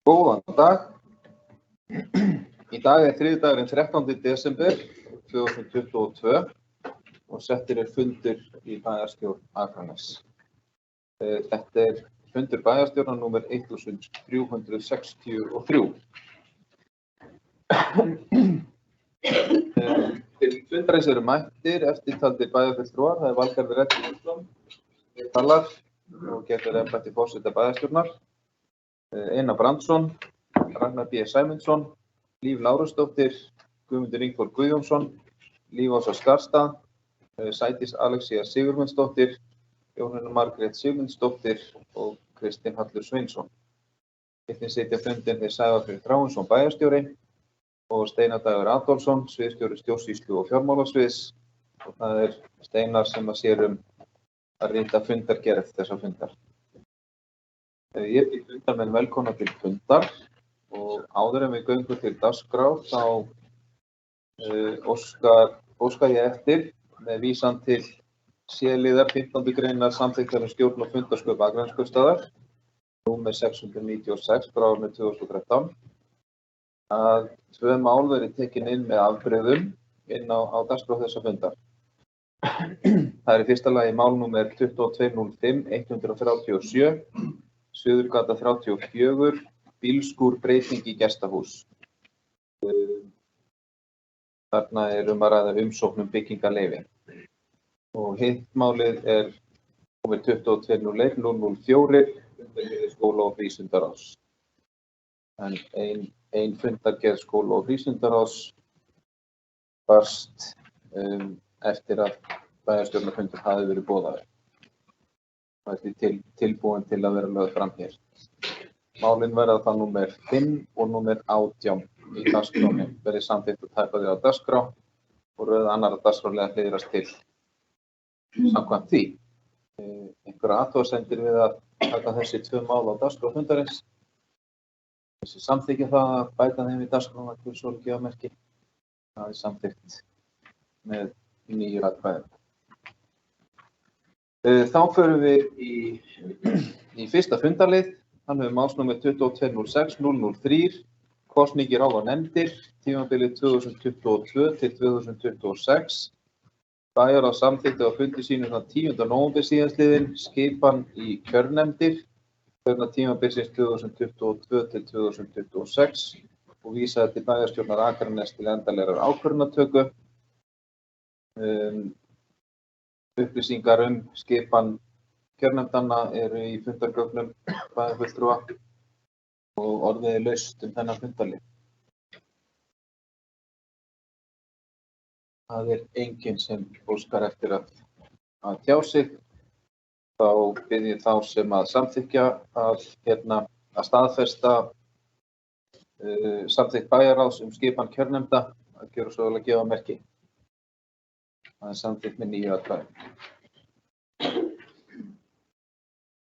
Góðan dag. Í dag þriðjudagurinn 13. desember 2022 og settir fundur í bæjarstjórn Akraness. Þetta fundur bæjarstjórnar númer 1363. Til fundarins eru mættir eftirtaldir bæjarfulltrúar. Það Valgarður Edvardsson, talar og getur embætti forseta bæjarstjórnar. Einar Brandsson, Ragnar B. Sæmundsson, Líf Lárusdóttir, Guðmundur Ingþór Guðjónsson, Líf Ása Skarstad, Sædís Alexía Sigurmundsdóttir, Jóhanna Margrét Sigmundsdóttir og Kristinn Hallur Sveinsson. Einnig sitja fundinn þeir Sævar Freyr Þráinsson bæjarstjóri og Steinar Dagur Adolfsson, sviðsstjóri stjórnsýslu og fjármálasviðs, og það Steinar sem sér að rita fundargerð þessa fundar. Ég býð fundarmenn velkomna til fundar og áður en við göngum til dagskrár þá óska ég eftir með vísan til C-liðar 15. greinar samþykktar stjórn og fundarsköp Akraneskaupstaðar númer 696 frá árinu 2013 að 2 mál verði tekin inn með afbrigðum inn á dagskrá þessa fundar. Það í fyrsta lagi mál númer 2205-137 Suðurgata 34, bílskúr breyting í gestahús. Þarna að ræða umsókn byggingarleyfi. Og hitt málið númer 2201-004, fundargerð skóla- og frístundaráðs. En ein fundargerð skóla- og frístundaráðs barst eftir að bæjarstjórnarfundur hafði verið boðaður. Það því tilbúin til að vera lögð fram hér. Málin verða það númer 5 og númer 18 í dagskránni verði samþykkt að taka þau á dagskrá og röð annarra dagskrárliða hliðrast til samkvæmt því. Einhverjar athugasemdir við að taka þessi 2 mál á dagskrá fundarins. Þessi samþykkja það að bæta þeim í dagskrána til svo gefa merki. Það samþykkt með 9 atkvæðum. Þá förum við í fyrsta fundarlið. Hann hefur málsnúmer 2206-003, kosningir á nefndir, tímabilið 2022 til 2026. Bæjarráð samþykkti á fundi sínu 10. nóvember síðastliðinn skipan í kjörnefndir vegna tímabilsins 2022 til 2026 og vísaði til bæjarstjórnar Akraness til endanlegrar ákvörðunartöku. Upplýsingar skipan kjörnefndanna í fundargögnum bæjarfulltrúa og orðið laust þennan fundarlið. Það enginn sem óskar eftir að tjá sig. Þá bið ég þá sem að samþykkja að staðfesta samþykkt bæjarráðs skipan kjörnefnda að gjöra svo vel að gefa merki. Það samþykkt með 9 atkvæðum.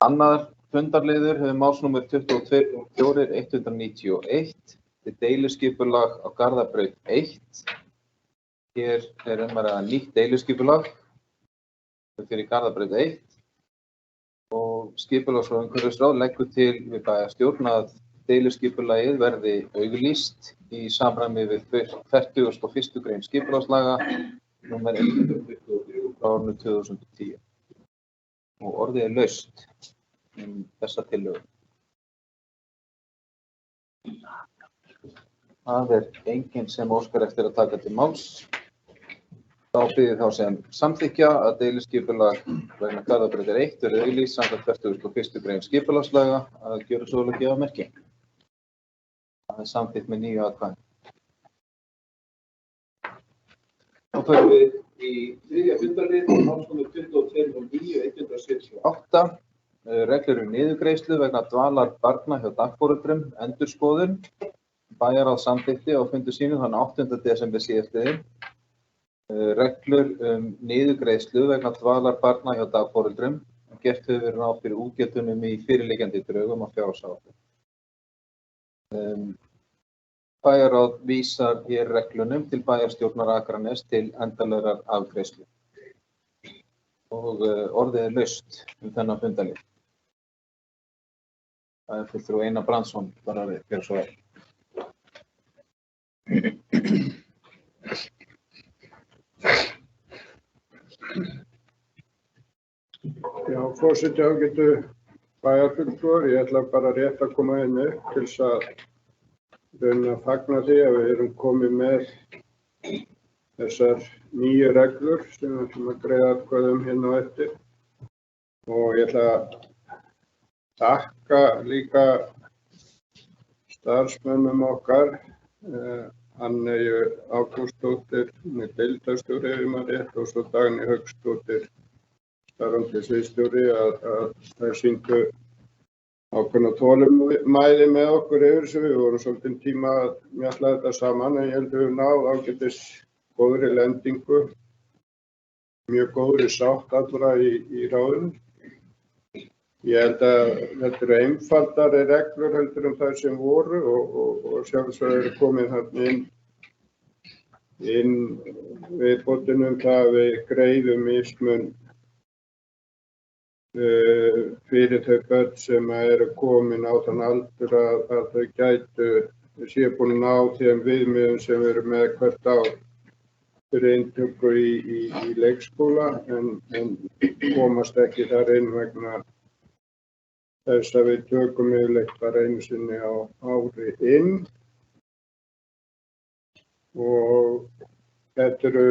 Annar fundarliður hefur málsnúmer 2204-191 til deiliskipulag á Garðabraut 1. Hér að ræða nýtt deiliskipulag fyrir Garðabraut 1 og skipulags- og umhverfisráð leggur til við bæjarstjórn að deiliskipulagið verði auglýst í samræmi við 41. grein skipulagslaga númer 123 frá árinu 2010 og orðið laust þessa tillögu. Það enginn sem óskar eftir að taka til máls. Þá bið ég þá sem samþykkja að deiliskipulag vegna Garðabrautar 1 verði auglýst samkvæmt 41. grein skipulagslaga að gjöra svo vel að gefa merki. Það samþykkt með 9 atkvæðum. Þá förum við í þriðja fundarlið, málsnúmer 2209-178, Reglur niðurgreiðslu vegna dvalar barna hjá dagforeldrum, endurskoðun. Bæjarráð samþykkti á fundi sínum þann 8. desember síðastliðinn. Reglur niðurgreiðslu vegna dvalar barna hjá dagforeldrum. Gert hefur verið ráð fyrir útgjöldunum í fyrirliggjandi drögum á fjárhagsáætlun. Bæjarráð vísar hér reglunum til bæjarstjórnar Akraness til endanlegrar afgreiðslu. Og orðið laust þennan fundalið. Bæjarfulltrúi Einar Brandsson bara við, gjörðu svo vel. Já, forseti ágætu bæjarfulltrúar, ég ætla bara rétt að koma inn upp til þess að reyna að fagna því að við erum komið með þessar nýju reglur sem við ætlum að greiða atkvæði hérna á eftir. Og ég ætla að þakka líka starfsmönnum okkar, Anneyju Ágústsdóttir, deildarstjóri ef ég man rétt, og svo Dagný Hauksdóttir, starfandi sviðsstjóri, að þær sýndu ákveðna þolinmæði með okkur yfir þessu. Við vorum svolítinn tíma að mjalla þetta saman, en ég held að við höfum náð ágætis góðri lendingu, mjög góðri sátt allra í ráðinu. Ég held að þetta eru einfaldari reglur heldur þær sem voru og sjálfsögðu eru komið þarna inn viðbótin það að við greiðum mismun fyrir þau börn sem eru komin á þann aldur að þau gætu séu búin að ná þeim viðmiðum sem við erum með hvert ár fyrir inntöku í leikskóla en komast ekki þar inn vegna þess að við tökum yfirleitt bara einu sinni á ári inn. Og þetta eru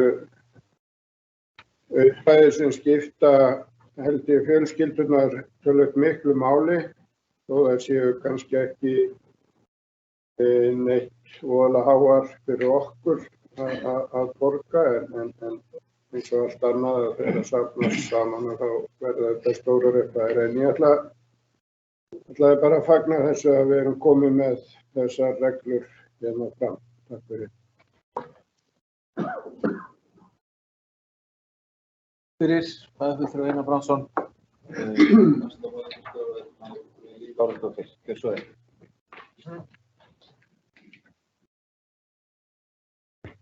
upphæðir sem skipta held ég fjölskyldurnar töluvert miklu máli, þó þær séu kannski ekki neitt voðalega háar fyrir okkur að borga, en eins og allt annað að þeirra safnast saman og þá verða þetta stórar upphæðir. En ég ætlaði bara að fagna þessu að við erum komið með þessar reglur hérna fram. Takk fyrir. Fyrir bæjarfulltrúi Einar Brandsson. Bárðardóttir, gjörðu svo vel.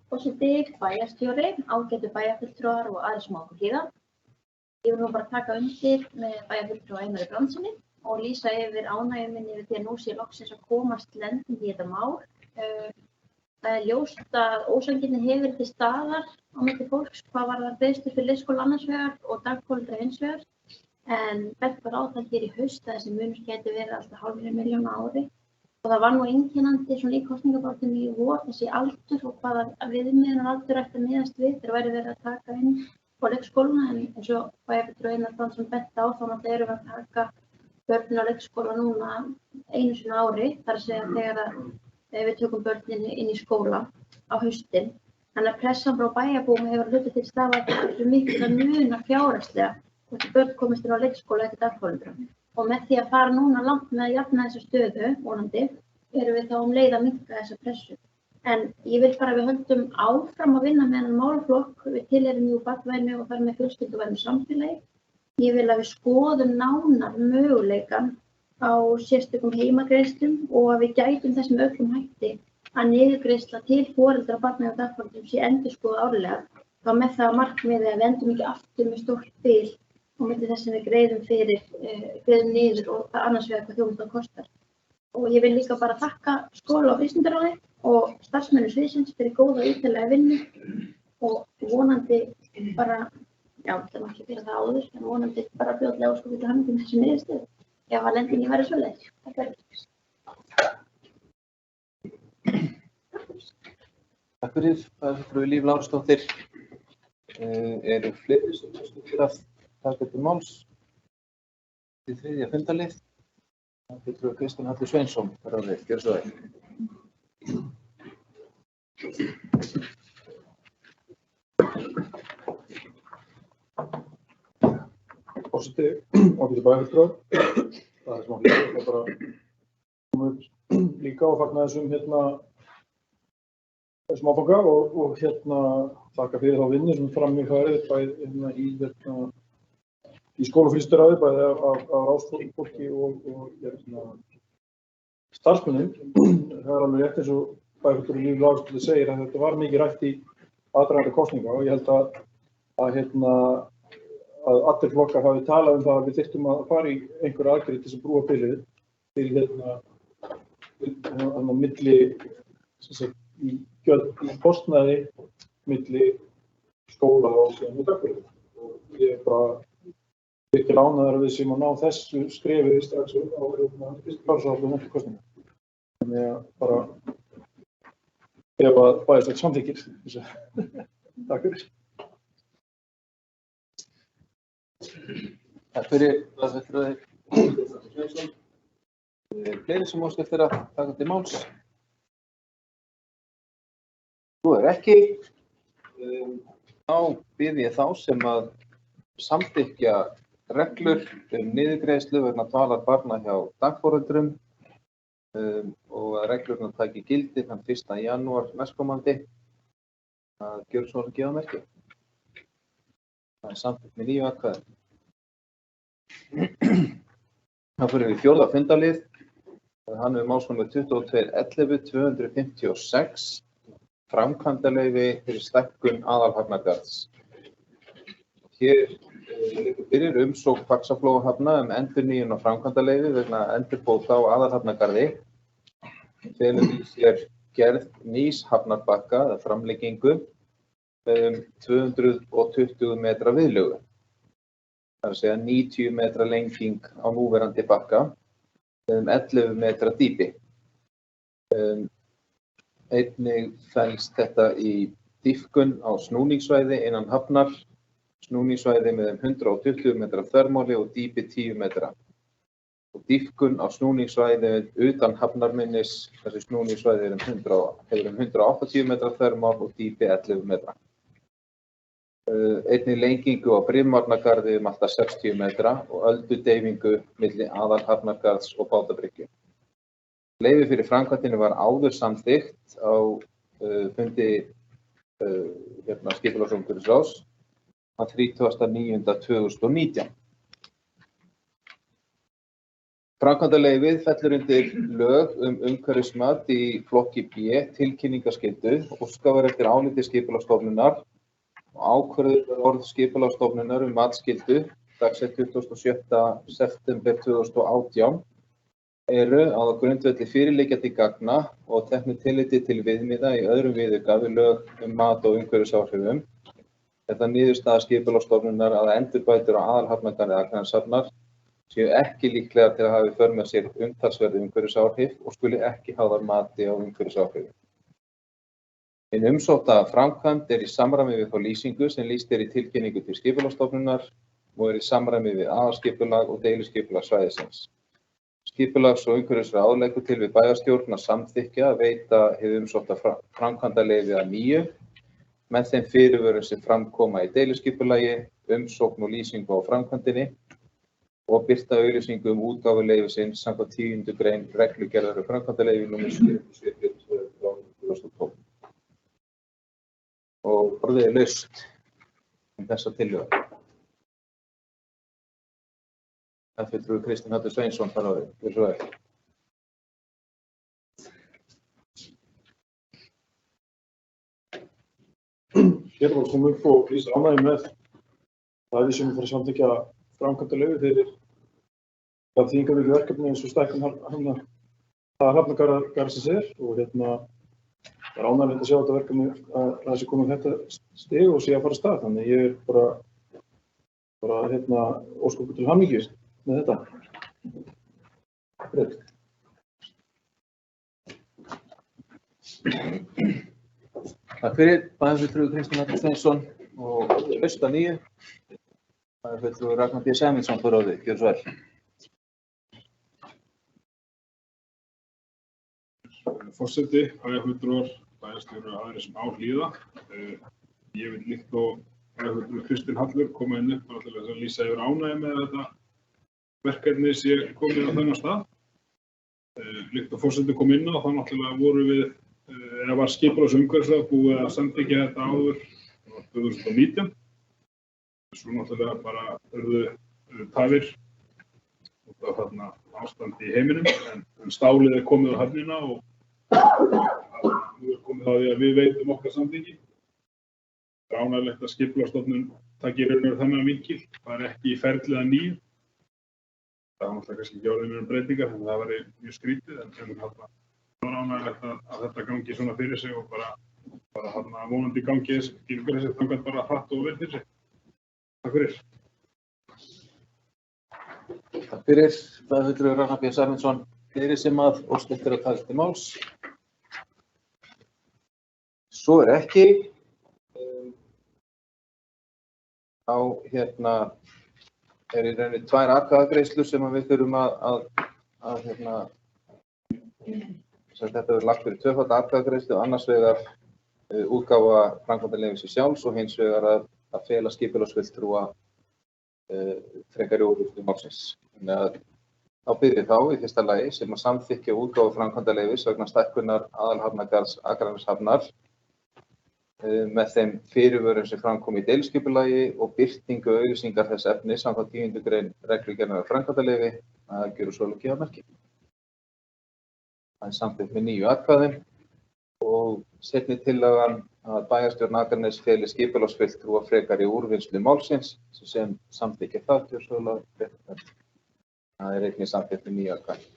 Forseti, bæjarstjóri, ágætu bæjarfulltrúar og aðrir sem á okkur hlýða. Ég vil nú bara taka undir með bæjarfulltrúa Einari Brandssoni og lýsa yfir ánægju minni yfir því að nú sé loksins að komast lending í þetta mál. Það er ljóst að ósanngirni hefur verið til staðar á milli fólks hvað varðar greiðslur fyrir leikskóla annars vegar og dagforeldra hins vegar. En bent var á það hér í haust að þessi munur gæti verið alltaf 500 milljóna á ári. Og það var nú einkennandi svona í kosningabaráttunni í vor þessi aldur og hvaða viðmiðunaraldur ætti að miðast við þegar væri verið að taka inn á leikskólana. En eins og bæjarfulltrúi Einar Brandsson benti á þá náttúrulega erum við að taka börnin á leikskóla núna einu sinni á ári, þar að segja þegar við tökum börnin inn í skóla á haustin. Þannig að pressan frá bæjarbúum hefur hluti til staða að þetta er mikil að muna fjárhagslega hvort börn komist inn á leikskóla eftir dagforeldra. Og með því að fara núna langt með að jafna þessa stöðu, vonandi, erum við þá leið að minnka þessa pressu. En ég vil bara að við höldum áfram að vinna með þennan málaflokk. Við tilheyrum jú barnvænu og þar með fjölskylduvænu samfélagi. Ég vil að við skoðum nánar möguleikann á sérstökum heimagreiðslum og að við gætum þess með öllum hætti að niðurgreiðsla til foreldra og barna hjá dagforeldrum sé endurskoðuð árlega. Þá með það að markmiði að við endum ekki aftur með stórt bil á milli þess sem við greiðum niður og það annars vegar hvað þjónustan kostar. Og ég vil líka bara þakka skóla- og vísindaráði og starfsmönnum sviðsins fyrir góða ítarlega vinnu og vonandi bara, já, það er ekki fyrir það áður, en vonandi bara fljótlega óskum við til hamingju með þessi niðurstöðu. Já, að lendingi verður svoleiðis. Takk fyrir. Takk fyrir, bæjarfulltrúi Líf Lárusdóttir. Eru fleiri sem skiptir að taka til máls í þriðja fundalið. Bæjarfulltrúi Kristinn Halli Sveinsson, þar árið, gjörðu svo vel. forseti ágætu bæjarfulltrúar. Það er smá hlýtt, það bara koma upp líka og fagna þessum þessum áfanga og þakka fyrir þá vinnu sem fram í farið bæði í skólafrístundaráði bæði af ráðsfólki og starfsmönnum. Það er alveg rétt eins og bæjarfulltrúi Líf Lárusdóttir segir að þetta var mikið rætt í aðdragandi kosninga og ég held að allir flokkar hafi talað um það að við þyrftum að fara í einhverja aðgerðir til þess að brúa bilið til milli í kostnaði milli skóla og síðan og dagfélögum. Og ég er bara ekki ánægður að við séum að ná þessu skrefi strax á fyrstu klársaflu næstu kosninga. Þannig að bara ef að bæjarstjórn samþykkir þessu. Takk fyrir. Takk fyrir bæjarfulltrúi Sveinsson. Fleiri sem óska eftir að taka til máls? Nú ekki. Þá bið ég þá sem að samþykkja reglur niðurgreiðslu vegna dvalar barna hjá dagforeldrum og að reglurnar taki gildi þann 1. janúar næstkomandi að gjöra svo að gefa merki. Það er samþykkt með 9 atkvæði. Þá fyrir við 4. fundarlið. Hann er málsnúmer 2211-256. Framkvæmdaleyfi fyrir stækkun aðalhafnargarðs. Hér liggur fyrir umsókn Faxaflóahafna endurnýjun og framkvæmdaleyfi vegna endurbóta á aðalhafnargarði. Felur í sér gerð nýs hafnarbakka eða framlengingu með 220 metra viðlögu. Það er að segja 90 metra lenging á núverandi bakka með 11 metra dýpi. Einnig felst þetta í dýpkun á snúningssvæði innan hafnar, snúningssvæði með 120 metra þvermáli og dýpi 10 metra. Og dýpkun á snúningssvæði utan hafnarminnis, þessi snúningssvæði hefur 180 metra þvermál og dýpi 11 metra. Einnig lengingu á Brimvarnargarði alltaf 60 metra og öldudeyfingu milli aðalhafnargarðs og bátabryggju. Leyfi fyrir framkvæmdinni var áður samþykkt á fundi skipulagsumhverfisráðs þann 30.09.2019. Framkvæmdaleyfið fellur undir lög umhverfismat í flokki B tilkynningarskyldu og óskað var eftir áliti Skipulagsstofnunar og ákvörðun Skipulagsstofnunar matsskyldu dagsett 27. september 2018 eru að á grundvelli fyrirliggjandi gagna og teknu tilliti til viðmiða í öðrum viðauka við lög mat og umhverfisáhrifum. Þetta niðurstaða Skipulagsstofnunar að endurbætur á aðalhafnargarði Akraneshafnar séu ekki líklegar til að hafa í för með sér umtalsverð umhverfisáhrif og skuli ekki háðar mati á umhverfisáhrifum. Hin umsótta framkvæmd í samræmi við þá lýsingu sem lýst í tilkynningu til Skipulagsstofnunar og í samræmi við aðalskipulag og deiliskipulag svæðisins. Skipulags- og umhverfisráð leggur til við bæjarstjórn að samþykkja að veita hið umsótta framkvæmdaleyfi að nýju með þeim fyrirvörum sem fram koma í deiliskipulagi, umsókn og lýsingu á framkvæmdinni og birta auglýsingu útgáfu leyfisins samkvæmt 10. grein reglugerðar framkvæmdaleyfi nr. 772/2012. Og orðið er laust þessa tillögu. Fulltrúi Kristinn H. Sveinsson þar á því. Gjörðu svo vel. Hér var komið upp og lýst ánægju með það við sem við fyrir að samþykkja framkvæmdaleyfi fyrir þýðingarmiklu verkefni eins og stækkun hafnargarðsins og það er ánægjulegt að sjá þetta verkefni að það sé komið þetta stig og sé að fara af stað. Þannig ég er bara óska okkur til hamingju með þetta. Takk fyrir, bæjarfulltrúi Kristinn H. Sveinsson og laust að nýju. Bæjarfulltrúi Ragnar B. Sæmundsson þar á því. Gjörðu svo vel. Forseti, bæjarfulltrúar, bæjarstjórar og aðrir sem á hlýða. Ég vil líkt og Kristinn Hallur koma inn upp til að lýsa yfir ánægju með þetta verkefni sé komið á þennan stað. Líkt og forseti kom inn á, þá náttúrulega voru við, eða var skipulagsumhverfisráð búið að samþykkja þetta áður 2019. Svo náttúrulega bara urðu tafir út af þarna ástandi í heiminum, en stálið komið á höfnina og nú komið á því að við veitum okkar samþykki. Það er ánægjulegt að Skipulagsstofnun taki raunverulega þennan vinkil, það ekki í ferlið að nýju. Það var náttúrulega kannski ekki orðið breytingar, en það var mjög skrítið, en það var ánægjulegt að þetta gangi svona fyrir sig og bara vonandi gangi þessi þangað bara hratt og vel fyrir sig. Takk fyrir. Takk fyrir. Bæjarfulltrúi Ragnar B. Sæmundsson, fleiri sem að óska eftir að taka til máls. Svo ekki. Þá í rauninni 2 atkvæðagreiðslur sem við þurfum þetta verður lagt fyrir 2-falda atkvæðagreiðslu, annars vegar útgáfa framkvæmdarleyfisins sjálfs og hins vegar að fela skipulagsfulltrúa frekari úrvinnslu málsins. Þannig að þá byrjum við í fyrsta lagi sem að samþykkja útgáfu framkvæmdarleyfis vegna stækkunar aðalhafnargarðs Akraneshafnar með þeim fyrirvörum sem framkom í deiliskipulagi og birtingu auglýsingar þess efnis samkvæmt 10. grein reglugerðar framkvæmdarleyfi að gjöra svo gefa merki. Það samþykkt með 9 atkvæðum og seinni tillagan að bæjarstjórn Akraness feli skipulagsfulltrúa frekari úrvinnslu málsins sem samþykkja það gjöra svo það er einnig samþykkt með 9 atkvæðum.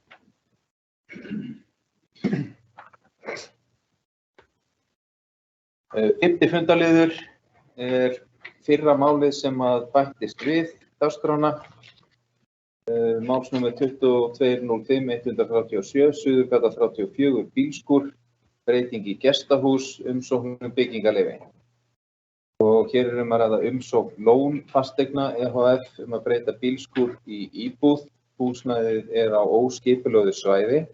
5. fundarliður er fyrra málið sem að bættist við dagskrána. Málsnúmer 22.05.137, Suðurgata 34, bílskúr, breyting í gestahús, umsókn byggingarleyfi. Og hér er að ræða umsókn Lón fasteigna EHF að breyta bílskúr í íbúð. Húsnæðið er á óskipulögðu svæði.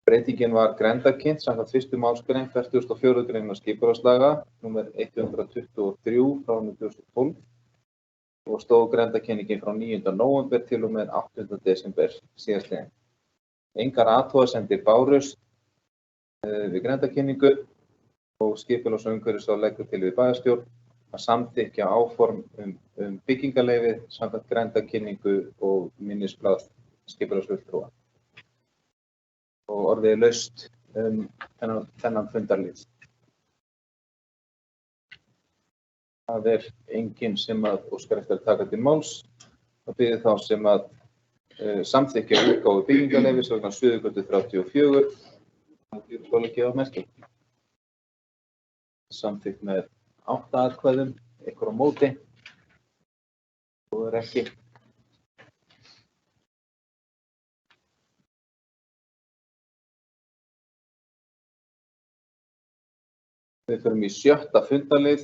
Breytingin var grenndarkynnt samkvæmt 1. málsgrein 44. grein skipulagslaga nr. 123 frá 2012 og stóð grenndarkynningin frá 9. nóvember til og með 8. desember síðastliðinn. Engar athugasemdir bárust við grenndarkynningu og skipulagsumhverfisráð leggur til við bæjarstjórn að samþykkja áform byggingarleyfi samkvæmt grenndarkynningu og minnisblað skipulagsfulltrúa. Og orðið laust þennan fundarlið. Það er enginn sem að óskar eftir að taka til máls. Það byrði þá sem að samþykkja útgáfu byggingarleyfis vegna Suðurgötu 34. Það getur svolítið gefa merki. Samþykkt með 8 atkvæðum, ykkur á móti. Og ekki. Við förum í 7. fundarlið.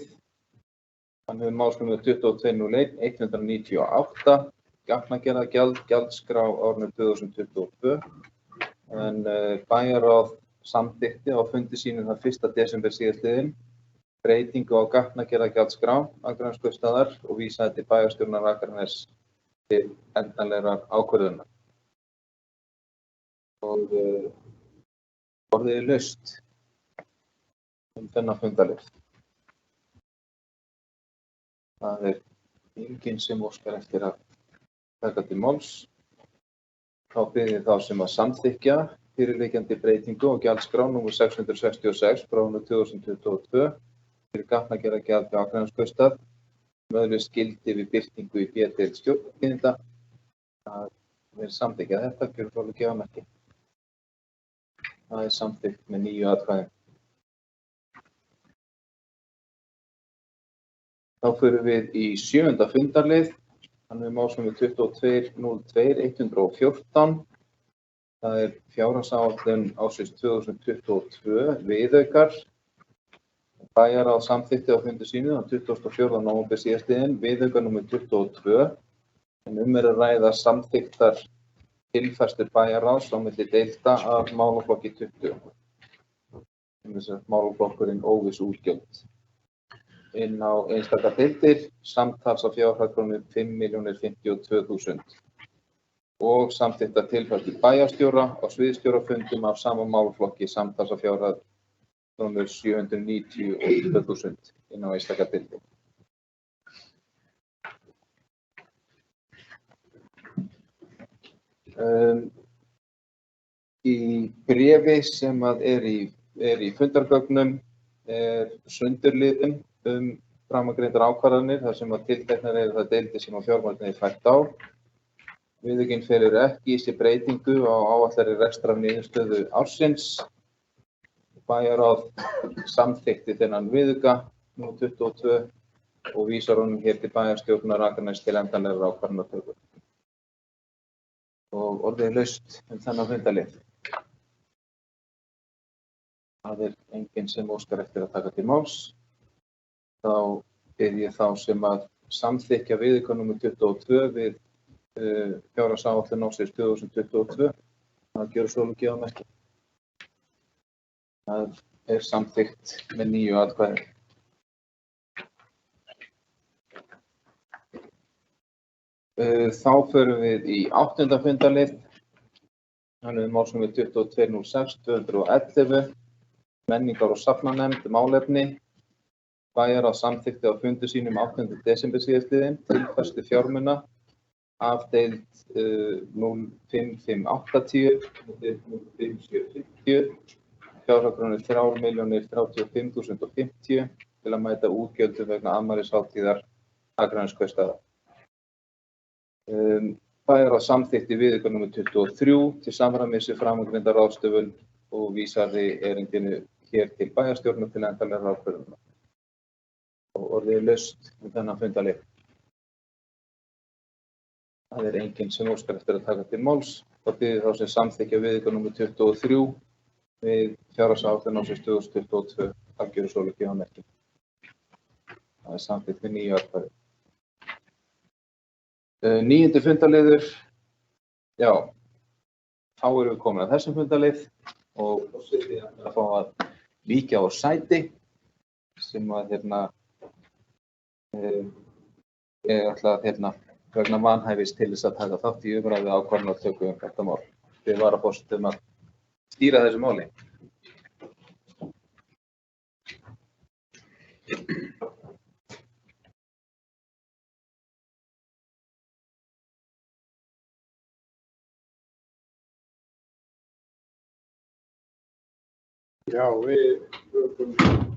Hann hefur málsnúmer 22.01.198, gatnagerðargjald, gjaldskrá árinu 2022. En bæjarráð samþykkti á fundi sínum þann 1. desember síðastliðinn breytingu á gatnagerðargjaldskrá Akraneskaupstaðar og vísaði til bæjarstjórnar Akraness til endanlegrar ákvörðunar. Og orðið laust þennan fundarlið. Það er enginn sem óskar eftir að taka til máls. Þá byrði þá sem að samþykkja fyrirliggjandi breytingu á gjaldskrá nr. 666 frá 2022 fyrir gatnagerðargjald hjá Akraneskaupstað öðlist gildi við birtingu í B-deild stjórnartíðinda. Það er samþykkja þetta, gjörðu svo að gefa merki. Það er samþykkt með 9 atkvæðum. Þá förum við í 7. fundarlið. Hann er málsnúmer 22.02.114. Það er fjárhagsáætlun ársins 2022 viðaukar. Bæjarráð samþykkti á fundi sínu á 24. nóvember síðastliðinn viðauka nr. 22 en er að ræða samþykktar tilfærslur bæjarráðs á milli deilda af málaflokki 20. Þess að málaflokkurinn óviss útgjöld. inn á einstaka deildir, samtals á fjárhæð krónu 5.052.000 og samþykkta tilfærslu bæjarstjóra á sviðsstjórafundum af sama málaflokki samtals á fjárhæð krónu 792.000 inn á einstaka deildir. Í bréfi sem er í fundargögnum sundurliðun framangreindar ákvarðanir þar sem tilteknar eru það deildir sem fjármagnið er fært á. Viðaukinn felur ekki í sér breytingu á áætlaðri rekstrarniðurstöðu ársins. Bæjarráð samþykkti þennan viðauka nr. 22 og vísar honum hér til bæjarstjórnar Akraness til endanlegrar ákvarðanatöku. Og orðið laust þennan fundarlið. Það enginn sem óskar eftir að taka til máls. Þá bið ég þá sem að samþykkja viðauka nr. 22 við fjárhagsáætlun ársins 2022 að gera svo gefa merki. Það samþykkt með 9 atkvæði. Þá förum við í 8. fundarlið. Þannig málsnúmer 2206-211, menningar- og safnanefnd, málefni. Bæjarráð samþykkti á fundi sínum 8. desember síðastliðinn tilfærslu fjármuna af deild 05580 til 05750, fjárhæð krónu 3.035.050 til að mæta útgjöldum vegna afmælishátíðar Akraneskaupstaðar. Bæjarráð samþykkti viðauka nr. 23 til samræmis við framangreindar ráðstöfun og vísaði erindinu hér til bæjarstjórnar til endanlegrar ákvörðunar. Og orðið laust þennan fundarlið. Það enginn sem óskar eftir að taka til máls. Þá bið ég þá sem samþykkja viðauka nr. 23 við fjárhagsáætlun ársins 2022 að gera svo gefa merki. Það samþykkt með 9 atkvæði. 9. fundarliður. Já, þá erum við komin að þessum fundarlið og forseti að fá að víkja á sæti sem að ég ætla að vegna vanhæfis til þess að taka þátt í umræðu ákvarðanatöku þetta mál. Við varaforsetum að stýra þessu máli. Já, við tökum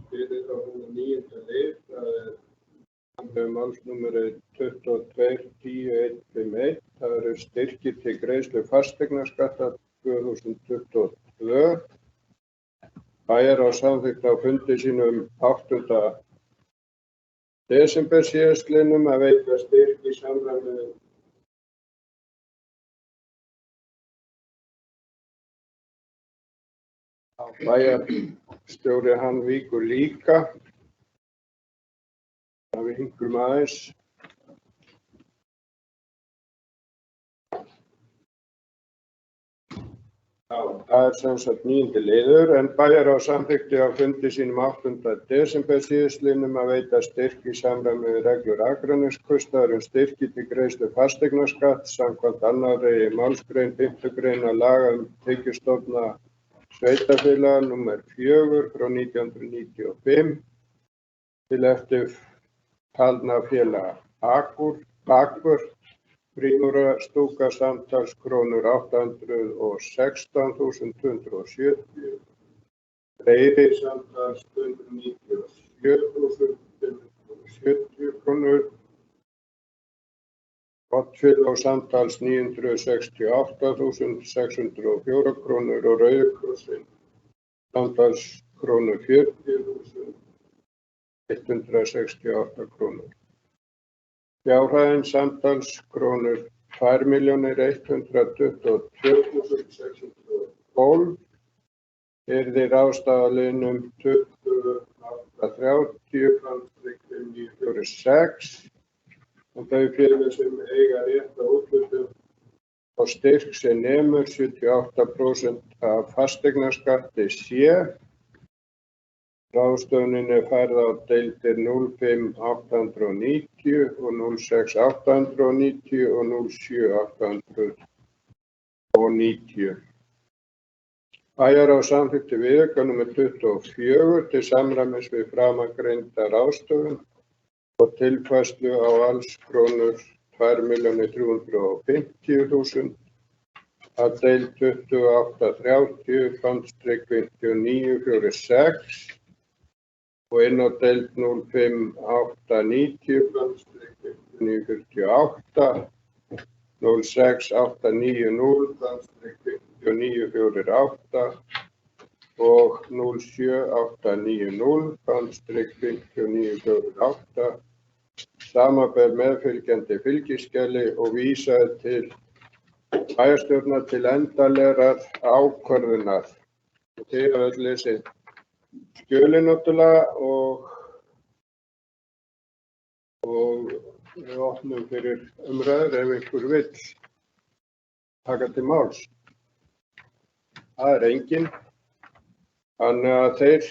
fyrir á 9. lið. Það málsnúmerið 22-10-151. Það eru styrkir til greiðslu fasteignaskatta 2022. Bæjarráð samþykkti á fundi sínum 8. desember síðastliðnum að veita styrk í samræmi við bæjarstjóri hann víkur líka. Það við hingum aðeins. Það sem sagt 9. liður, en bæjarráð samþykkti á fundi sínum 8. desember síðastliðnum að veita styrk í samræmi við reglur Akraneskaupstaðar styrki til greiðslu fasteignaskatts samkvæmt 2. málsgrein 5. greinar laga tekjustofna sveitarfélaga nr. 4/1995 til eftirtalna félaga: Akur, Frímúrastúka samtals krónur 816.270, Reyri samtals 297.570 krónur, Oddfjörður samtals 968.604 krónur og Rauði krossinn samtals krónur 40.168 krónur. Fjárhæðin samtals krónur 2.122.612 yrði ráðstafað liðnum 2830/946 og þau félög sem eiga rétt á úthlutun á styrk sem nemur 78% af fasteignaskatti C Ráðstöfunin færð á deildir 05890 og 06890 og 07890. Bæjarráð samþykkti viðauka nr. 24 til samræmis við framangreinda ráðstöfun og tilfærslu á alls krónur 2.350.000 að deild 2830/5946 og inn á deild 05890/5948, 06890/5948 og 07890/5948, samanber meðfylgjandi fylgiskjali og vísaði til bæjarstjórnar til endanlegrar ákvörðunar. Þið hafið öll lesið skjölin náttúrulega og við opnum fyrir umræður ef einhver vill taka til máls. Það enginn. Þannig að þeir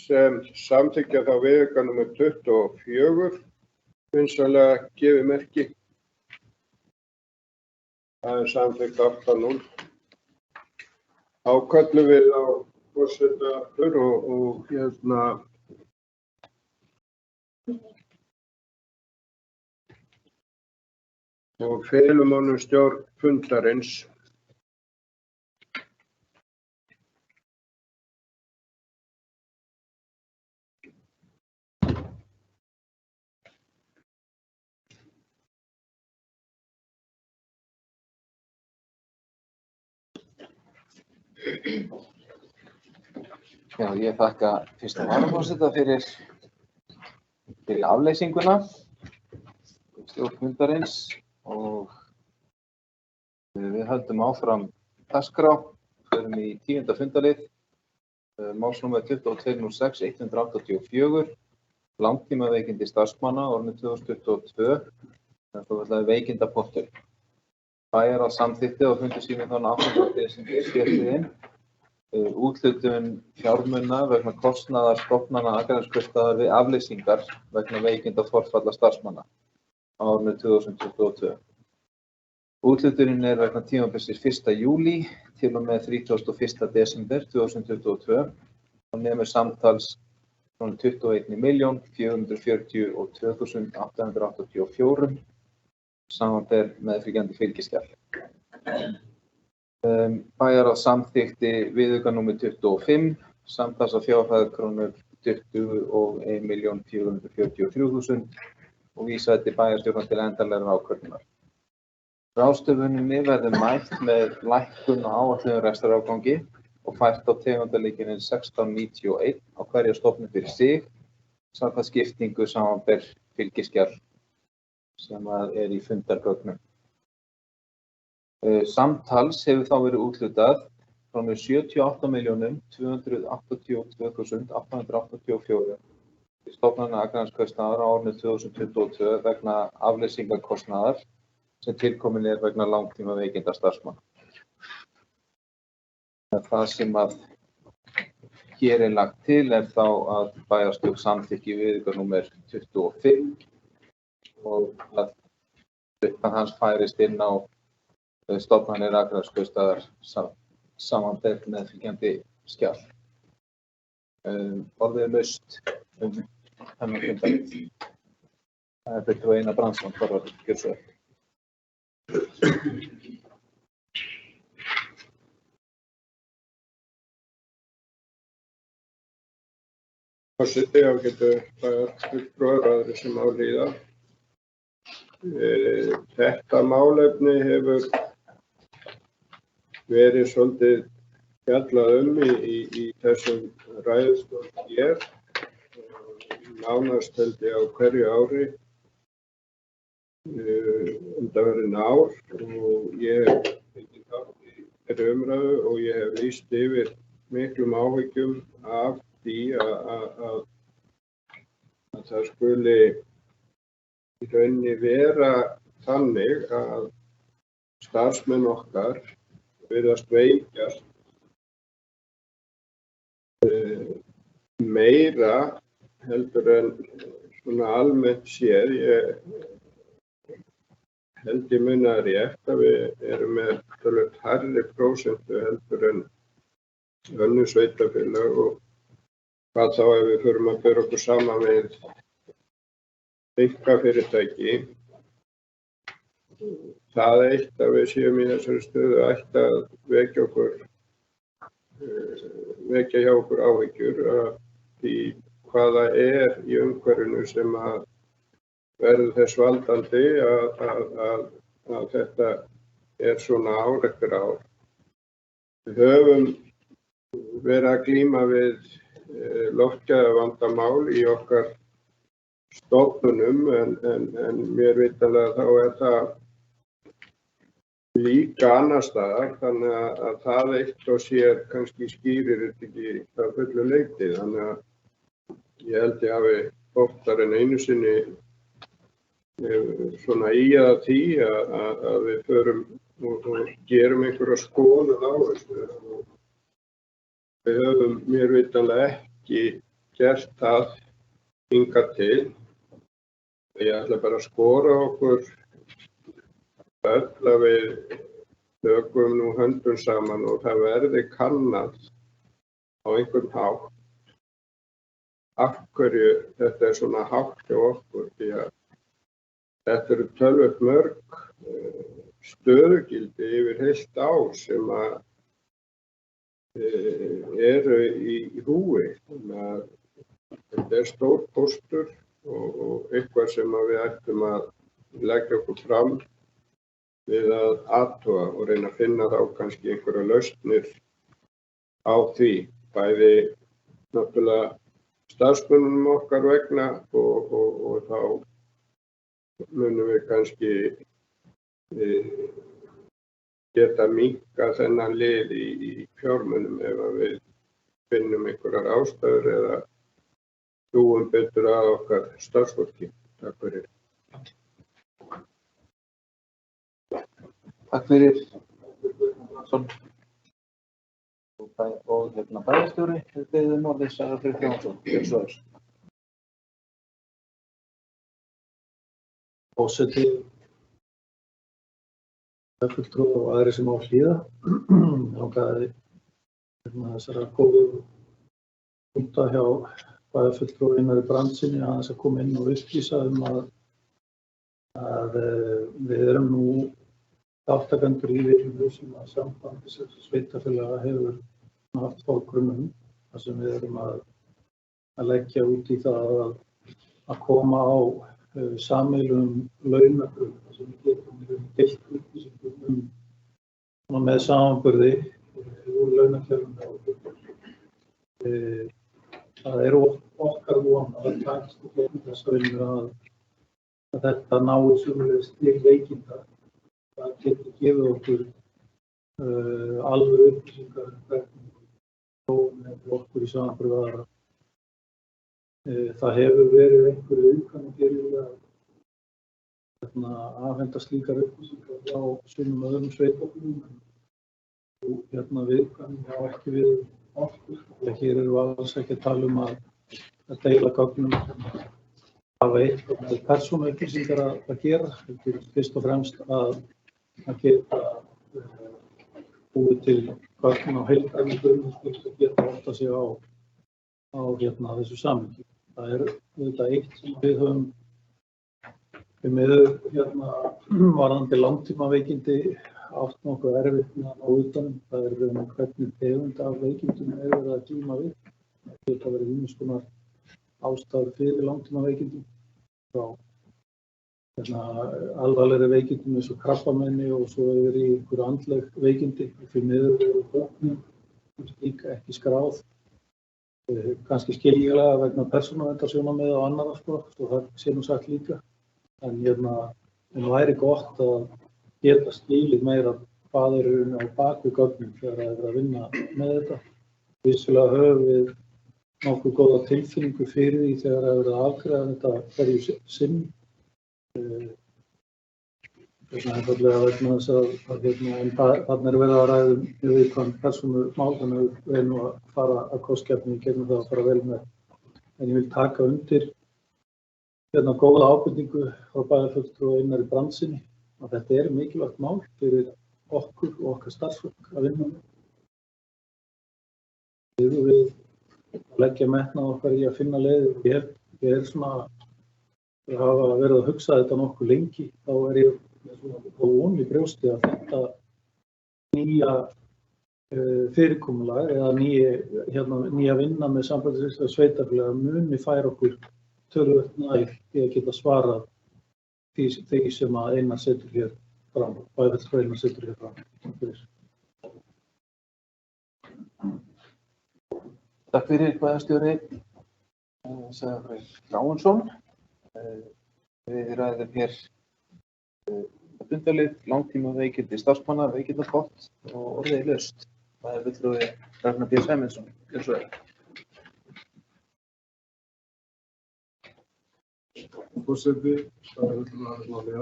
sem samþykkja þá viðauka nr. 24 vinsamlega gefi merki. Það samþykkt 8-0. Þá köllum við á forseta aftur og felum honum stjórn fundarins. Já, ég þakka fyrsta varaforseta fyrir afleysinguna stjórn fundarins og við höldum áfram dagskrá, förum í 10. fundarlið, málsnúmer 2206-184, langtímaveikindi starfsmanna árinu 2022, þetta var veikindapottur. Bæjarráð samþykkti á fundi sínum þann 8. desember síðastliðinn úthlutun fjármuna vegna kostnaðar stofnana Akraneskaupstaðar við afleysingar vegna veikinda og forfalla starfsmanna á árinu 2022. Úthlutunin vegna tímabilsins 1. júlí til og með 31. desember 2022 og nemur samtals 21.442.884 samanber meðfylgjandi fylgiskjal. Bæjarráð samþykkti viðauka nr. 25 samtals að fjárhæð krónur 21.443.000 og vísaði til bæjarstjórnar til endanlegrar ákvörðunar. Ráðstöfuninni verður mætt með lækkun á áætluðum rekstrarafgangi og fært á tegundalíkinin 1691 á hverja stofnun fyrir sig samkvæmt skiptingu samanber fylgiskjal sem í fundargögnum. Samtals hefur þá verið úthlutað krónur 78.282.884 til stofnana Akraneskaupstaðar á árinu 2022 vegna afleysingarkostnaðar sem tilkomin vegna langtíma veikinda starfsmanna. Það sem hér lagt til þá að bæjarstjórn samþykki viðauka nr. 25 og að upphæð hans færist inn á stofnanir Akraneskaupstaðar samanber meðfylgjandi skjal. Orðið laust þennan fundarlið. Það fulltrúi Einar Brandsson, forvörður, gjörðu svo vel. Forseti ágætu fulltrúar aðrir sem á líða. Þetta málefni hefur verið svolítið fjallað í þessum ræðustól hér, nánast held ég á hverju ári undanfarin ár og ég hef tekið þátt í þeirri umræðu og ég hef lýst yfir miklum áhyggjum af því að það skuli í rauninni vera þannig að starfsmenn okkar virðast veikjast meira heldur en svona almennt séð. Ég held ég muni það rétt að við erum með töluvert hærri prósentu heldur en önnur sveitarfélög og hvað þá ef við förum að bera okkur saman við einkafyrirtæki. Það eitt að við séum í þessari stöðu ætti að vekja hjá okkur áhyggjur af því hvað það í umhverfinu sem að verður þess valdandi að þetta svona ár eftir ár. Við höfum verið að glíma við loftgæðavandamál í okkar stofnunum en mér vitanlega þá það líka annars staðar, þannig að það eitt og sér kannski skýrir þetta ekki það fullu leyti. Þannig að ég held ég hafi oftar en einu sinni svona að því að við förum og gerum einhverja skoðun á þessu. Við höfum mér vitanlega ekki gert það hingað til. Ég ætla bara að skora okkur öll að við tökum nú höndum saman og það verði kannað á einhvern hátt af hverju þetta svona hátt hjá okkur, því að þetta eru töluvert mörg stöðugildi yfir heilt ár sem að eru í húfi. Þannig að þetta stór póstur og eitthvað sem að við ættum að leggja okkur fram við að athuga og reyna að finna þá kannski einhverja lausnir á því, bæði náttúrulega starfsmönnunum okkar vegna og þá munum við kannski geta minnkað þennan lið í fjármunum ef við finnum einhverjar ástæður eða hlúum betur að okkar starfsfólki. Takk fyrir. Takk fyrir. Og bæjarstjóri, beðið orðið Sara Freyr Jónsson. Forseti, fulltrúar og aðrir sem á hlýða. Langaði þessara góðu punkta hjá bæjarfulltrúa Einari Brandtssyni aðeins að koma inn og upplýsa að við erum nú þátttakendur í vinnu sem að samband sveitarfélaga hefur haft fórgrunum, þar sem við erum að leggja út í það að koma á sameiginlegum launagrunn, þar sem við getum deilt upplýsingum með samanburði úr launakerfinu. Það er okkar von að takast í gegnum þessa vinnu að þetta nái sömuleiðis til veikinda. Það getur gefið okkur alveg upplýsingar hvernig þróunin er okkur í samanburði við aðra. Það hefur verið einhverju viðkvæmni að afhenda slíkar upplýsingar á sumum öðrum sveitarfélögum. Viðkvæmni á ekki við okkur. Hér erum við alls ekki að tala að deila gögnum sem hafa eitthvað með persónuupplýsingar að gera. Þetta er fyrst og fremst að geta búið til gögn á heildrænu grunni til að geta átta sig á þessu samhengi. Það er auðvitað eitt sem við höfum varðandi langtímaveikindi átt nokkuð erfitt með að ná utan. Það er hvernig tegund af veikindum er verið að glíma við. Það geta verið ýmiss konar ástæður fyrir langtímaveikindum frá alvarlegri veikindum eins og krabbameini og svo yfir í einhverju andleg veikindi. Því miður eru hópnum líka ekki skráð. Kannski skiljanlega vegna persónuverndarsjónarmiða og annarra, svo það sé nú sagt líka. En væri gott að geta skilið meira hvað á bak við gögnum þegar það er að vinna með þetta. Vissulega höfum við nokkuð góða tilfinningu fyrir því þegar það er að afgreiða þetta hverju sinni. einfaldlega vegna þess að þarna er verið að ræða viðkvæm persónumál, þannig að við erum að fara að kostgæfni í gegnum það að fara vel með. En ég vil taka undir góða ábendingu frá bæjarfulltrúa Einari Brandtssyni að þetta er mikilvægt mál fyrir okkur og okkar starfsfólk að vinna með. Við að leggja metnað okkar í að finna leiðir. Ég er svona að hafa verið að hugsa þetta nokkuð lengi, þá er ég með svona von í brjósti að þetta nýja fyrirkomulag eða nýja vinna með Sambandislega sveitarfélaga muni færa okkur töluvert nær í að geta svarað því sem að Einar setur hér fram, bæjarfulltrúi Einar setur hér fram. Takk fyrir bæjarstjóri Sævar Þráinsson. Við ræðum hér fundarlið, langtíma veikindi starfsmanna, veikindapott og orðið laust. Bæjarfulltrúi Ragnar B. Sæmundsson. Gjörðu svo vel. Forseti, bæjarfulltrúi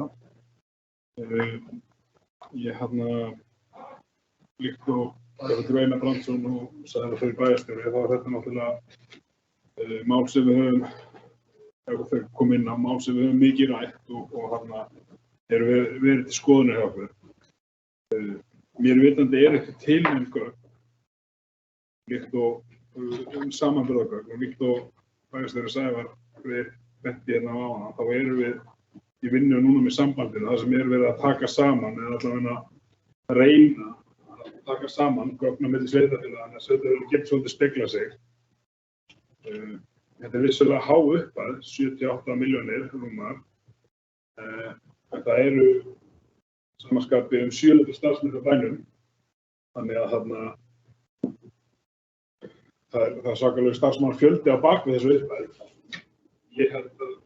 ég líkt og bæjarfulltrúi Einar Brandsson og sagði fyrir bæjarstjóri, þá er þetta náttúrulega mál sem við höfum, ef þau kom inn á mál sem við höfum mikið rætt og erum við verið til skoðunar hjá okkur. Mér vitandi ekki tilnefnd gögn, líkt og samanburðargögn og líkt og bæjarstjóri Sævar við benti hérna á áðan, þá erum við í vinnu núna með sambandinu, það sem verið að taka saman eða allavega að reyna að taka saman gögn á milli sveitarfélaga, þannig að sveitarfélögin getur svolítið speglað sig. Þetta er vissulega há upphæð, 78 milljónir rúmar. Þetta eru samanskapi 700 starfsmenn á bænum, þannig að það er svakalegur starfsmannafjöldi á bak við þessu upphæð. Ég held að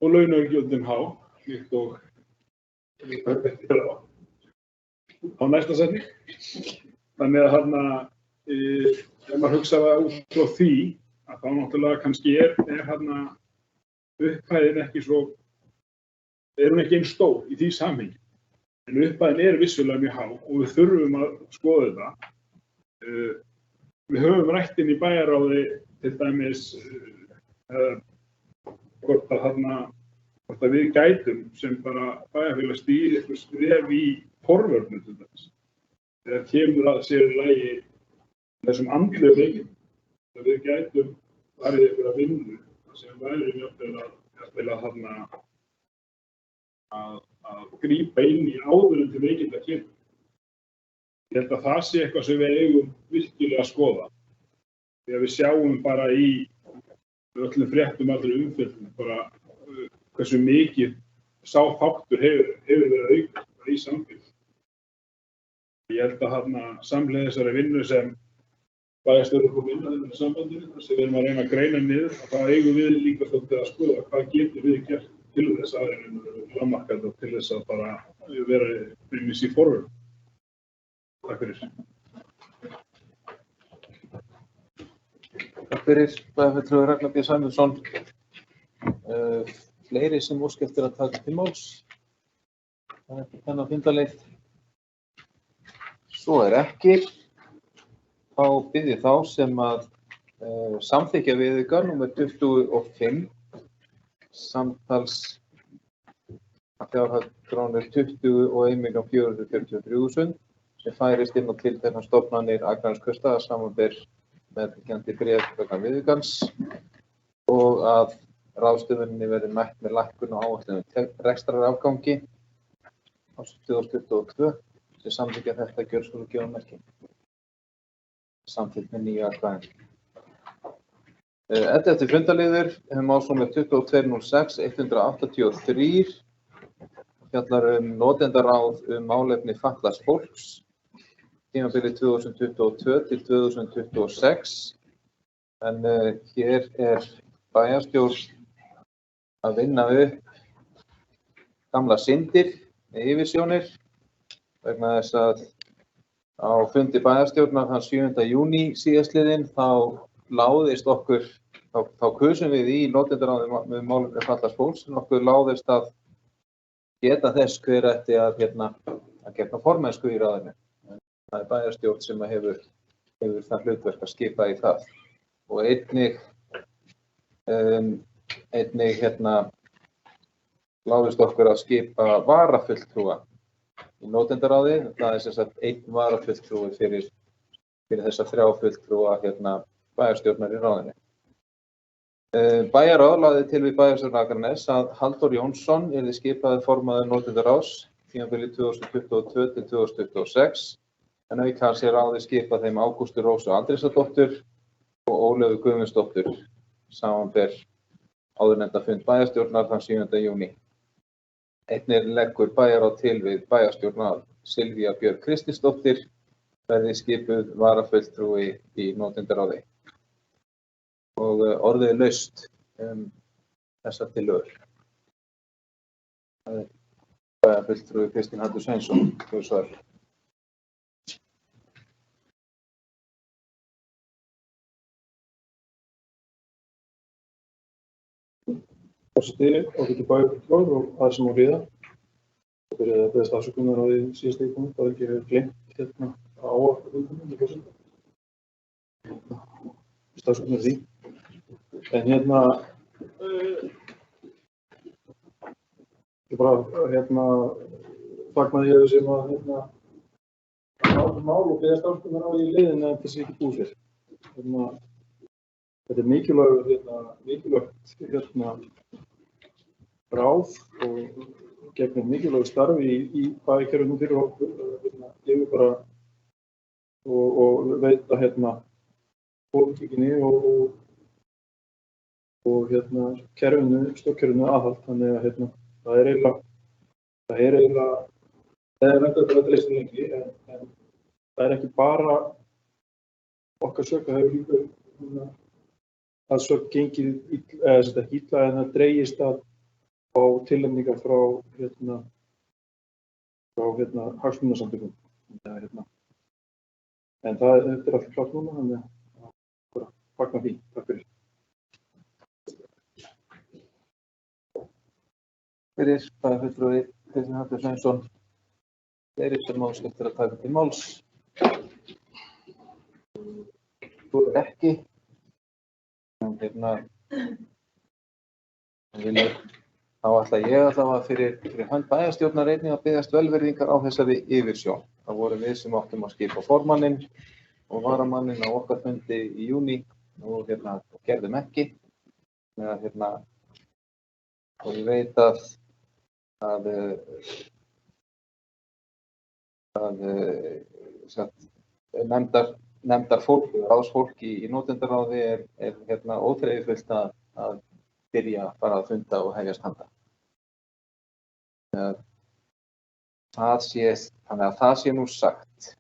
og launagjöldin há, líkt og á næsta setning. Þannig að ef maður hugsa það út frá því, að þá náttúrulega kannski er upphæðin ekki svo, er hún ekki eins stór í því samhengi. En upphæðin vissulega mjög há og við þurfum að skoða þetta. Við höfum rætt inn í bæjarráði til dæmis hvort að við gætum sem bara bæjarfélag stíði eitthvað skref í forvörnum til dæmis. Þegar kemur að sér í lagi þessum andlegu veikindum, að við gætum farið einhverja vinnu sem væri jafnvel að grípa inn í áður til veikinda kemur. Ég held að það sé eitthvað sem við eigum virkilega að skoða. Því að við sjáum bara í öllum fréttum, allri umfjöllun, bara hversu mikið sá þáttur hefur verið aukast í samfélaginu. Ég held að samhliða þessari vinnu sem bæjarstjóri kom inn að þessu sambandinu, sem við erum að reyna að greina niður, að það eigum við líka svolítið að skoða hvað getum við gert til þess aðeins lágmarkað og til þess að bara vera byrjumins í forvörn. Takk fyrir. Takk fyrir bæjarfulltrúi Ragnar B. Sæmundsson. Fleiri sem óska eftir að taka til máls. Það er þennan fundarleið. Svo er ekki. Þá bið ég þá sem að samþykkja viðauka númer 25, samtals fjárhæð krónur 21.443.000 sem færist inn á tilteknar stofnanir Akraneskausta samanber meðfylgjandi bréf vegna viðaukans og að ráðstöfuninni verði mætt með lækkun og áætlunum rekstrarafgangi á 2022 sem samþykkja þetta gjörskulu gefa merki. Samþykkt með 9 atkvæðum. 11. fundarliður mál númer 2206-183 fjallar notendaráð málefni fatlaðs fólks tímabilið 2022 til 2026 en hér er bæjarstjórn að vinna upp gamla syndir með yfirsjónir vegna þess að á fundi bæjarstjórnar þann 7. júní síðastliðinn þá láðist okkur þá kusum við í notendaráði með málefni fatlaðs fólks nokkuð láðist að geta þess hver ætti að gegna formennsku í ráðinu. Það er bæjarstjórn sem hefur það hlutverk að skipa í það. Og einnig láðist okkur að skipa varafulltrúa í notendaráði. Það er sem sagt einn varafulltrúi fyrir þessa 3 fulltrúa bæjarstjórnar í ráðinu. Bæjarráð lagði til við bæjarstjórn Akraness að Halldór Jónsson yrði skipaður formaður notendaráðs tímabilið 2022 til 2026, en auk hans er ráðið skipað þeim Ágústu Rósu Andrésdóttur og Ólöfu Guðmundsdóttur, samanber áðurnefnda fund bæjarstjórnar þann 7. júní. Einnig leggur bæjarráð til við bæjarstjórn að Silvía Björk Kristinsdóttir verði skipuð varafulltrúi í notendaráði. Og orðið er laust þessar tillögur. Það er bæjarfulltrúi Kristín Halldór Sveinsson fyrir svar. Forseti og ekki bæjarfulltrúar og aðeins sem á líða. Það byrjaði að beðast afsökunar á því síðasta vikunni, það ekki hefur gleymt á vikunni í forseta. Afsökunar því. En ég bara fagnaði ég sem að mál og beðast afsökunar á í leiðinni en þessi ekki búið fyrr. Þetta er mikilvægt ráð og gegnir mikilvægu starfi í bæjarkerfinu fyrir okkur. Ég vil bara og veita pólitíkinni og stjórnkerfinu aðhald, þannig að það er eiginlega að treysta lengi, en það er ekki bara okkar sök, það hefur líka að sök gengið ekki illa, en það dregist að fá tilnefningar frá hagsmunasamtökum. En þetta er allt klárt núna, þannig að bara fagna því. Takk fyrir. Fyrir bæjarfulltrúi Kristín Halldór Sveinsson. Fleiri sem óska eftir að taka til máls. Þú ekki. Þá ætla ég allavega fyrir hönd bæjarstjórnar einnig að biðjast velvirðingar á þessari yfirsjón. Það voru við sem áttum að skipa formanninn og varamanninn á okkar fundi í júní og gerðum ekki. Og ég veit að nefndarfólk, ráðsfólk í notendaráði er óþreyjufullt að byrja bara að funda og hefjast handa. Þannig að það sé nú sagt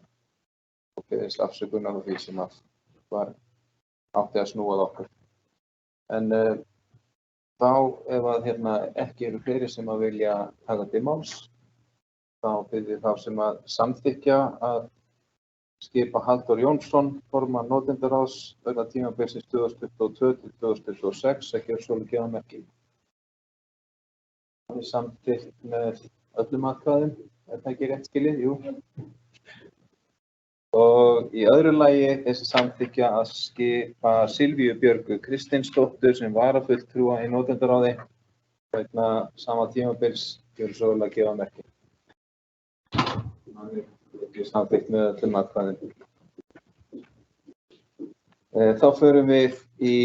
og beðist afsökunar á því sem átti að snúa að okkur. En þá ef að ekki eru fleiri sem að vilja taka til máls, þá byrði þá sem að samþykkja að skipa Halldór Jónsson formann notendaráðs vegna tímabilsins 2022 til 2026 að gera svoleiðis gefamerki. Það er samþykkt með öllum atkvæðum, er það ekki rétt skilið? Jú. Og í öðru lagi þessi samþykkja að skipa Silvíu Björgu Kristinsdóttur sem varafulltrúa í notendaráði vegna sama tímabils gera svoleiðis gefamerki. Það er samþykkt með öllum atkvæðum. Þá förum við í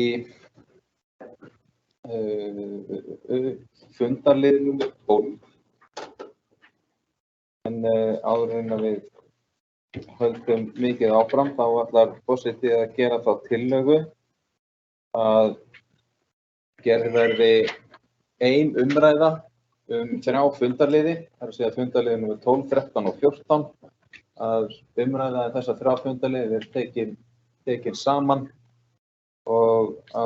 fundarliðnum 12. En áður en við höldum mikið áfram, þá ætlar forseti að gera þá tillögu að gerð verði ein umræða 3 fundarliði, það er að segja fundarliði nr. 12, 13 og 14, að umræða þessa 3 fundarliði er tekin saman og á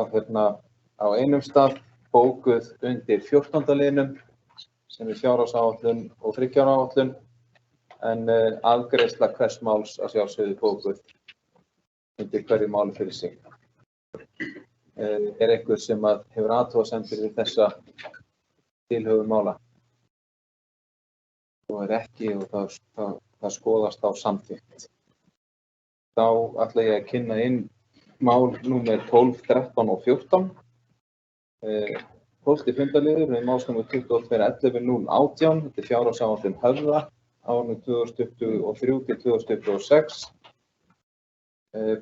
einum stað bókuð undir 14. liðnum sem er fjárhagsáætlun og 3 ára áætlun, en afgreiðsla hvers máls að sjálfsögðu bókuð undir hverju máli fyrir sig. einhver sem hefur athugasemdir við þessa tilhögun mála? Og ekki og það skoðast á samþykkt. Þá ætla ég að kynna inn mál númer 12, 13 og 14. 12. fundarliður er málsnúmer 22.11.018. Þetta er fjárhagsáætlun Höfða árinu 2023 til 2026.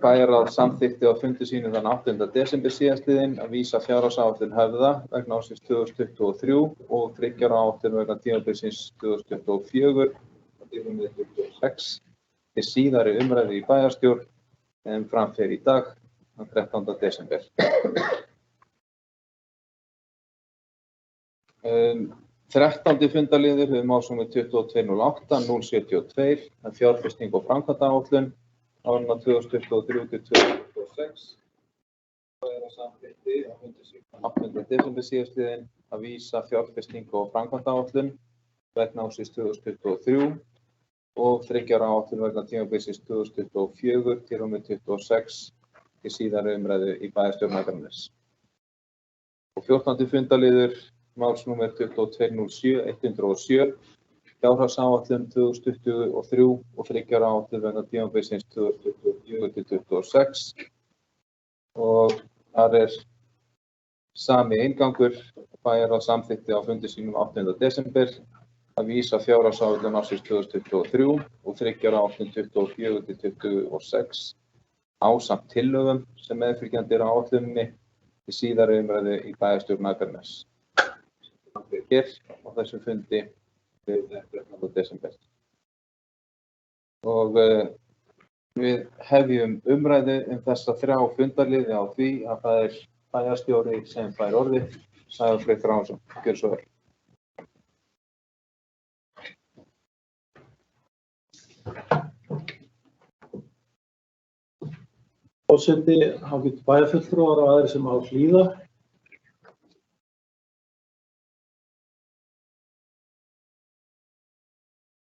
Bæjarráð samþykkti á fundi sínu þann 8. desember síðastliðinn að vísa fjárhagsáætlun Höfða vegna ársins 2023 og 3 ára áætlun vegna tímabilsins 2024 til 2026 til síðari umræðu í bæjarstjórn en fram fer í dag, þann 13. desember. 13. fundarliður er málsnúmer 22.08.072, fjárfesting og framkvæmdaáætlun árinu 2023 til 2026. Það er að samþykkti á fundi sínu 8. desember síðastliðinn að vísa fjárfesting og framkvæmdaáætlun vegna ársins 2023 og 3 ára áætlun vegna tímabilsins 2024 til og með 2026 til síðari umræðu í bæjarstjórn Akraness. Og 14. fundarliður málsnúmer 22.07.107 fjárhagsáætlun 2023 og 3 ára áætlun vegna tímabilsins 2024 til 2026 og þar er sami inngangur. Bæjarráð samþykkti á fundi sínum 8. desember að vísa fjárhagsáætlun ársins 2023 og 3 ára áætlun 24 til 2026 ásamt tillögum sem meðfylgjandi eru áætluninni til síðari umræðu í bæjarstjórn Akraness. Hér á þessum fundi 13. desember. Og við hefjum umræðu þessa 3 fundarliði á því að það er bæjarstjóri sem fær orðið, Sævar Freyr Þráinsson. Gjörðu svo vel. Forseti, ágætu bæjarfulltrúar og aðrir sem á hlýða.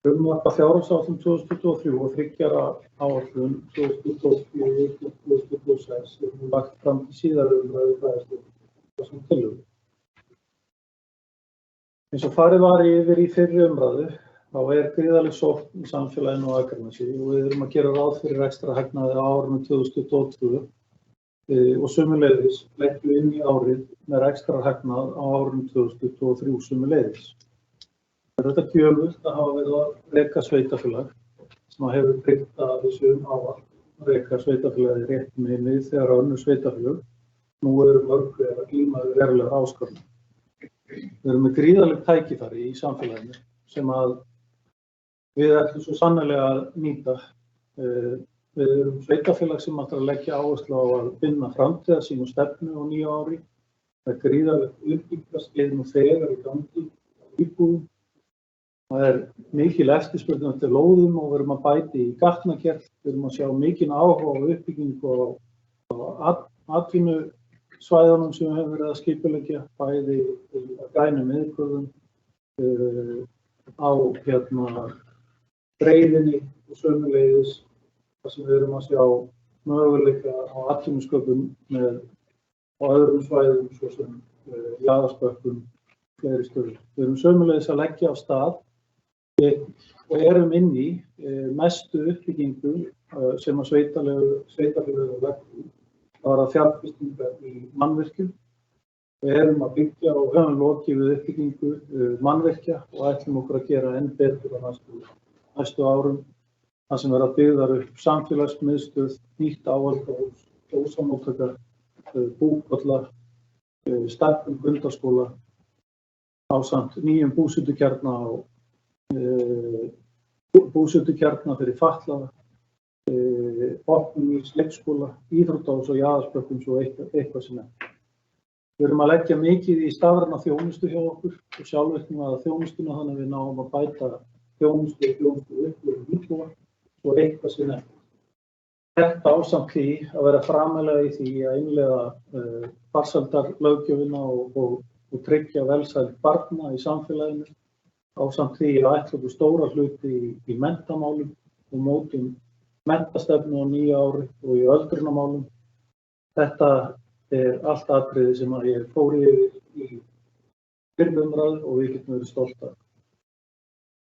Frumvarpa fjárhagsáætlun 2023 og 3 ára áætlun 2024 til 2026 er nú lagt fram til síðari umræðu í bæjarstjórn þessum tillögum. Eins og farið var yfir í fyrri umræðu, þá er gríðarleg sókn í samfélaginu á Akranesi og við erum að gera ráð fyrir ekstra hagnaði á árinu 2022 og sömuleiðis leggjum við inn í árið með ekstra hagnað á árinu 2023 sömuleiðis. Þetta er gjöfult að hafa verið að reka sveitafélag sem hefur tryggt að þessu ávallt að reka sveitafélagi rétt með þegar önnur sveitafélög nú eru mörg að glíma við verulegar áskoranir. Við erum með gríðarleg tækifæri í samfélaginu sem að við ætlum svo sannarlega að nýta. Við erum sveitafélag sem ætlar að leggja áherslu á að finna framtíðar sín og stefnu á nýju ári. Það er gríðarlegt uppbyggingarskeið nú þegar í gangi íbúðum. Það er mikil eftirspurn eftir lóðum og við erum að bæta í gatnagerð. Við erum að sjá mikinn áhuga og uppbyggingu á atvinnusvæðunum sem við höfum verið að skipuleggja, bæði að grænum iðngörðum, á breiðinni og sömuleiðis þar sem við erum að sjá möguleika á atvinnusköpun á öðrum svæðum svo sem jaðarspökkum, fleiri stöðum. Við erum sömuleiðis að leggja af stað og erum inn í mestu uppbyggingu sem að sveitarfélög vegna. Það var að fjárfestingar í mannvirkjum. Við erum að byggja og höfum lokið við uppbyggingu mannvirkja og ætlum okkur að gera enn betur á næstu árum. Það sem verða byggðar upp samfélagsmiðstöð, nýtt áhaldahús, dósamóttakar, búkolla, stækkun grundaskóla, ásamt nýjum búsetukjarna og búsetukjarna fyrir fatlaða, opnum í leikskóla, íþróttahús og jaðarspökkum svo eitthvað sem er. Við erum að leggja mikið í stafræna þjónustu hjá okkur og sjálfvirkni að þjónustuna þannig að við náum að bæta þjónustu upplifun íbúa og eitthvað sem er. Þetta ásamt því að vera framarlega í því að innleiða farsældarlöggjöfina og tryggja velsæld barna í samfélaginu, ásamt því að ætla okkur stóra hluti í menntamálum og mótum menntastefnu á nýja ári og í öldrunarmálum. Þetta allt atriði sem að ég fór yfir í fyrri umræðu og við getum verið stolt af.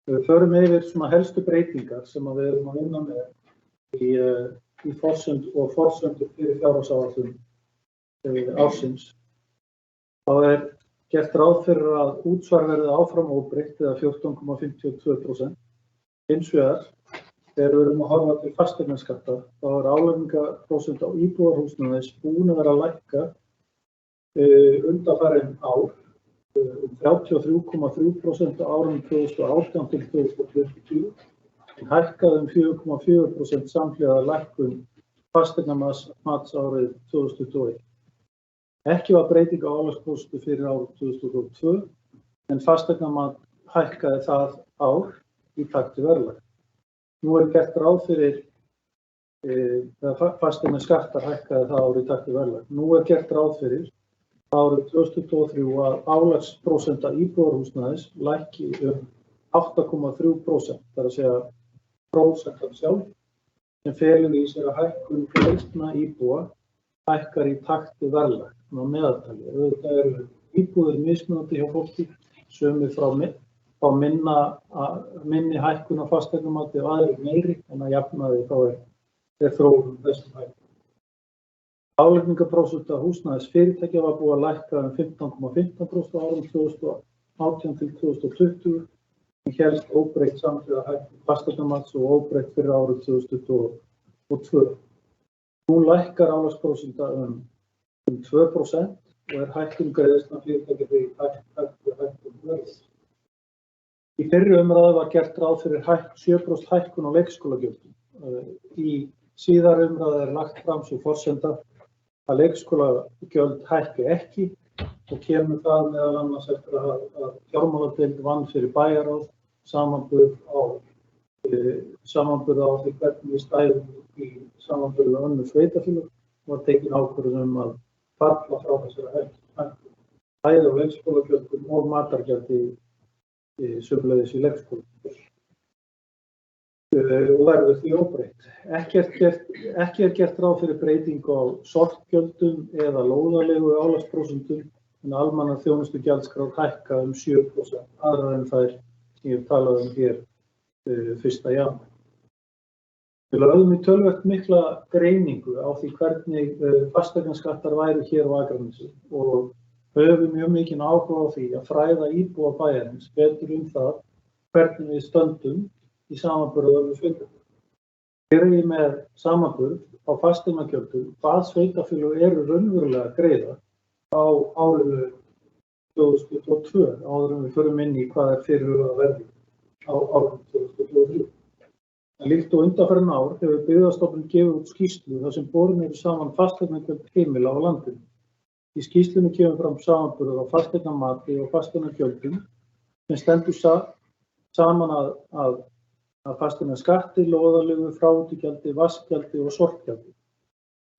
Við förum yfir svona helstu breytingar sem að við erum að vinna með í forsendum fyrir fjárhagsáætlun ársins. Þá gert ráð fyrir að útsvar verði áfram óbreytt eða 14,52%. Hins vegar, þegar við erum að horfa til fasteignaskatta, þá álagningarprósent á íbúðarhúsnæðis búin að vera að lækka undanfarin ár 33,3% á árunum 2018 til 2020, en hækkaði 4,4% samhliða lækkun fasteignamats árið 2021. Ekki var breyting á álagsprósentu fyrir árið 2022, en fasteignamat hækkaði það ár í takt við verðlag. Nú gert ráð fyrir fasteignaskattar hækkaði það ár í takt við verðlag. Nú gert ráð fyrir árið 2023 að álagsprósenta íbúðarhúsnæðis lækki 8,3%, það er að segja prósentan sjálf, sem felur í sér að hækkun greiðslna íbúa hækkar í takt við verðlag á meðaltali. Auðvitað eru íbúðir mismunandi hjá fólki, sumir frá minni hækkun á fasteignamati og aðrir meiri, en að jafnaði þá þróun þessum hækkun. Álagningarprósenta húsnæðis fyrirtækja var búið að lækka 15,15% á árum 2018 til 2020, en hélst óbreytt samhliða hækkun fasteignamats og óbreytt fyrir árið 2022. Nú lækkar álagsprósenta 2% og hækkun greiðslna fyrirtækja fyrir hækkun verðs. Í fyrri umræðu var gert ráð fyrir 7% hækkun á leikskólagjöldum. Í síðari umræðu lagt fram sú forsenda að leikskólagjöld hækki ekki og kemur það meðal annars eftir að fjármáladeild vann fyrir bæjarráð samanburð á því hvernig við stæðum í samanburði við önnur sveitarfélög og var tekin ákvörðun að falla frá þessari hækkun. Bæði á leikskólagjöldum og matargjaldi sömuleiðis í leikskólum. Og verður því óbreytt. Ekki gert ráð fyrir breytingu á sorpgjöldum eða lóðarleigu álagsprósentum, en almennar þjónustugjaldskrár hækka 7%, aðrar en þær sem ég talaði hér 1. janúar. Við lögðum í töluvert mikla greiningu á því hvernig fasteignaskattar væru hér á Akranesi og höfum mjög mikinn áhuga á því að fræða íbúa bæjarins betur það hvernig við stöndum í samanburði við sveitarfélög. Hér ég með samanburð á fasteignagjöldum hvað sveitarfélög eru raunverulega að greiða á árinu 2022, áður en við förum inn í hvað fyrirhugað verði á árinu 2023. En líkt og undanfarin ár hefur Byggðastofnun gefið út skýrslu þar sem borin eru saman fasteignagjöld heimila á landinu. Í skýrslunni kemur fram samanburður á fasteignamati og fasteignagjöldum sem stendur saman að fasteignaskatti, lóðarleigu, fráveitugjaldi, vatnsgjaldi og sorpgjaldi.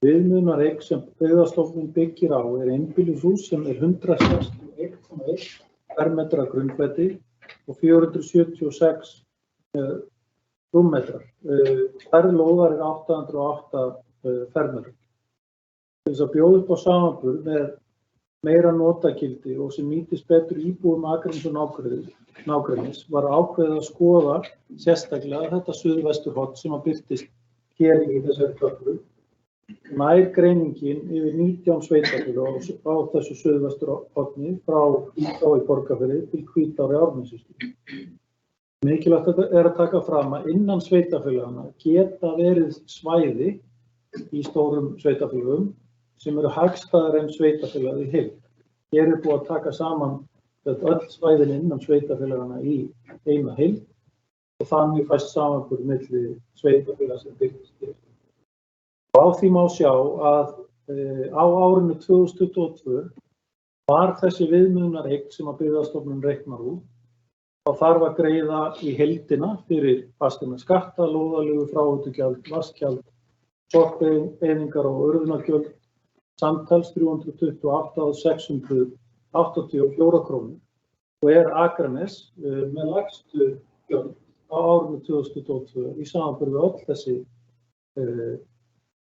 Viðmiðunareign sem Byggðastofnun byggir á einbýlishús sem 161,1 fermetra grunnfleti og 476 rúmmetrar. Stærð lóðar 808 fermetrar. Til þess að bjóða upp á samanburð með meira notagildi og sem nýtist betur íbúum Akraness og nágrennis var ákveðið að skoða sérstaklega þetta suðvesturhorn sem birtist hér í þessari töflu. Nær greiningin yfir 19 sveitarfélög á þessu suðvesturhorni frá Hvítá í Borgarfirði til Hvítár í Árnessýslu. Mikilvægt að taka fram að innan sveitarfélagana geta verið svæði í stórum sveitarfélögum sem eru hagstæðari en sveitarfélagið í heild. Hér búið að taka saman öll svæðin innan sveitarfélagana í eina heild og þannig fæst samanburð milli sveitarfélaga sem birtist hér. Og á því má sjá að á árinu 2022 var þessi viðmiðunareign sem að Byggðastofnun reiknar út og þarf að greiða í heildina fyrir fasteignaskatta, lóðarleigu, fráveitugjald, vatnsgjald, sorpeyðingar og urðunargjöld samtals 328.684 krónur og Akranes með lægstu gjöld á árinu 2022 í samanburði öll þessi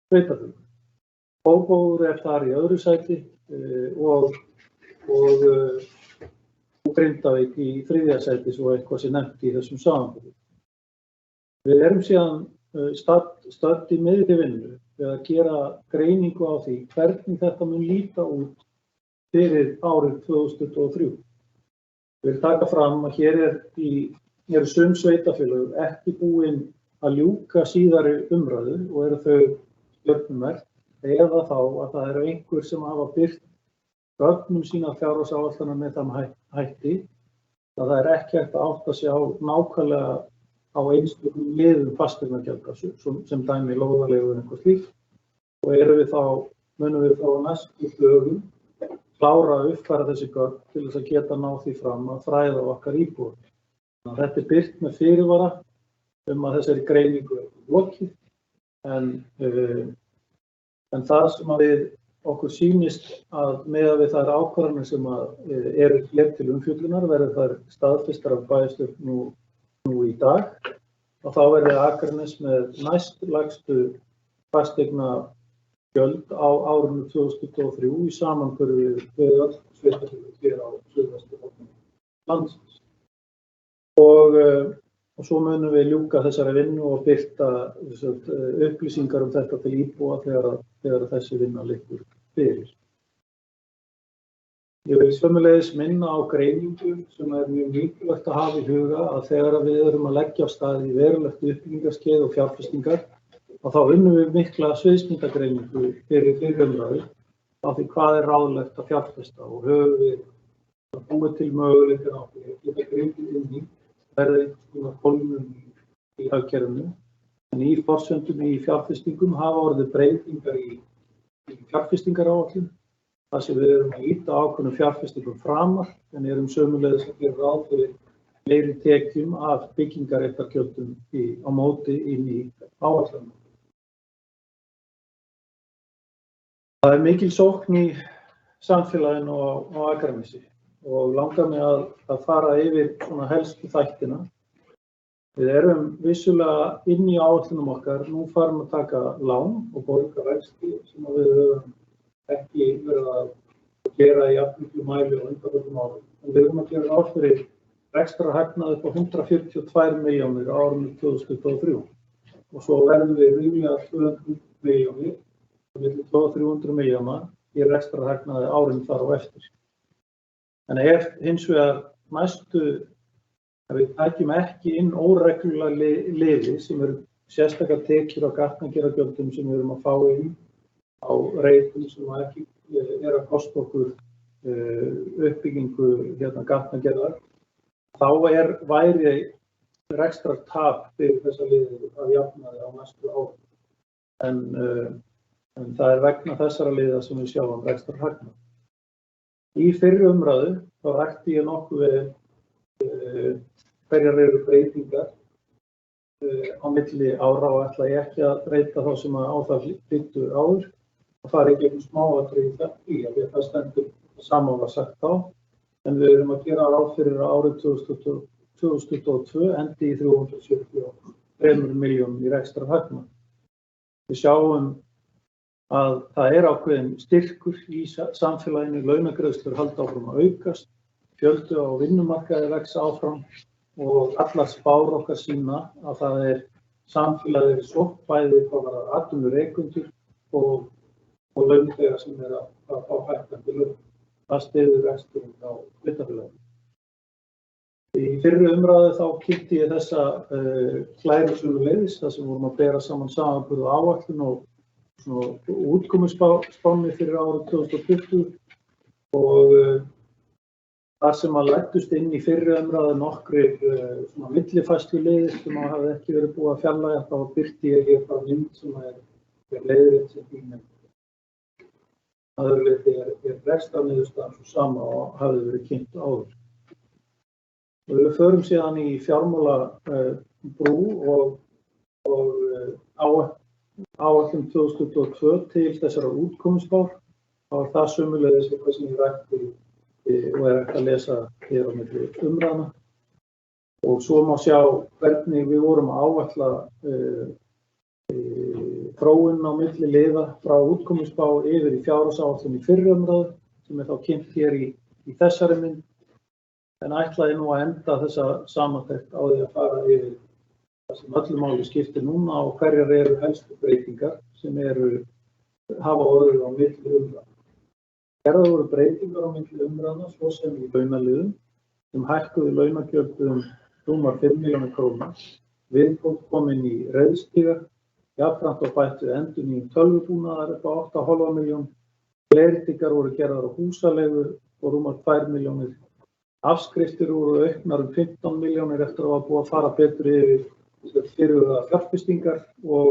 sveitarfélög. Kópavogur þar í öðru sæti og Grindavík í þriðja sæti, svo eitthvað sé nefnt í þessum samanburði. Við erum síðan stödd í miðri vinnu við að gera greiningu á því hvernig þetta mun líta út fyrir árið 2023. Ég vil taka fram að hér eru sum sveitarfélög ekki búin að ljúka síðari umræðu og eru þau stjörnumerkt, eða þá að það eru einhver sem hafa birt gögnum sína fjárhagsáætlana með þann hætti að það er ekki hægt að átta sig á nákvæmlega á einstökum liðum fasteignagjalda sem dæmi lóðarleigu eða eitthvað slíkt og munum við þá á næstu dögum klára að uppfæra þessi gögn til þess að geta ná því fram að fræða okkar íbúar. Þetta er birt með fyrirvara að þessari greiningu er lokið en það sem að okkur sýnist að miðað við þær ákvarðanir sem eru hér til umfjöllunar verði þær staðfestar af bæjarstjórn nú í dag og þá verði Akranes með næstlægstu fasteignagjöld á árinu 2023 í samanburði við öll sveitarfélög hér á suðvesturhorni landsins. Og svo munum við ljúka þessari vinnu og birta upplýsingar þetta til íbúa þegar þessi vinna liggur fyrir. Ég vil sömuleiðis minna á greiningu sem er mjög mikilvægt að hafa í huga að þegar við erum að leggja af stað í verulegt uppbyggingarskeið og fjárfestingar og þá unnum við mikla sviðsmyndagreiningu fyrir umræðu á því hvað er ráðlegt að fjárfesta og höfum við búið til möguleikar á því að geta gripið inn í verði einhvers konar hólfum í hagkerfinu en í forsendum í fjárfestingum hafa orðið breytingar í fjárfestingaráætlun þar sem við erum að ýta ákveðnum fjárfestingum framar en erum sömuleiðis að gera ráð fyrir meiri tekjum af byggingarréttargjöldum á móti inn í áætlunum. Það er mikil sókn í samfélaginu á Akranesi og langar mig að fara yfir svona helstu þættina. Við erum vissulega inn í áætlunum okkar, nú farum að taka lán og borga vexti sem við höfum ekki verið að gera í jafnmiklu mæli og undanförnum árum. En við erum að gera ráð fyrir rekstrarhagnað upp á 142 milljónir á árinu 2023 og svo verðum við ríflega 200 milljónir, milli 200 og 300 milljóna í rekstrarhagnaði árin þar á eftir. En ef hins vegar við tækjum ekki inn óreglulega liði sem eru sérstakar tekjur á gatnagerðargjöldum sem við erum að fá inn á reitum sem ekki er að kosta okkur uppbyggingu gatnagerðar, þá væri rekstrartap fyrir þessa liði að jafnaði á næstu árum. En það er vegna þessara liða sem við sjáum rekstrarhagnað. Í fyrri umræðu þá rakti ég nokkuð við hverjar eru breytingar á milli ára og ætla ég ekki að breyta þá sem á það hlýttu áður og fara í gegnum smáatriði í að það stendur saman var sagt þá, en við erum að gera ráð fyrir árið 2022 endi í 373 milljónum í rekstrarhagnað. Við sjáum að það er ákveðin styrkur í samfélaginu, launagreiðslur halda áfram að aukast, fjöldi á vinnumarkaði vex áfram og allar spár okkar sýna að það er samfélagið sótt bæði hvað varðar atvinnurekendur og launþega sem er að fá hækkandi laun. Það styður reksturinn á hlutafélaginu. Í fyrri umræðu þá kynnti ég þessa klæru sömuleiðis þar sem vorum að bera saman samanburð og áætlun og útkomuspánni fyrir árið 2020 og þar sem að læddust inn í fyrri umræðu nokkrir millifærsluleiðir sem hafði ekki verið búið að fjarlægja, þá birti ég hér frá mynd sem er leiðirinn sem þínum. Að öðru leyti er rekstrarniðurstaðan svo sama og hafði verið kynnt áður. Og við förum síðan í fjármálabrú og áætlun 2022 til þessara útkomuspár. Þá er það sömuleiðis eitthvað sem ég rækti og er hægt að lesa hér á milli umræðna. Og svo má sjá hvernig við vorum að áætla þróun á milli liða frá útkomuspá yfir í fjárhagsáætlun í fyrri umræðu sem þá kynnt hér í þessari mynd, en ætlaði nú að enda þessa samantekt á því að fara yfir það sem öllu máli skiptir núna og hverjar eru helstu breytingar sem hafa orðið á milli umræðu. Gerðar voru breytingar á milli umræðna svo sem í launaliðum sem hækkuðu launagjöld rúmar 5 milljónir króna, viðbót komin í reiðstíga, jafnframt og bætt við endurnýjun tölvubúnaðar upp á 8,5 milljón, leiðréttingar voru gerðar á húsaleigu og rúmar 2 milljónir, afskriftir voru auknar 15 milljónir eftir að hafa búið að fara betur yfir fyrirhugaðar fjárfestingar og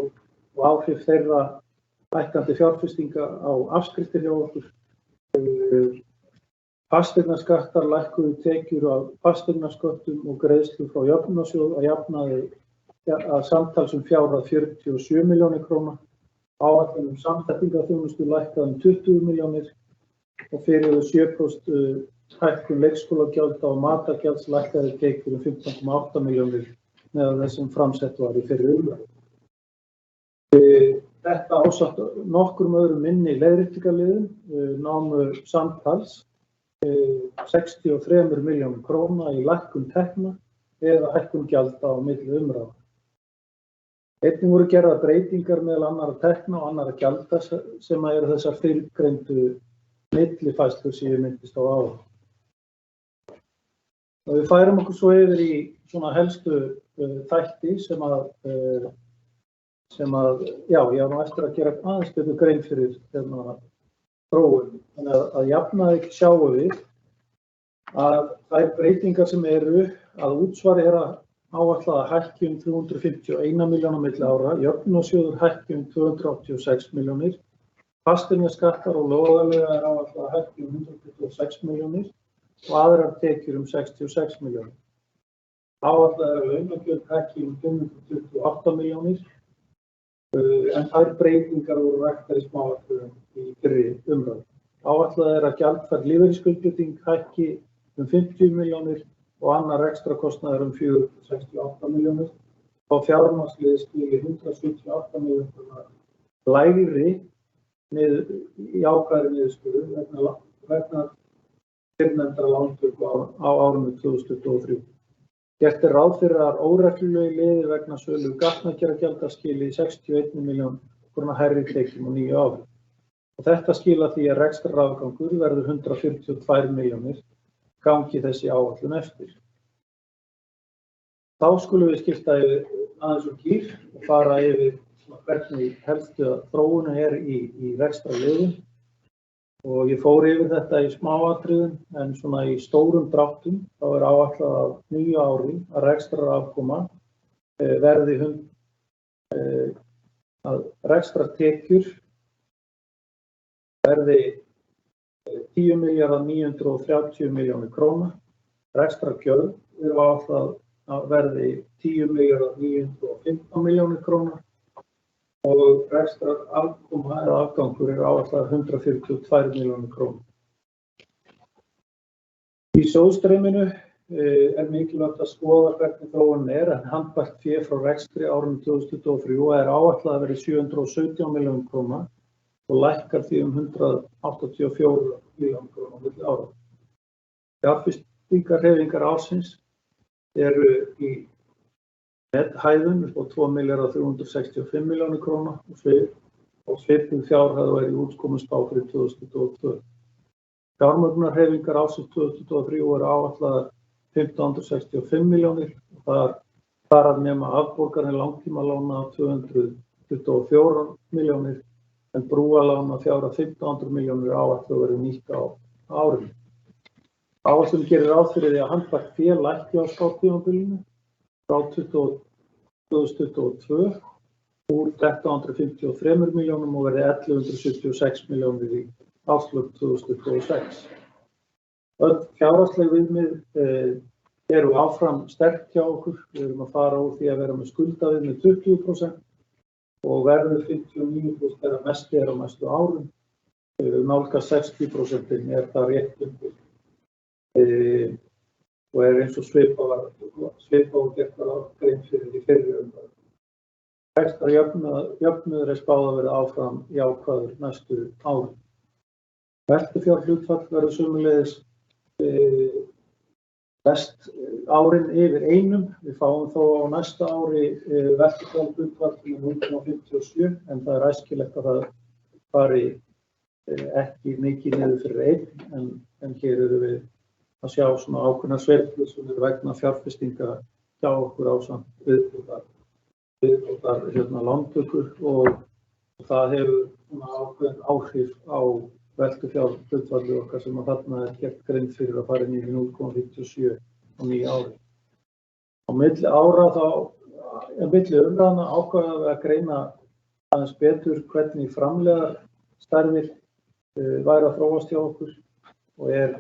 áhrif þeirra hækkandi fjárfestinga á afskriftir hjá okkur. Fasteignaskattar lækkuðu tekjur af fasteignasköttum og greiðslur frá jöfnunarsjóð að jafnaði að samtals fjárhæð 47 milljónir króna, áætlun samþættingarþjónustu lækkaði 20 milljónir og fyrir 7% hækkun leikskólagjalda og matargjalds lækkaði tekjur 15,8 milljónir meðan þessum framsett var í fyrri umræðu. Þetta ásamt nokkrum öðrum minni leiðréttingarliðum námu samtals 63 milljónum króna í lækkun tekna eða hækkun gjalda á milli umræða. Einnig voru gerðar breytingar meðal annarra tekna og annarra gjalda sem eru þessar fyrrgreindu millifærslur sem ég minntist á áðan. Og við færum okkur svo yfir í svona helstu þætti sem ég á nú eftir að gera aðeins betur grein fyrir þróun. Þannig að jafnaði sjáum við að þær breytingar sem eru að útsvar áætlað að hækki 351 milljón á milli ára, jöfnunarsjóður hækki 286 milljónir, fasteignaskattar og lóðarleiga áætlað að hækki 126 milljónir og aðrar tekjur 66 milljónir. Áætlað að launagjöld hækki 528 milljónir, en þær breytingar voru ræktar í smáatriðum í fyrri umræðu. Áætlað að gjaldfærð lífeyrisskuldbinding hækki 50 milljónir og annar rekstrakostnaður 468 milljónir og fjármagnsliðið skili 178 milljónir lægri jákvæðri niðurstöðu vegna fyrrnefndra lántöku á árinu 2023. Gert ráð fyrir að óreglulegi liðir vegna sölu gatnagerðargjalda skili 61 milljón króna hærri tekjum á 9 ári. Og þetta skila því að rekstrarafgangur verður 142 milljónir gangi þessi áætlun eftir. Þá skulum við skipta yfir aðeins úr gír og fara yfir hvernig helstu þróunin í rekstrarliðum. Og ég fór yfir þetta í smáatriðum, en svona í stórum dráttum þá áætlað á nýju ári að rekstrarafkoma verði að rekstrartekjur verði 10.930 milljónir króna, rekstrargjöld áætlað að verði 10.915 milljónir króna og rekstrarafkoma eða afgangur áætlað 142 milljónir króna. Í sjóðstreyminu mikilvægt að skoða hvernig þróunin en handbært fé frá rekstri árinu 2023 áætlað að verði 717 milljónir króna og lækkar því 184 milljónir króna á milli ára. Fjárfestingarhreyfingar ársins eru í hæðum upp á 2.365 milljónir króna og svipuð fjárhæð í útkomuspá fyrir 2022. Fjármögnunarhreyfingar ársins 2023 eru áætlaðar 1.565 milljónir og þar að nema afborganir langtímalána 224 milljónir en brúalána fjárhæð 1.500 milljónir áætlað verið nýtt á árinu. Áætlun gerir ráð fyrir því að handbært fé lækki á spátímabilinu frá 2022 úr 1.353 milljónum og verði 1.176 milljónir í árslok 2026. Öll fjárhagsleg viðmið eru áfram sterk hjá okkur. Við erum að fara úr því að vera með skuldaviðmið 20% og verður 59% þegar mest á næstu árum. Nálgast 60% það rétt undir. Og eins og svipað og gert grein fyrir í fyrri umræðu. Rekstrarjöfnuður spáð að vera áfram jákvæður næstu árin. Veltufjárhlutfall verður sömuleiðis best árin yfir 1. Við fáum þó á næsta ári veltufjárhlutfall í 0,57 en það æskilegt að það fari ekki mikið niður fyrir 1 en hér eru við að sjá svona ákveðnar sveiflur sem eru vegna fjárfestinga hjá okkur ásamt viðbótar lántökur og það hefur svona ákveðin áhrif á veltufjárhlutfalli okkar sem að þarna gert grein fyrir að fara inn í 0,57 á nýja ári. Á milli ára milli umræðna ákveðum við að greina aðeins betur hvernig framleiðarstærðir væri að þróast hjá okkur og hér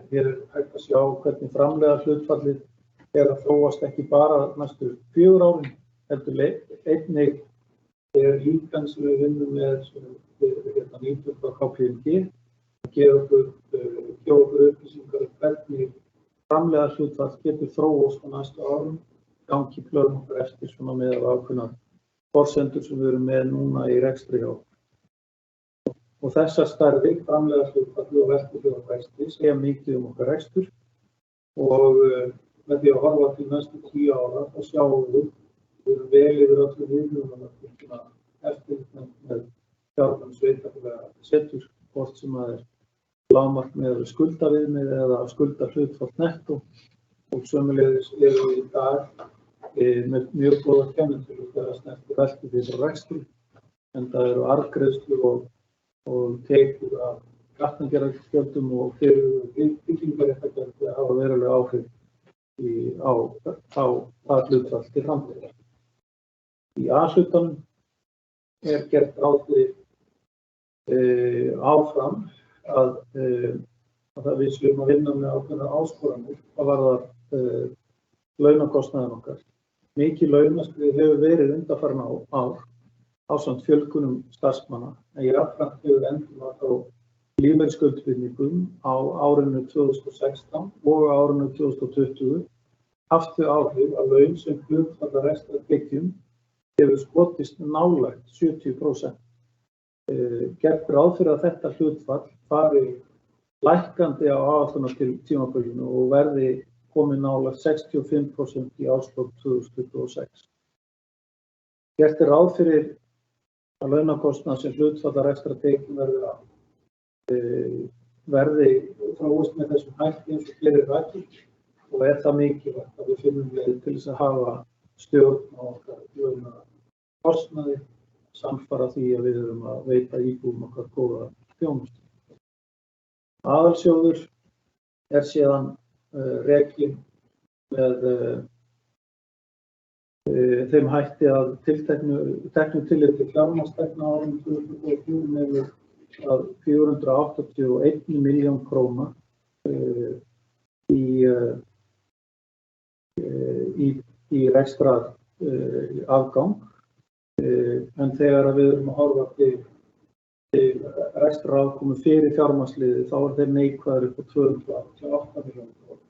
hægt að sjá hvernig framleiðarhlutfallið að þróast ekki bara næstu 4 árin, heldur einnig líkan sem við vinnum með nýtum frá KPMG að gefa okkur upplýsingar hvernig framleiðarhlutfall getur þróast á næstu árum, gangi plön okkar eftir svona með ákveðnar forsendur sem við erum með núna í rekstri hjá okkur. Og þessar stærðir, framleiðarhlutfall og veltufjárvexti segja mikið okkar rekstur og með því að horfa til næstu 10 ára þá sjáum við erum vel yfir öllum viðmiðunarmörkum eftirlit með fjármagn sveitarfélaga setur, hvort sem það lágmark með skuldaviðmið eða skuldahlutfall nettó og sömuleiðis erum við í dag með mjög góða kennitölur þegar snertir veltufjárvexti en það eru arðgreiðslur og tekjur af gatnagerðargjöldum og byggingarréttargjöld hafa verulega áhrif á það hlutfall til framtíðar. Í A-hlutanum gert ráð fyrir áfram að við séum að vinna með ákveðnar áskoranir hvað varðar launakostnaðinn okkar. Mikið launaskrið hefur verið undanfarin ár ásamt fjölgunum starfsmanna en jafnframt hefur endurmat á lífeyrisskuldbindingum á árinu 2016 og árinu 2020 haft þau áhrif að laun sem hlutfall af rekstrartekjum hefur skotist nálægt 70%. Gert ráð fyrir að þetta hlutfall fari lækkandi á áætlunartímabilinu og verði komið nálægt 65% í árslok 2026. Gert ráð fyrir að launakostnað sem hlutfall af rekstrartekjum verði þróast með þessum hætti eins og fleiri rætur og það mikilvægt að við finnum leið til þess að hafa stjórn á okkar launakostnaði samfara því að við erum að veita íbúum okkar góða þjónustu. Aðalsjóður síðan rekinn með þeim hætti að teknu tillit til fjármagnstekna á árinu 2024 nemur að 481 milljón króna í rekstrar afgang en þegar við erum að horfa til rekstrarafkomu fyrir fjármagnsliðið þá þeir neikvæðir upp á 288 milljónir króna.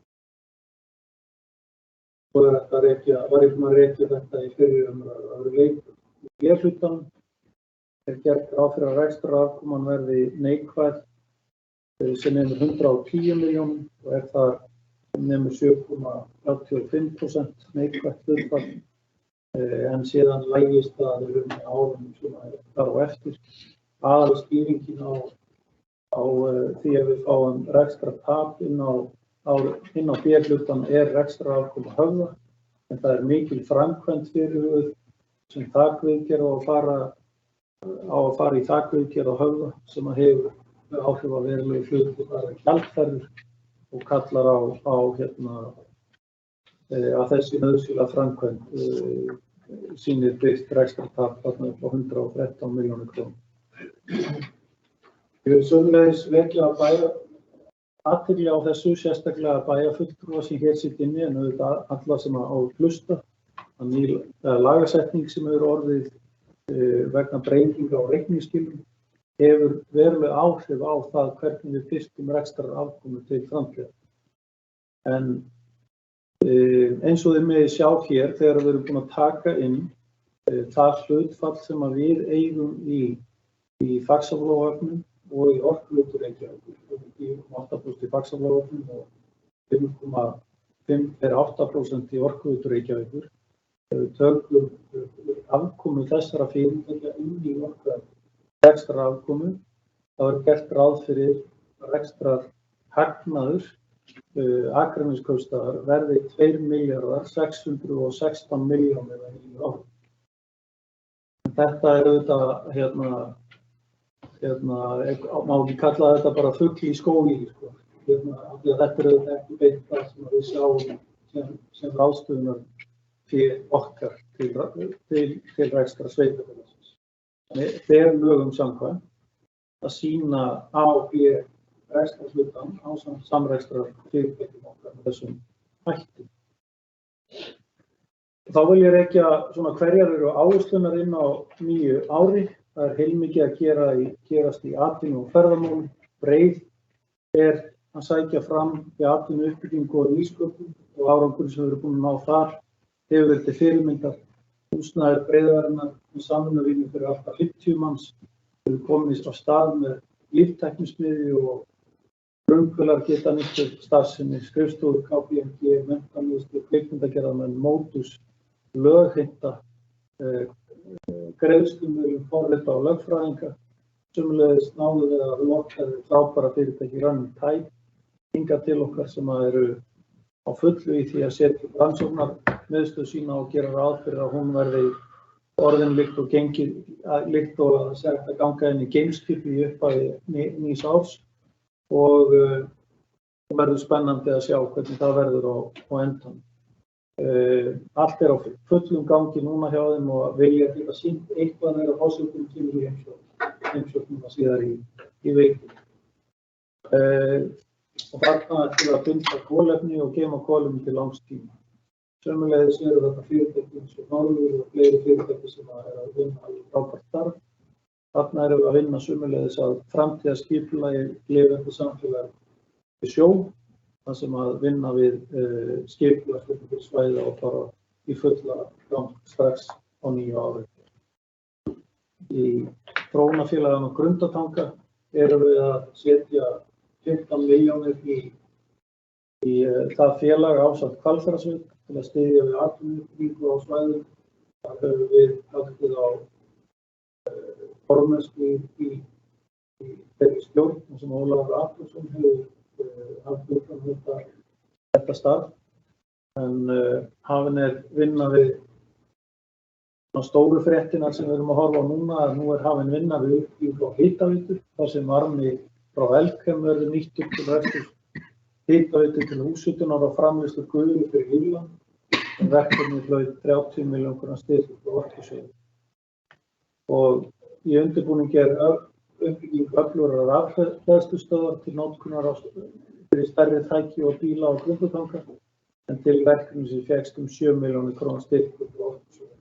Og var ekki að rekja þetta í fyrri umræðu leikur. Í B-hlutanum gert ráð fyrir að rekstrarafkoman verði neikvæð sem nemur 110 milljónum og það nemur 7,85% neikvætt hlutfall en síðan lægist það með árunum sem þar á eftir. Aðalskýringin á því að við fáum rekstrartap inn á B-hlutan rekstrarafkoma Höfða en það mikil framkvæmd fyrirhuguð sem þakviðgerð á að fara í þakviðgerð á Höfða sem hefur áhrif á verulegu hluti gjaldferðir og kallar á að þessi nauðsynlega framkvæmd sýnir byggt rekstrartap þarna upp á 113 milljónir króna. Ég vil sömuleiðis vekja athygli á þessu, sérstaklega bæjarfulltrúa sem hér situr inni en auðvitað alla sem á hlusta. Lagasetning sem hefur orðið vegna breytinga á reikningsskilum hefur veruleg áhrif á það hvernig við fyrstum rekstrarafkomu til framtíðar. En eins og þið megið sjá hér þegar við erum búin að taka inn það hlutfall sem að við eigum í Faxaflóahöfnum og í Orkuveitu Reykjavíkur. Við gefum 8% í Faxaflóahöfnum og 5,5 til 8% í Orkuveitu Reykjavíkur. Ef við tökum afkomu þessara fyrirtækja inn í okkar rekstrarafkomu, þá er gert ráð fyrir rekstrarhagnaður Akraneskaupstaðar verði 2.616 milljónir á ári. Þetta er auðvitað, má ekki kalla þetta bara fugl í skógi, sko. Þetta er auðvitað ekki beint það sem við sjáum sem ráðstöfunar fyrir okkar til rekstrar sveitarfélagsins. Við erum lögum samkvæmt að sýna A og B rekstrarhlutann á samrekstrar fyrirtækjum okkar með þessum hætti. Þá vil ég rekja svona hverjar eru áherslunar inn á nýju ári. Það er heilmikið að gerast í atvinnu og ferðamálum. Breið er að sækja fram í atvinnu uppbyggingu og nýsköpun og árangur sem við erum búin að ná þar hefur verið til fyrirmyndar. Húsnæðir Breiðarinnar með samvinnuvinnu fyrir alltaf 50 manns. Við erum komin á stað með líftæknismiðju og frumkvöðlar geta nýttur starfsemi, skrifstofur, KPMG, menntamiðstöð, kvikmyndagerðarmenn, Mótus, lögheimta, greiðslumiðlun, forrita og lögfræðinga. Sömuleiðis náðum við að lokka frábæra fyrirtæki Running Tide hingað til okkar sem eru á fullu í því að setja rannsóknarmiðstöð sína og gera ráð fyrir að hún verði orðin líkt og að segja að ganga inn í geimskipi í upphafi nýs árs og verður spennandi að sjá hvernig það verður á endanum. Allt er á fullum gangi núna hjá þeim og vilja til að sýnt eitthvað þeirra fórsökum kemur í heimsóknum síðar í viku. Og þarna til að binda kolefni og geyma kolefni til langs tíma. Sömuleiðis eru þetta fyrirtæki eins og Norður og fleiri fyrirtæki sem eru að vinna alveg frábært starf. Þarna erum við að vinna sömuleiðis að framtíðarskipulagi lifandi samfélag við sjó, þar sem að vinna við skipulagsstefnu fyrir svæði og fara í fulla gang strax á nýju ári. Í þróunarfélaginu Grundartanga erum við að setja 15 milljónir í það félag ásamt Hvalfjarðarsveit til að styðja við atvinnuuppbyggingu á svæðum. Þar höfum við haldið á formennsku í þeirri stjórn sem Ólafur Atlason hefur haldið upp þetta starf. En hafin er vinna við stóru fréttinar sem við erum að horfa á núna, að nú er hafin vinna við uppbyggingu á hitaveitu, þar sem varmi frá Elkem verður nýttur til reksturs hitaveitu til húshitunar og framleiðslu gufu fyrir Írland. Verkefnið hlaut 30 milljóna króna styrk frá Orkusjóði. Og í undirbúningi er uppbygging öflugrar rafhleðslustöðvar til notkunar fyrir stærri tæki og bíla á Grundartanga, en til verkefnisins fékkst 7 milljóna króna styrk frá Orkusjóði.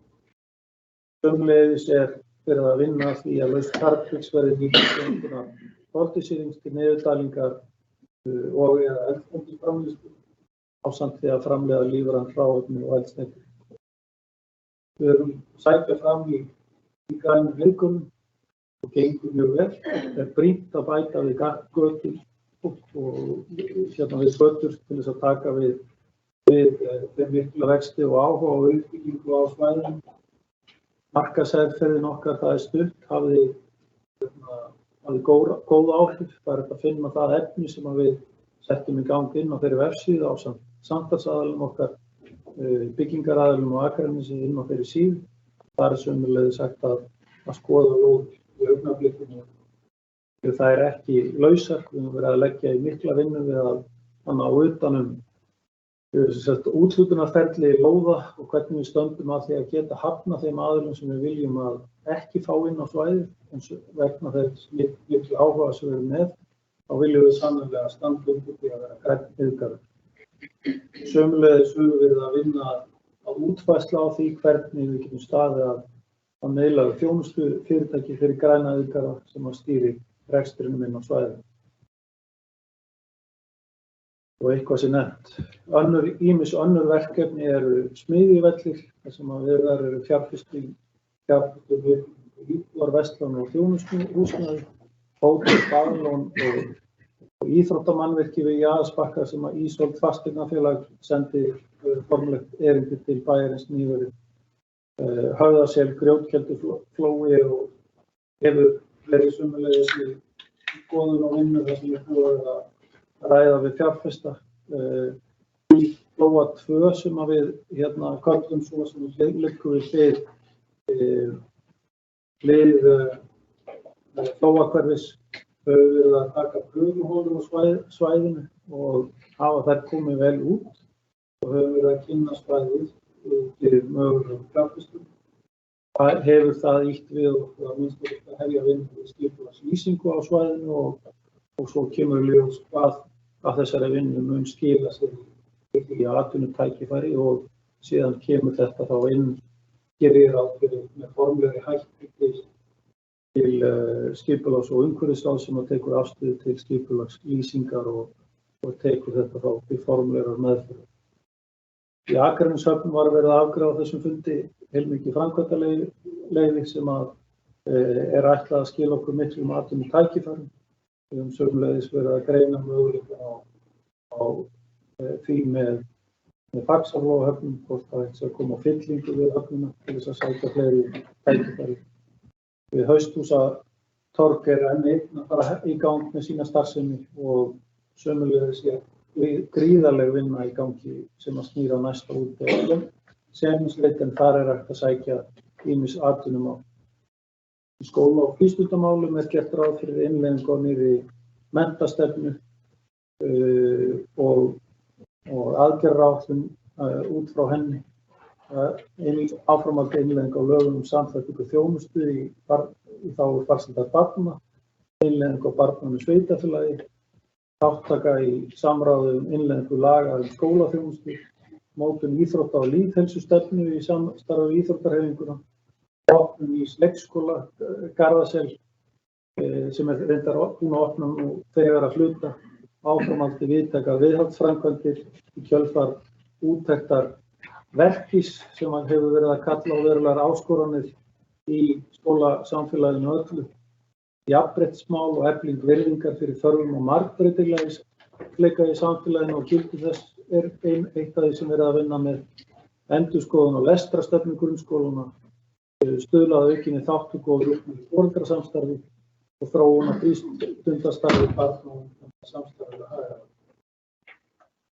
Sömuleiðis er verið að vinna að því að laust karlbyggs verði nýtt koltvísýrings til niðurdælingar og eða eldsneytisframleiðslu ásamt því að framleiða lífrænt hráefni og eldsneyti. Við erum sækja fram í grænum viðkomum og gengur mjög vel. Það er brýnt að bæta við götur og við götur til þess að taka við þeim mikla vexti og áhuga og uppbyggingu á svæðum. Markaðsherferðin okkar, það er stutt, hafði góð áhrif. Það er að finna það efni sem við settum í gang inn á þeirri vefsíðu ásamt samtalsaðilum okkar, byggingaraðilum og Akranesi inn á þeirri síðu. Það er sömuleiðis sagt að skoða lóð í augnablikinu. Það er ekki lausar, við höfum verið að leggja í mikla vinnu við að ná utanum úthlutunarferli lóða og hvernig við stöndum að því að geta hafna þeim aðilum sem við viljum að ekki fá inn á svæðið, eins og vegna þess miklu áhuga sem við erum með, þá viljum við sannarlega standa undir því að vera grænn iðgjafi. Sömuleiðis höfum við að vinna að útfærsla á því hvernig við getum staðið að miðla þjónustu fyrirtæki fyrir græna iðgjafa sem að stýri rekstrinum inn á svæðið. Og eitthvað sem nefnt. Ýmis önnur verkefni eru smiðjuvellir, þar sem að eru fjárfesting fjárfestum í íbúðar, verslanir og þjónustuhúsnæði, hótel, baðlón og íþróttamannvirki við Jaðarsbakka sem að Ísold fasteignafélag sendi formlegt erindi til bæjarins nýverið. Höfðasel, Grjótkelduflói og hefur verið sömuleiðis í skoðun og vinnu þar sem búið að ræða við fjárfesta. Í Flóa 2 sem að við köllum svo sem liggur við hlið Flóahverfis höfum verið að taka prufuholur á svæðinu og hafa þær komið vel út og höfum verið að kynna svæðið fyrir mögulegum fjárfestum. Hefur það ýtt við okkur að minnst að hefja vinnu við skipulagslýsingu á svæðinu og svo kemur ljós hvað þessari vinnu mun skila sér í atvinnutækifæri og síðan kemur þetta þá inn gerir ráð fyrir með formlegri hætti til skipulags- og umhverfisráðs sem að tekur afstöðu til skipulagslýsingar og tekur þetta þá til formlegrar meðferðar. Í Akraneshöfn var verið að afgreiða á þessum fundi heilmikið framkvæmdaleyfi sem að ætlað að skila okkur miklum atvinnutækifærum. Við höfum sömuleiðis verið að greina möguleika á því með Faxaflóahöfnum, hvort það ætti að koma á fyllingu við höfnina til þess að sækja fleiri tækifæri. Við Hausthúsatorg enn einn að fara í gang með sína starfsemi og sömuleiðis gríðarleg vinna í gangi sem að snýra næsta útdegi semningsleit en þar hægt að sækja ýmis atvinnumál. Í skóla- og frístundamálum gert ráð fyrir innleiðingu á nýrri menntastefnu og aðgerðaáætlun út frá henni. Áframhaldandi innleiðing á lögum samþættingu þjónustu í þágu farsældar barna, innleiðing á barna með sveitarfélagi, þátttaka í samráði innleiðingu laga skólaþjónustu, mótun íþrótta- og lýðheilsustefnu í samstarfi við íþróttahreyfinguna, opnun nýs leikskóla Garðasel sem reyndar búin að opna nú þegar að hluta, áframhaldandi víðtækar viðhaldsframkvæmdir í kjölfar úttektar verkís sem hefur verið að kalla á verulegar áskoranir í skólasamfélaginu öllu. Jafnréttismál og efling virðingar fyrir þörfum og margbreytileika í samfélaginu og gildi þess eitt af því sem verið að vinna með endurskoðun og lestrarstefnu grunnskólana, stuðla að aukinni þátttöku og virkni foreldrasamstarfi og þróun og frístundastarfi barna og samstarfi við hagaðila.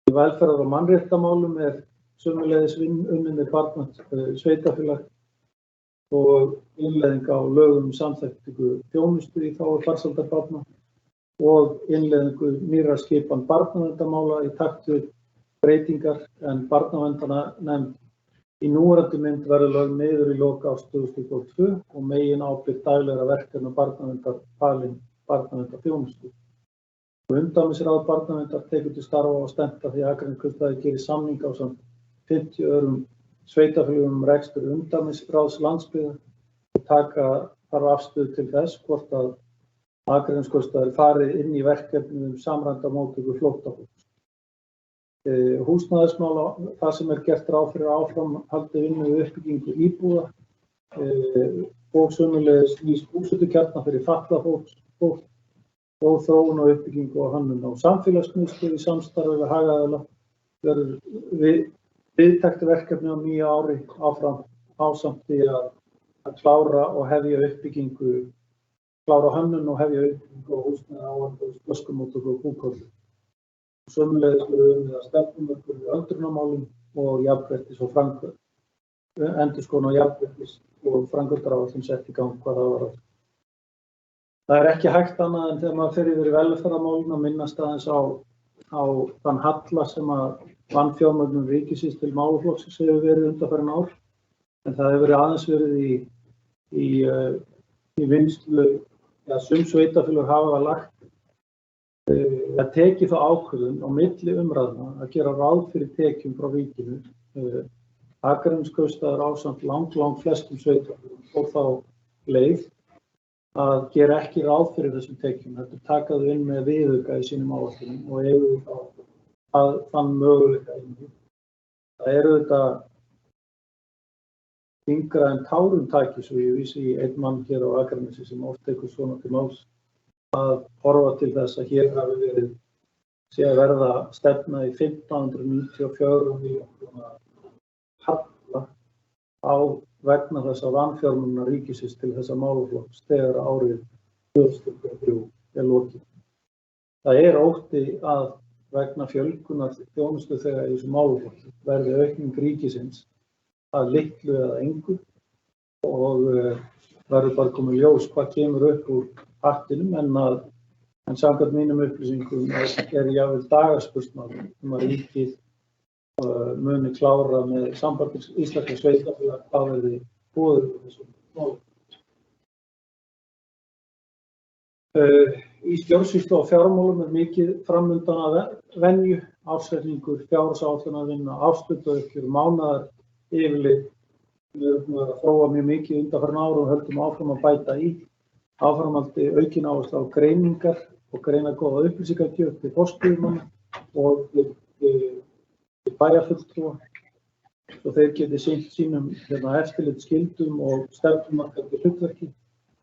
Í velferðar- og mannréttindamálum sömuleiðis unnið með barna sveitarfélag og innleiðing á lögum samþættingu þjónustu í þágu farsældar barna og innleiðingu nýrrar skipan barnaverndarmála í takt við breytingar en barnaverndarnefnd í núverandi mynd verður lögð niður í lok árs 2022 og megin ábyrgð daglegra verkefna barnaverndar falin barnaverndarþjónustu. Umdæmisráð barnaverndar tekur til starfa og stefnt að því að Akraneskaupstaður gerir samning ásamt 50 öðrum sveitarfélögum um rekstur umdæmisráðs landsbyggðar og taka þarf afstöðu til þess hvort að Akraneskaupstaður fari inn í verkefni samræmda móttöku flóttafólks. Húsnæðismál, það sem gert ráð fyrir áframhaldi vinnu við uppbyggingu íbúða og sömuleiðis nýs búsetukjarna fyrir fatlað fólk og þróun og uppbyggingu og hönnun á samfélagsmiðstöð í samstarfi við hagaðila verður viðtækt verkefni á nýja ári áfram ásamt því að klára og hefja uppbyggingu, klára hönnun og hefja uppbyggingu á húsnæði áhaldið, flöskumóttöku og búkollu. Sömuleiðis verður unnið að stefnumörkun í öldrunarmálum og jafnréttis og endurskoðun á jafnréttis og framkvæmdaráætlun sett í gang hvað það varðar. Það ekki hægt annað en þegar maður fer yfir í velferðarmálin að minnast aðeins á þann halla sem að vanfjármögnun ríkisins til málaflokksins hefur verið undanfarin ár. En það hefur aðeins verið í vinnslu, sum sveitarfélög hafa lagt að teki þá ákvörðun á milli umræðna að gera ráð fyrir tekjum frá ríkinu. Akraneskaupstaður ásamt langt flestum sveitarfélögum og þá leið að gera ekki ráð fyrir þessum tekjum. Þetta takaðu inn með viðauka í sínum áætlunum og eigum þá þann möguleika inn. Það þetta þyngra en tárum taki, svo ég vísi í einn mann hér á Akranesi sem oft tekur svona til máls, að horfa til þess að hér hafi verið sé að verða stefna í 1594 milljóna halla á vegna þess að vanfjármagna ríkisins til þessa málaflokks þegar árið 2023 er lokið. Það er ótti að vegna fjölgunar þjónustuþega í þessu málaflokki verði aukning ríkisins að litlu eða engu og verður bara komið ljós hvað kemur upp úr hattinum en samkvæmt mínum upplýsingum er jafnvel dagaspursmál að ríkið muni klára með samband íslenskra sveitarfélaga hvað verði boðið við þessum málum. Í stjórnsýslu og fjármálum er mikið framundan að venju, ársreikningur, fjárhagsáætlunarvinna, árshlutauppgjör, mánaðar yfirlit. Við erum að þróa mjög mikið undanfarin ára og höldum áfram að bæta í. Áframhaldi aukin áherslu á greiningar og greina góða upplýsingagjöf til forstöðumanna og til bæjarfulltrúa svo þeir geti sinnt sínum eftirlitsskyldum og stefnumarkandi hlutverki.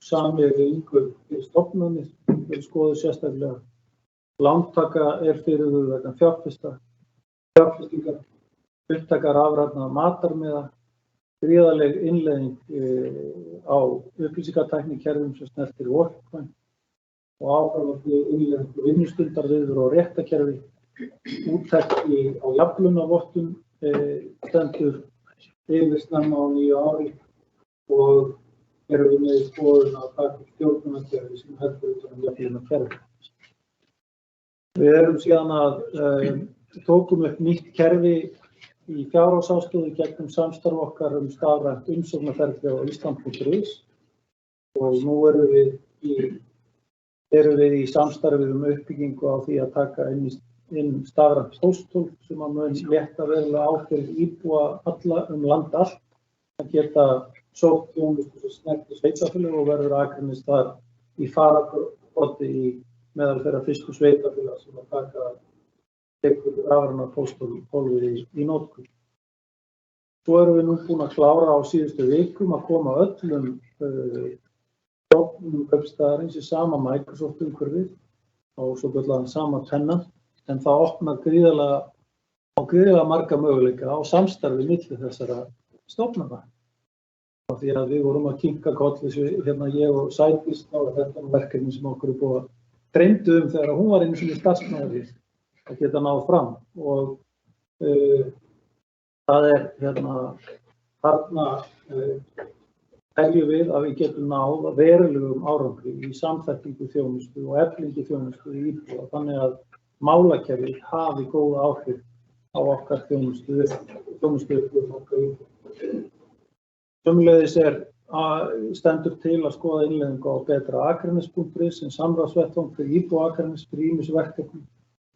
Samið við einhver stofnanir, við skoðum sérstaklega lántaka er fyrirhuguð vegna fjárfestingar, upptaka rafrænna matarmiða, gríðarleg innleiðing á upplýsingatæknikerfum sem snertir orkvæn og áframhaldi innleiðing vinnustundarviður og réttakerfi, úttekt á jafnlaunavottun stendur yfir snemma á nýju ári og erum við með skoðun að taka stjórnunarkerfi sem heldur utan jafnlaunakerfi. Við erum síðan að tókum upp nýtt kerfi í fjárhagsaðstoð gegnum samstarf okkar stafrænt umsóknarferli á Ísland.is og nú erum við í samstarfi uppbyggingu á því að taka inn stafrænt pósthólf sem að mun létta verulega á fyrir íbúa alla land allt að geta sótt þjónustu sem snertir sveitarfélög og verður Akranes þar í fararbroddi í meðal þeirra fyrstu sveitarfélaga sem að taka rafræna pósthólfið í notkun. Svo erum við nú búin að klára á síðustu vikum að koma öllum stofnunum kaupstaðarins í sama Microsoft umhverfið og svo kallaðan sama tenant, en það opnar gríðarlega marga möguleika á samstarfi milli þessara stofnana. Því að við vorum að kinka kolli, ég og Sædís, þá var þetta verkefni sem okkur er búið að dreymdu þegar hún var einu sinni starfsmaður að geta náð fram og það er þarna teljum við að við getum náð verulegum árangri í samþættingu þjónustu og eflingu þjónustu í íbúa þannig að málakerfið hafi góð áhrif á okkar þjónustu okkar íbúa. Sömuleiðis stendur til að skoða innleiðingu á betra Akranes.is sem samráðsvettvang fyrir íbúa Akranes fyrir ýmis verkefni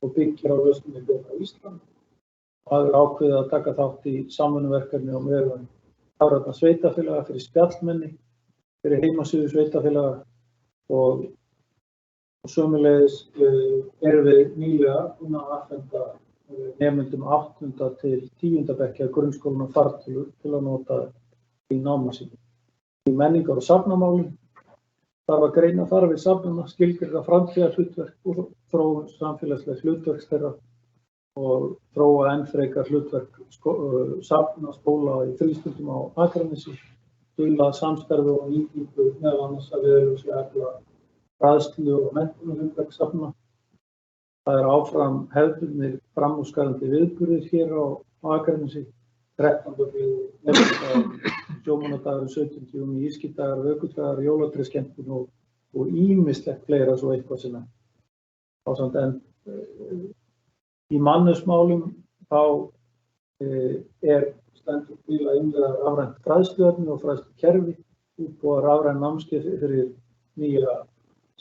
og byggir á lausnum í Betra Ísland. Það er ákveðið að taka þátt í samvinnuverkefni á meðan rafrænna sveitarfélaga fyrir spjallmenni, fyrir heimasíðu sveitarfélaga og sömuleiðis erum við nýlega búin að afhenda nemendum 8. til 10. bekkjar grunnskólana fartölur til að nota í námi sínu. Í menningar og safnamálum þarf að greina þarfir safnanna, skilgreina framtíðarhlutverk og þróun samfélagslegs hlutverks þeirra og þróa enn frekar hlutverk safna skóla í frístundum á Akranesi, stuðla að samstarfi og nýtingu meðal annars að við erum að efla fræðslu og menntunarhlutverk safna. Það er áfram hefðbundnir framúrskarandi viðburðir hér á Akranesi, 13. sjómannadagur, 17. júní, ískidagar, vökudagar, jólatrésskemmtun og ýmislegt fleira svo eitthvað sem ásamt en í mannauðsmálum þá stendur til að innleiða rafrænt fræðsluefni og fræðslukerfi, útbúa rafræn námskeið fyrir nýja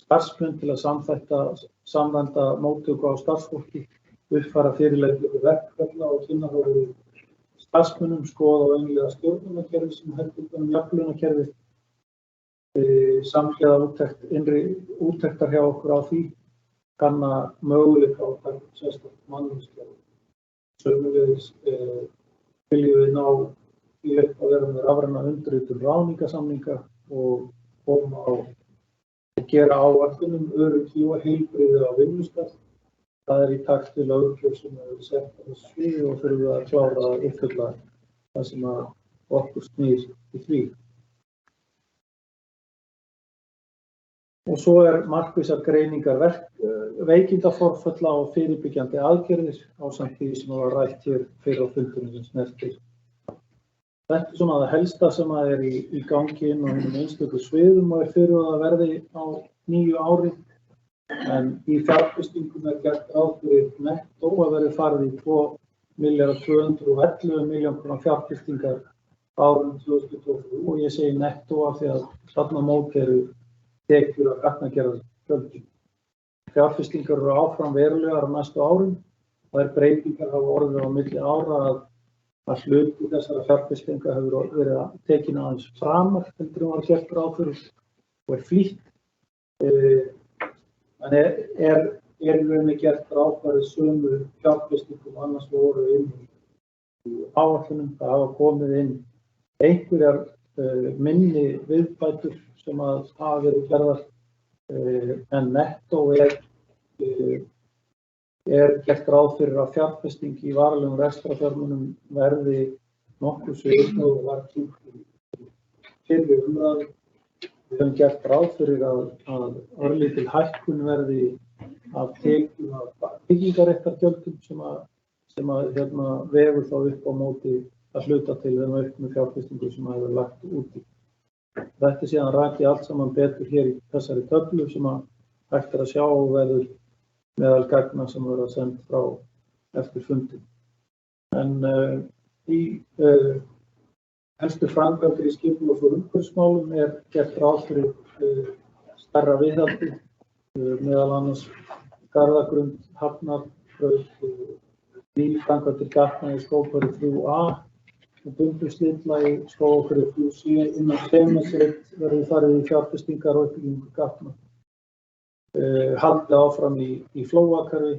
starfsmenn til að samræmda móttöku á starfsfólki, uppfæra fyrirleitur verkferla og kynna fyrir starfsmönnum, skoða og innleiða stjórnunarkerfi sem heldur jafnlaunakerfi, samhliða úttektar hjá okkur á því, kanna möguleika á að taka sérstakt mannauðskerfi. Sömuleiðis viljum við ná því upp að vera með rafræna undirritun ráðningarsamninga og koma á og gera áætlun öryggi og heilbrigði á vinnustað. Það í takt við löggjöf sem hefur sett á þessu sviði og þurfum við að klára að uppfylla það sem að okkur snýr í því. Og svo markvissar greiningar veikindaforfalla og fyrirbyggjandi aðgerðir ásamt því sem var rætt hér fyrir á fundunum sem snertir. Þetta svona það helsta sem í gangi inn á hinum einstöku sviðum og fyrirhugað að verði á nýju ári. En í fjárfestingum gert ráð fyrir nettó að verði farið í 2.211 milljóna fjárfestingar árinu 2023 og ég segi nettó af því að þarna móti eru tekjur af gatnagerðargjöldum. Fjárfestingar eru áfram verulegar á næstu árum. Þær breytingar hafa orðið á milli ára að hluti þessara fjárfestinga hefur verið tekin aðeins framar heldur en var gert ráð fyrir og flýtt. En í rauninni gert ráð fyrir sömu fjárfestingum annars voru inn í áætlunum. Það hafa komið inn einhverjar minni viðbætur sem að hafa verið gerðar en nettó gert ráð fyrir að fjárfesting í varanlegum rekstrarfjármunum verði nokkuð svigrúm og var kynnt í fyrri umræðu. Við höfum gert ráð fyrir að örlítil hækkun verði af tekjum af byggingarréttargjöldum sem vegur þá upp á móti að hluta til þeim auknu fjárfestingu sem hefur lagt út í. Þetta síðan rakið allt saman betur hér í þessari töflu sem hægt að sjá og verður meðal gagna sem verða send frá eftir fundin. En í helstu framkvæmdir í skipulags- og umhverfismálum gert ráð fyrir stærra viðhaldi, meðal annars garðagrund, hafnarbraut, framkvæmdir gatna í skógahverfi 3A og bundurslitla í skógahverfi 3C. Innan Sementsreit verður farið í fjárfestingar og uppbyggingu gatna. Haldið áfram í Flóahverfi.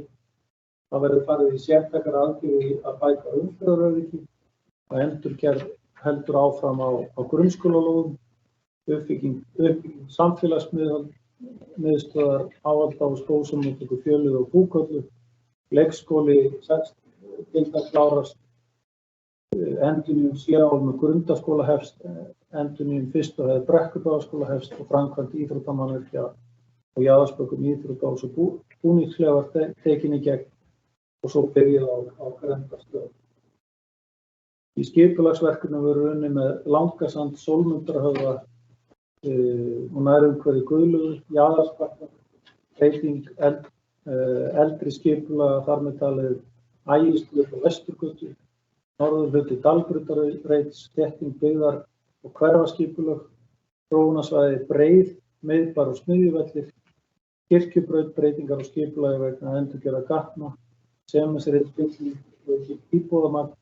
Það verður farið í sértækar aðgerðir að bæta umferðaröryggi og endurgerð heldur áfram á grunnskólalóðum, uppbygging samfélagsmiðstöðvar, áhalda og skósamóttöku Fjölið og Búkollu, leikskóli 6 deildar klárast, endurnýjun Sérálmu grundaskóla hefst, endurnýjun fyrstu hæð Brekkubæjarskóla hefst og framkvæmd íþróttamannvirkja og jaðarspökkum íþróttahúss og búningsklefar tekin í gegn og svo byrjað á Grendastöð. Í skipulagsverkefnum verður unnið með Langasand, Sólmundarhöfða og nærumhverfi Guðlaugur, Jaðarsbakka, breyting eldri skipulaga þar með talið Ægisflöt og Vesturgötu, norðurhluti Dalbrautarreits, þétting byggðar og hverfaskipulag, þróunarsvæði Breið, Miðbar og Smiðjuvellir, Kirkjubraut, breytingar og skipulagi vegna endurgerðar gatna, Sementsreit, bygging og íbúðamagn,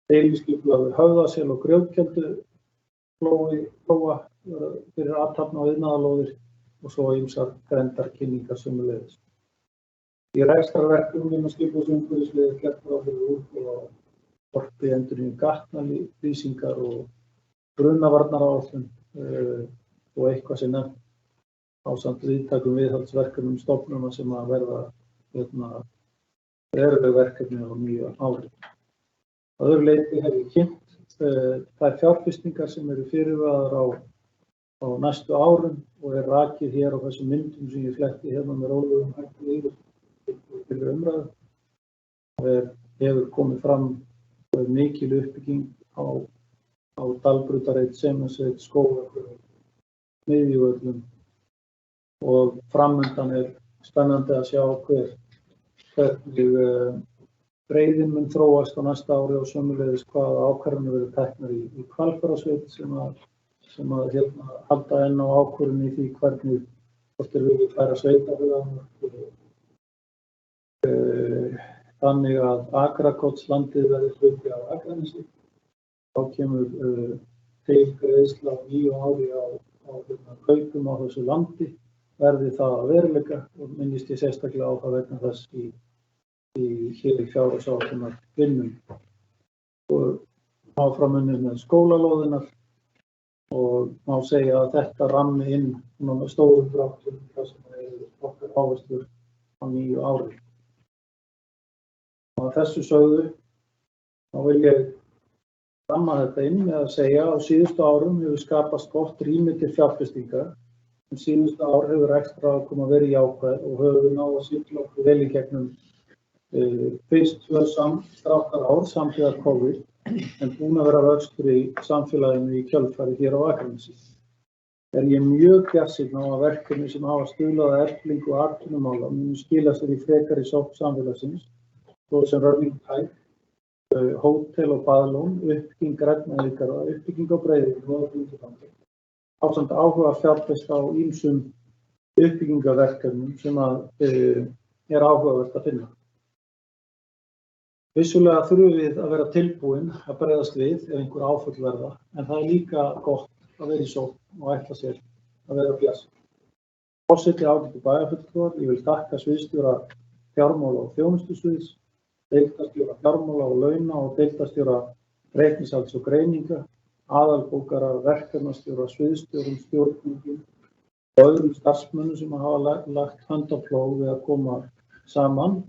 deiliskipulag við Höfðasel og Grjótkeldu, Flóa fyrir athafna og iðnaðarlóðir og svo ýmsar grendarkynningar sömuleiðis. Í rekstrarverkefnum og skipulags- og umhverfissviði gert ráð fyrir útboð á orku, endurnýjun gatnalýsingar og brunavarnaráætlun og eitthvað sem nefnt ásamt víðtækum viðhaldsverkefnum stofnana sem að verða veruleg verkefni á nýju ári. Að öðru leyti hef ég kynnt þær fjárfestingar sem eru fyrirhugaðar á næstu árum og rakið hér á þessum myndum sem ég fletti hérna með rólegum hætti yfir fyrir umræðu. Það hefur komið fram mikil uppbygging á Dalbrautarreit, Sementsreit, Skógahverfi, Smiðjuvöllum og framundan spennandi að sjá hvernig breiðin mun þróast á næsta ári og sömuleiðis hvaða ákvarðanir verður teknar í Hvalfjarðarsveit sem að halda enn á ákvörðun í því hvernig hvort við færa sveitarfélaganna þannig að Akrakotslandið verður hluti af Akranesi. Þá kemur til greiðsla á nýju ári á kaupum á þessu landi, verði það að veruleika og minnist ég sérstaklega á það vegna þess hér í fjárhagsáætlunar vinnum. Og áfram unnið með skólalóðirnar og má segja að þetta rammi inn með stórum dráttum það sem okkar áherslur á nýju ári. Og að þessu sögðu þá vil ég ramma þetta inn með að segja að á síðustu árum hefur skapast gott rými til fjárfestingar. Síðustu ár hefur rekstrarafkoma verið jákvæð og höfum við náð að sigla okkur vel í gegnum fyrst 2 dráttarár samhliða COVID en búin að vera vöxtur í samfélaginu í kjölfari hér á Akranesi. Ég mjög bjartsýnn á að verkefni sem hafa stuðlað að eflingu og atvinnumála munu skila sér í frekari sókn samfélagsins, svo sem Running Tide, hótel og baðlón, uppbygging grænna iðgarða, uppbygging á Breiðholti og Þingvelli, ásamt áhuga fjárfesta á ýmsum uppbyggingaverkefnum sem áhugavert að finna. Vissulega þurfum við að vera tilbúin að bregðast við ef einhver áföll verða, en það líka gott að vera í sókn og ætla sér að vera bjartsýnn. Forseti ágætu bæjarfulltrúar, ég vil þakka sviðsstjóra fjármála og þjónustusviðs, deildarstjóra fjármála og launa og deildarstjóra reikningshalds og greininga, aðalbókara, verkefnastjóra, sviðsstjórum, stjórningum og öðrum starfsmönnum sem hafa lagt hönd á plóg við að koma saman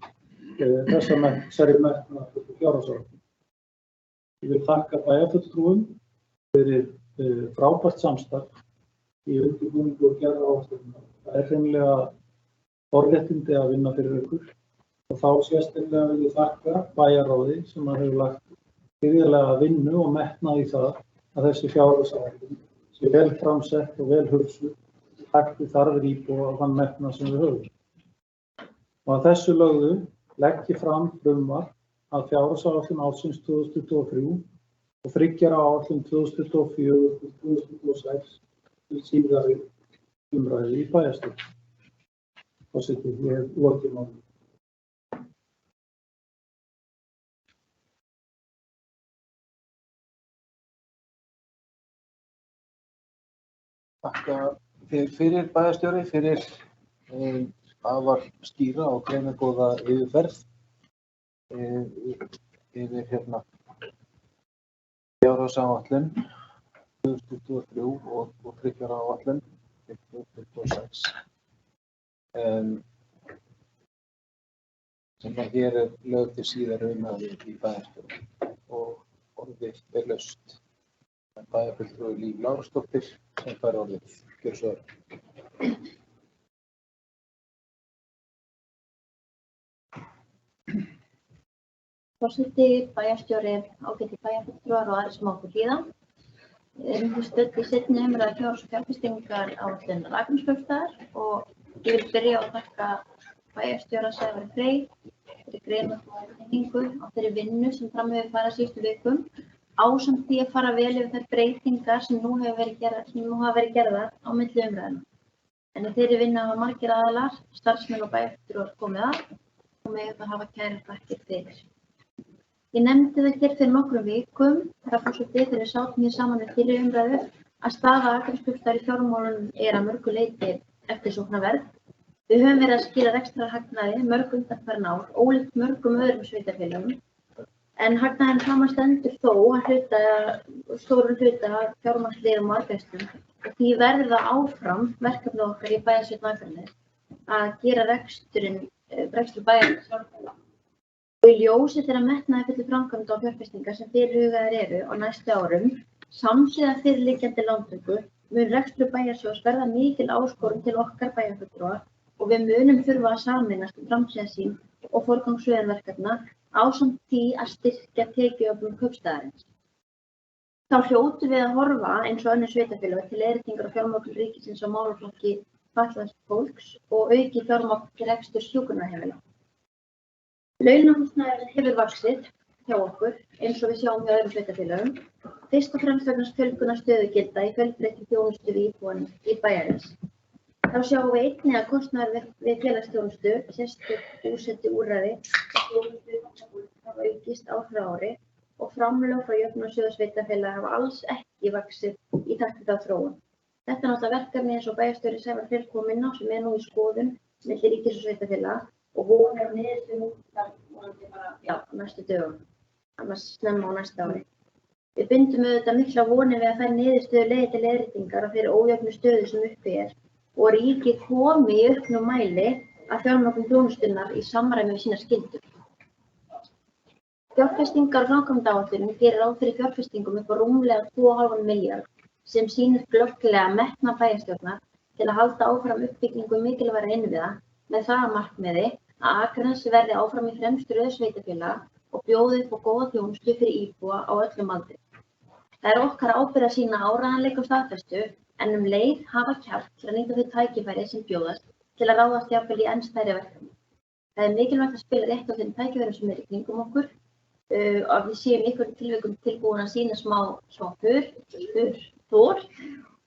þessari metnaðarfullu fjárhagsáætlun. Ég vil þakka bæjarfulltrúum fyrir frábært samstarf í undirbúningu og gerð áætlunar. Það hreinlega forréttindi að vinna fyrir ykkur og þá sérstaklega vil ég þakka bæjarráði sem hefur lagt gríðarlega vinnu og metnað í það að þessi fjárhagsáætlun sé vel framsett og vel hugsuð takti þarfir íbúa á þann metnað sem við höfum. Og að þessu lögðu legg ég fram frumvarp að fjárhagsáætlun ársins 2023 og 3 ára áætlun 2024 til 2026 til síðari umræðu í bæjarstjórn. Forseti, ég hef lokið máli. Þakka þér fyrir bæjarstjóri, fyrir afar skýra og greinargóða yfirferð yfir fjárhagsáætlun 2023 og 3 ára áætlun 2026 sem hér lögð til síðari umræðu í bæjarstjórn og orðið laust. Bæjarfulltrúi Líf Lárusdóttir sem fær orðið. Gjörðu svo vel. Forseti, bæjarstjóri, ágætu bæjarfulltrúar og aðrir sem okkur hlýða. Við erum nú stödd í seinni umræðu fjárhags- og fjárfestingaráætlun Akraneskaupstaðar og ég vil byrja á að þakka bæjarstjóra Sævari Frey fyrir greinargóða kynningu á þeirri vinnu sem fram hefur farið síðustu vikum ásamt því að fara vel yfir þær breytingar sem nú hafa verið gerðar á milli umræðuna. En í þeirri vinnu hafa margir aðilar, starfsmenn og bæjarfulltrúar komið að og mega það hafa kærar þakkir fyrir. Ég nefndi það hér fyrir nokkrum vikum, herra forseti, þegar við sátum hér saman við fyrri umræðu að staða Akraneskaupstaðar í fjármálum að mörgu leyti eftirsóknarverð. Við höfum verið að skila rekstrarhagnaði mörg undanfarin ár, ólíkt mörgum öðrum sveitarfélögum. En hagnaðurinn samanstendur þó stórum hluta fjármagnsliðum og arðgreiðslum og því verður það áfram verkefni okkar í bæjarstjórn Akraness að gera rekstur bæjarins sjálfbæran. Og í ljósi þeirra metnaðarfullu framkvæmda og fjárfestingar sem fyrirhugaðar eru á næstu árum, samhliða fyrirliggjandi lántöku, mun rekstur bæjarsjóðs verða mikil áskorun til okkar bæjarfulltrúa og við munum þurfa að sameinast framtíðarsýn og forgangsröðun verkefna ásamt því að styrkja tekjuöflun kaupstaðarins. Þá hljótum við að horfa eins og önnur sveitarfélög til leiðréttingar á fjármögnun ríkisins á málaflokki fatlaðs fólks og auki fjármagn til reksturs hjúkrunarheimila. Launahúsnæði hefur vaxið hjá okkur eins og við sjáum hjá öðrum sveitarfélögum, fyrst og fremst vegna fjölgunar stöðugilda í fjölbreyttri þjónustu við íbúa í bæjarins. Þá sjáum við einnig að kostnaður við félagsþjónustu, sérstök búsetuúrræði og þjónustu hafa aukist ár frá ári og framlög frá jöfnunarsjóði sveitarfélaga hafa alls ekki vaxið í takt við þá þróun. Þetta er náttúrulega verkefni eins og bæjarstjóri Sævar Frey kom inn á sem nú í skoðun milli ríkis og sveitarfélaga og von niðurstöðu bara næstu dögum, annars snemma á næsta ári. Við bindum auðvitað mikla vonir við að þær niðurstöður leiði til leiðréttingar á þeirri ójöfnu stöðu sem uppi og ríkið komi í auknum mæli að fjármögnun þjónustunnar í samræmi við sínar skyldur. Fjárfestingar og framkvæmdaáætlunin gerir ráð fyrir fjárfestingum upp á rúmlega 2,5 milljarð sem sýnir glögglega metnað bæjarstjórnar til að halda áfram uppbyggingu mikilvægra innviða með það að markmiði að Akranes verði áfram í fremstu röð sveitarfélaga og bjóði upp á góða þjónustu fyrir íbúa á öllum aldri. Það er okkar ábyrgð að sýna áreiðanleika og staðfestu en leið hafa kjark til að nýta þau tækifæri sem bjóðast til að ráðast jafnvel í enn stærri verkefni. Það er mikilvægt að spila rétt á þeim tækifærum sem í kringum okkur og við séum í einhverjum tilvikum tilbúin að sýna smá þor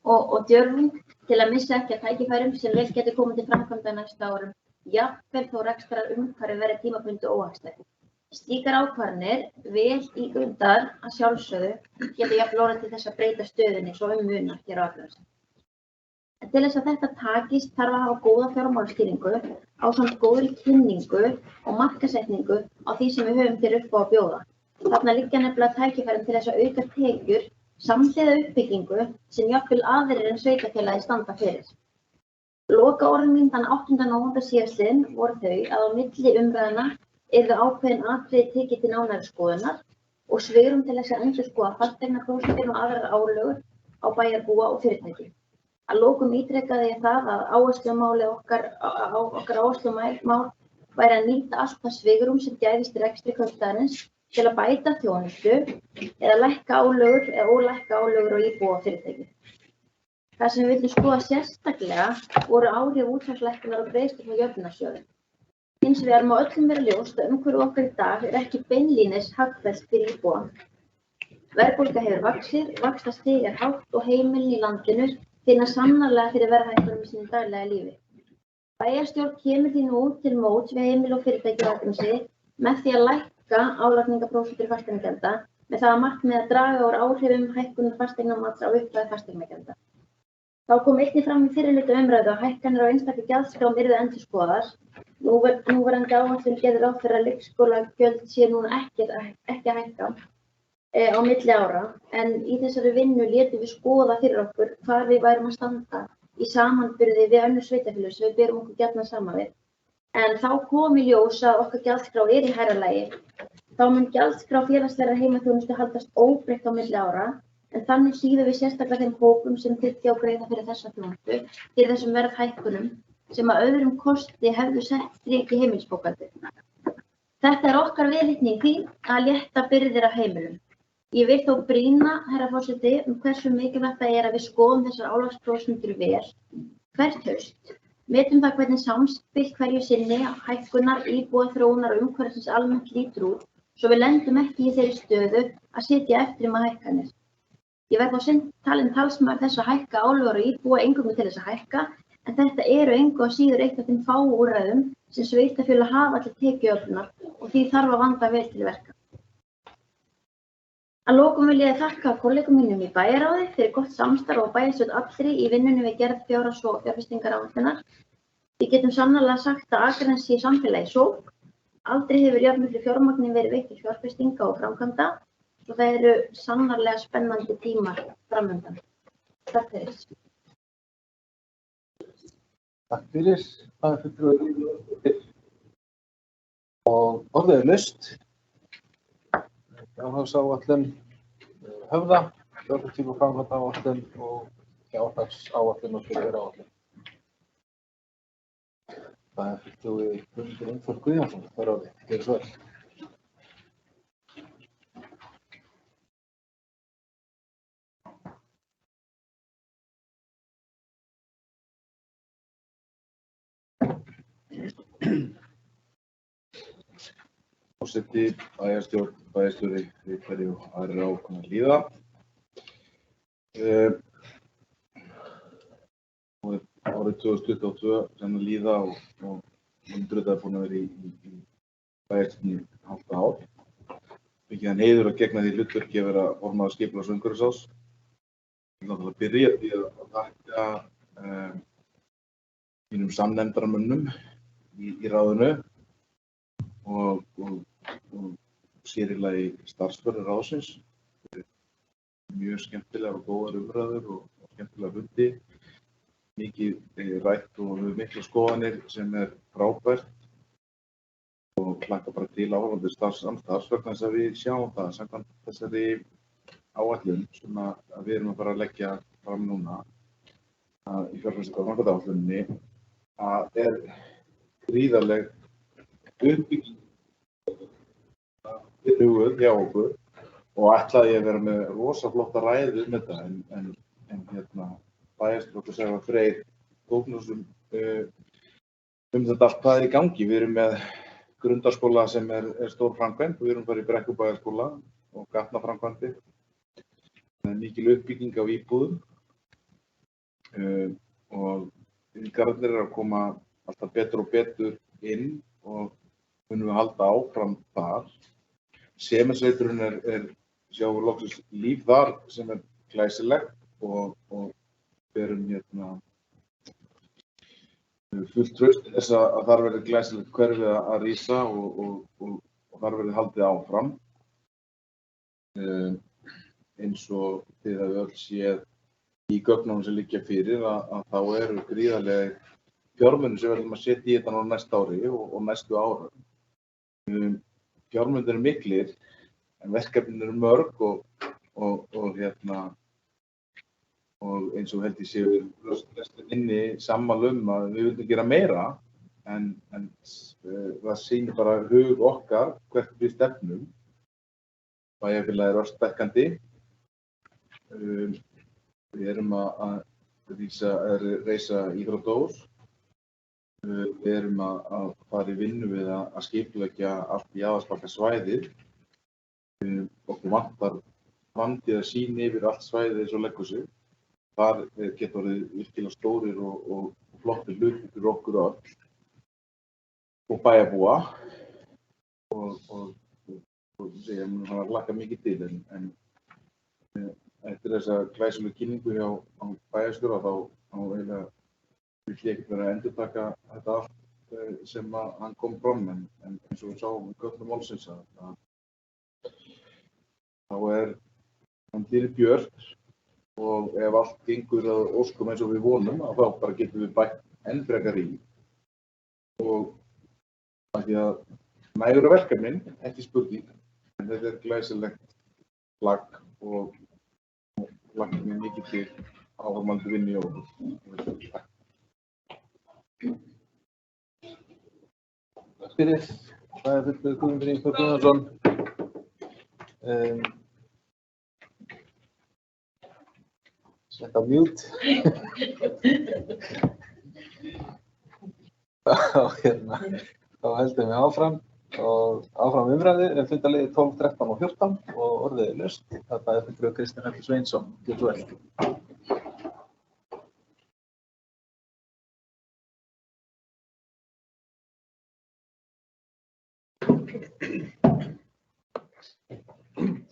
og djörfung til að missa ekki að tækifærum sem vel getur komið til framkvæmda næsta árum, jafnvel þó rekstrarumhverfi verði tímabundið óhagstætt. Slíkar ákvarðanir, vel ígrundaðar að sjálfsögðu, geta jafnvel orðið til þess að breyta stöðunni svo munar hér á Akranesi. En til þess að þetta takist þarf að hafa góða fjármálastýringu ásamt góðri kynningu og markaðssetningu á því sem við höfum hér upp á að bjóða. Þarna liggja nefnilega tækifærin til þess að auka tekjur samhliða uppbyggingu sem jafnvel aðrir en sveitarfélagi standa fyrir. Lokaorðin mín þann 8. nóvember síðastliðinn voru þau að á milli umræðna yrðu ákveðin atriði tekið til nánari skoðunar og svigrúm til þess að endurskoða fasteignaprósentin og aðrar álögur á bæjarbúa og fyrirtæki. Að lokum ítrekaði ég það að okkar áherslumál væri að nýta allt það svigrúm sem gæðist rekstri kaupstaðarins til að bæta þjónustu eða lækka álögur eða ólækka álögur á íbúa og fyrirtæki. Það sem við vildum skoða sérstaklega voru áhrif útsvarslækkunar og greiðslur frá jöfnunarsjóði. Hins vegar má öllum vera ljóst að umhverfi okkar í dag er ekki beinlínis hagfellt fyrir íbúa. Verðbólga hefur vaxið, vaxtastig er hátt og heimilin í landinu finna sannarlega fyrir verðhækkunum í sínu daglega lífi. Bæjarstjórn kemur því nú til móts við heimili og fyrirtæki á Akranesi með því að lækka álagningarprósentur fasteignagjalda með það að markmiði að draga úr áhrifum hækkunar fasteignamats á upphæð fasteignagjalda. Þá kom einnig fram í fyrri hluta umræðu að hækkanir á einstaka gjaldskrám yrðu endurskoðaðar. Núverandi áætlun gerir ráð fyrir að leikskólagjöld sé núna ekki að hækka á milli ára, en í þessari vinnu létum við skoða fyrir okkur hvar við værum að standa í samanburði við önnur sveitarfélög sem við berum okkur gjarnan saman við. En þá kom í ljós að okkar gjaldskrá er í hærra lagi. Þá mun gjaldskrá félagslegrar heimaþjónustu haldast óbreytt á milli ára, en þannig síðum við sérstaklega þeim hópum sem þyrfti á greiða fyrir þessa þjónustu fyrir þessum verðhækkunum sem að öðrum kosti hefðu sett strik í heimilisbókhaldið. Þetta er okkar viðleitni í því að létta byrðir af heimilum. Ég vil þó brýna, herra forseti, hversu mikilvægt það er að við skoðum þessar álagsprósentur vel hvert haust. Metum það hvernig samspil hverju sinni hækkunar, íbúaþróunar og umhverfisins almennt lítur út, svo við lendum ekki í þeirri stöðu að sitja eftir með hækkanir. Ég verð þá talin talsmaður þess að hækka álögur og íbúa eingöngu til þess að hækka, en þetta eru engu að síður eitt af þeim fáu úrræðum sem sveitarfélög hafa til tekjuöflunar og því þarf að vanda vel til verka. Að lokum vil ég þakka kollegum mínum í bæjarráði fyrir gott samstarf og bæjarstjórn allri í vinnunni við gerð fjárhags- og fjárfestingaráætlunar. Við getum sannarlega sagt að Akranes sé samfélagi sókn. Aldrei hefur jafnmiklu fjármagni verið veitt til fjárfestinga og framkvæmda og það eru sannarlega spennandi tímar framundan. Takk fyrir. Takk fyrir, bæjarfulltrúi. Og orðið er laust. Fjárhagsáætlun Höfða, fjárfesting- og framkvæmdaáætlun og fjárhagsáætlun og fyriráætlun. Bæjarfulltrúi Guðmundur Ingþór Guðjónsson, þar orðið. Gjörðu svo vel. Forseti, bæjarstjórn, bæjarstjóri, ritari og aðrir ákveðnar líða. Árið 2022 sem að líða og Dröða er búin að vera í bæjarstjórninni hálft ár. Mikið hann heiður að gegna því hlutverki að vera formaður skipulags- og umhverfisráðs. Ég vil náttúrulega byrja því að þakka mínum samnefndarmönnum í ráðinu og sér í lagi starfsmönnum ráðsins fyrir mjög skemmtilegar og góðar umræður og skemmtilega fundi. Mikið rætt og við mikla skoðanir sem frábært og hlakka bara til áhorfandi samstarfs vegna þess að við sjáum það samkvæmt þessari áætlun sem að við erum að fara að leggja fram núna í fjárfestingar- og framkvæmdaáætluninni að gríðarleg uppbygging huguð hjá okkur og ætlaði ég að vera með rosa flotta ræðu þetta en bæjarstjóri okkur segja að Freyr Gógnússon þetta allt hvað í gangi. Við erum með grundarskóla sem stór framkvæmd og við erum bara í Brekkubæjarskóla og gatnaframkvæmdir. Það mikil uppbygging á íbúðum og inngarðir að koma alltaf betur og betur inn og munum við halda áfram þar. Semensveiturinn sjáum við loksins líf þar sem glæsilegt og við erum fullt traust þess að þar verði glæsilegt hverfið að rísa og þar verði haldið áfram. Eins og þið hafið öll séð í gögnunum sem liggja fyrir að þá eru gríðarlega fjármunir sem við ætlum að setja í þetta á næsta ári og næstu árum. Fjármunir eru miklir en verkefnin eru mörg og eins og held ég séu inni sammála að við viljum gera meira en það sýnir bara hug okkar hvert við stefnum. Bæjarfélagið ört stækkandi. Við erum að reisa íþróttahús. Við erum að fara í vinnu við að skipuleggja allt í Jaðarsbakkasvæðið. Okkur vantar framtíðarsýn yfir allt svæðið eins og leggur sig. Þar geta orðið virkilega stórir og flottir hlutir fyrir okkur öll og bæjarbúa og ég mun að hlakka mikið til en eftir þessa glæsilegu kynningu hjá bæjarstjóra þá eiginlega vil ég ekkert vera að endurtaka þetta allt sem hann kom fram en eins og við sáum í gögnum málsins að þá framtíðin björt og ef allt gengur að óskum eins og við vonum að þá bara getum við bætt enn frekar í og af því að nægur verkefnin, ekki spurning en þetta glæsilegt plagg og hlakkar mér mikið til áhorfandi vinnu í okkur. Takk fyrir. Það fulltrúi Guðmundur Ingi Guðmundsson. Sett á mute. Þá heldum við áfram umræðu fundaliði 12, 13 og 14 og orðið laust. Það er fulltrúi Kristinn Helgi Sveinsson. Gjörðu svo vel.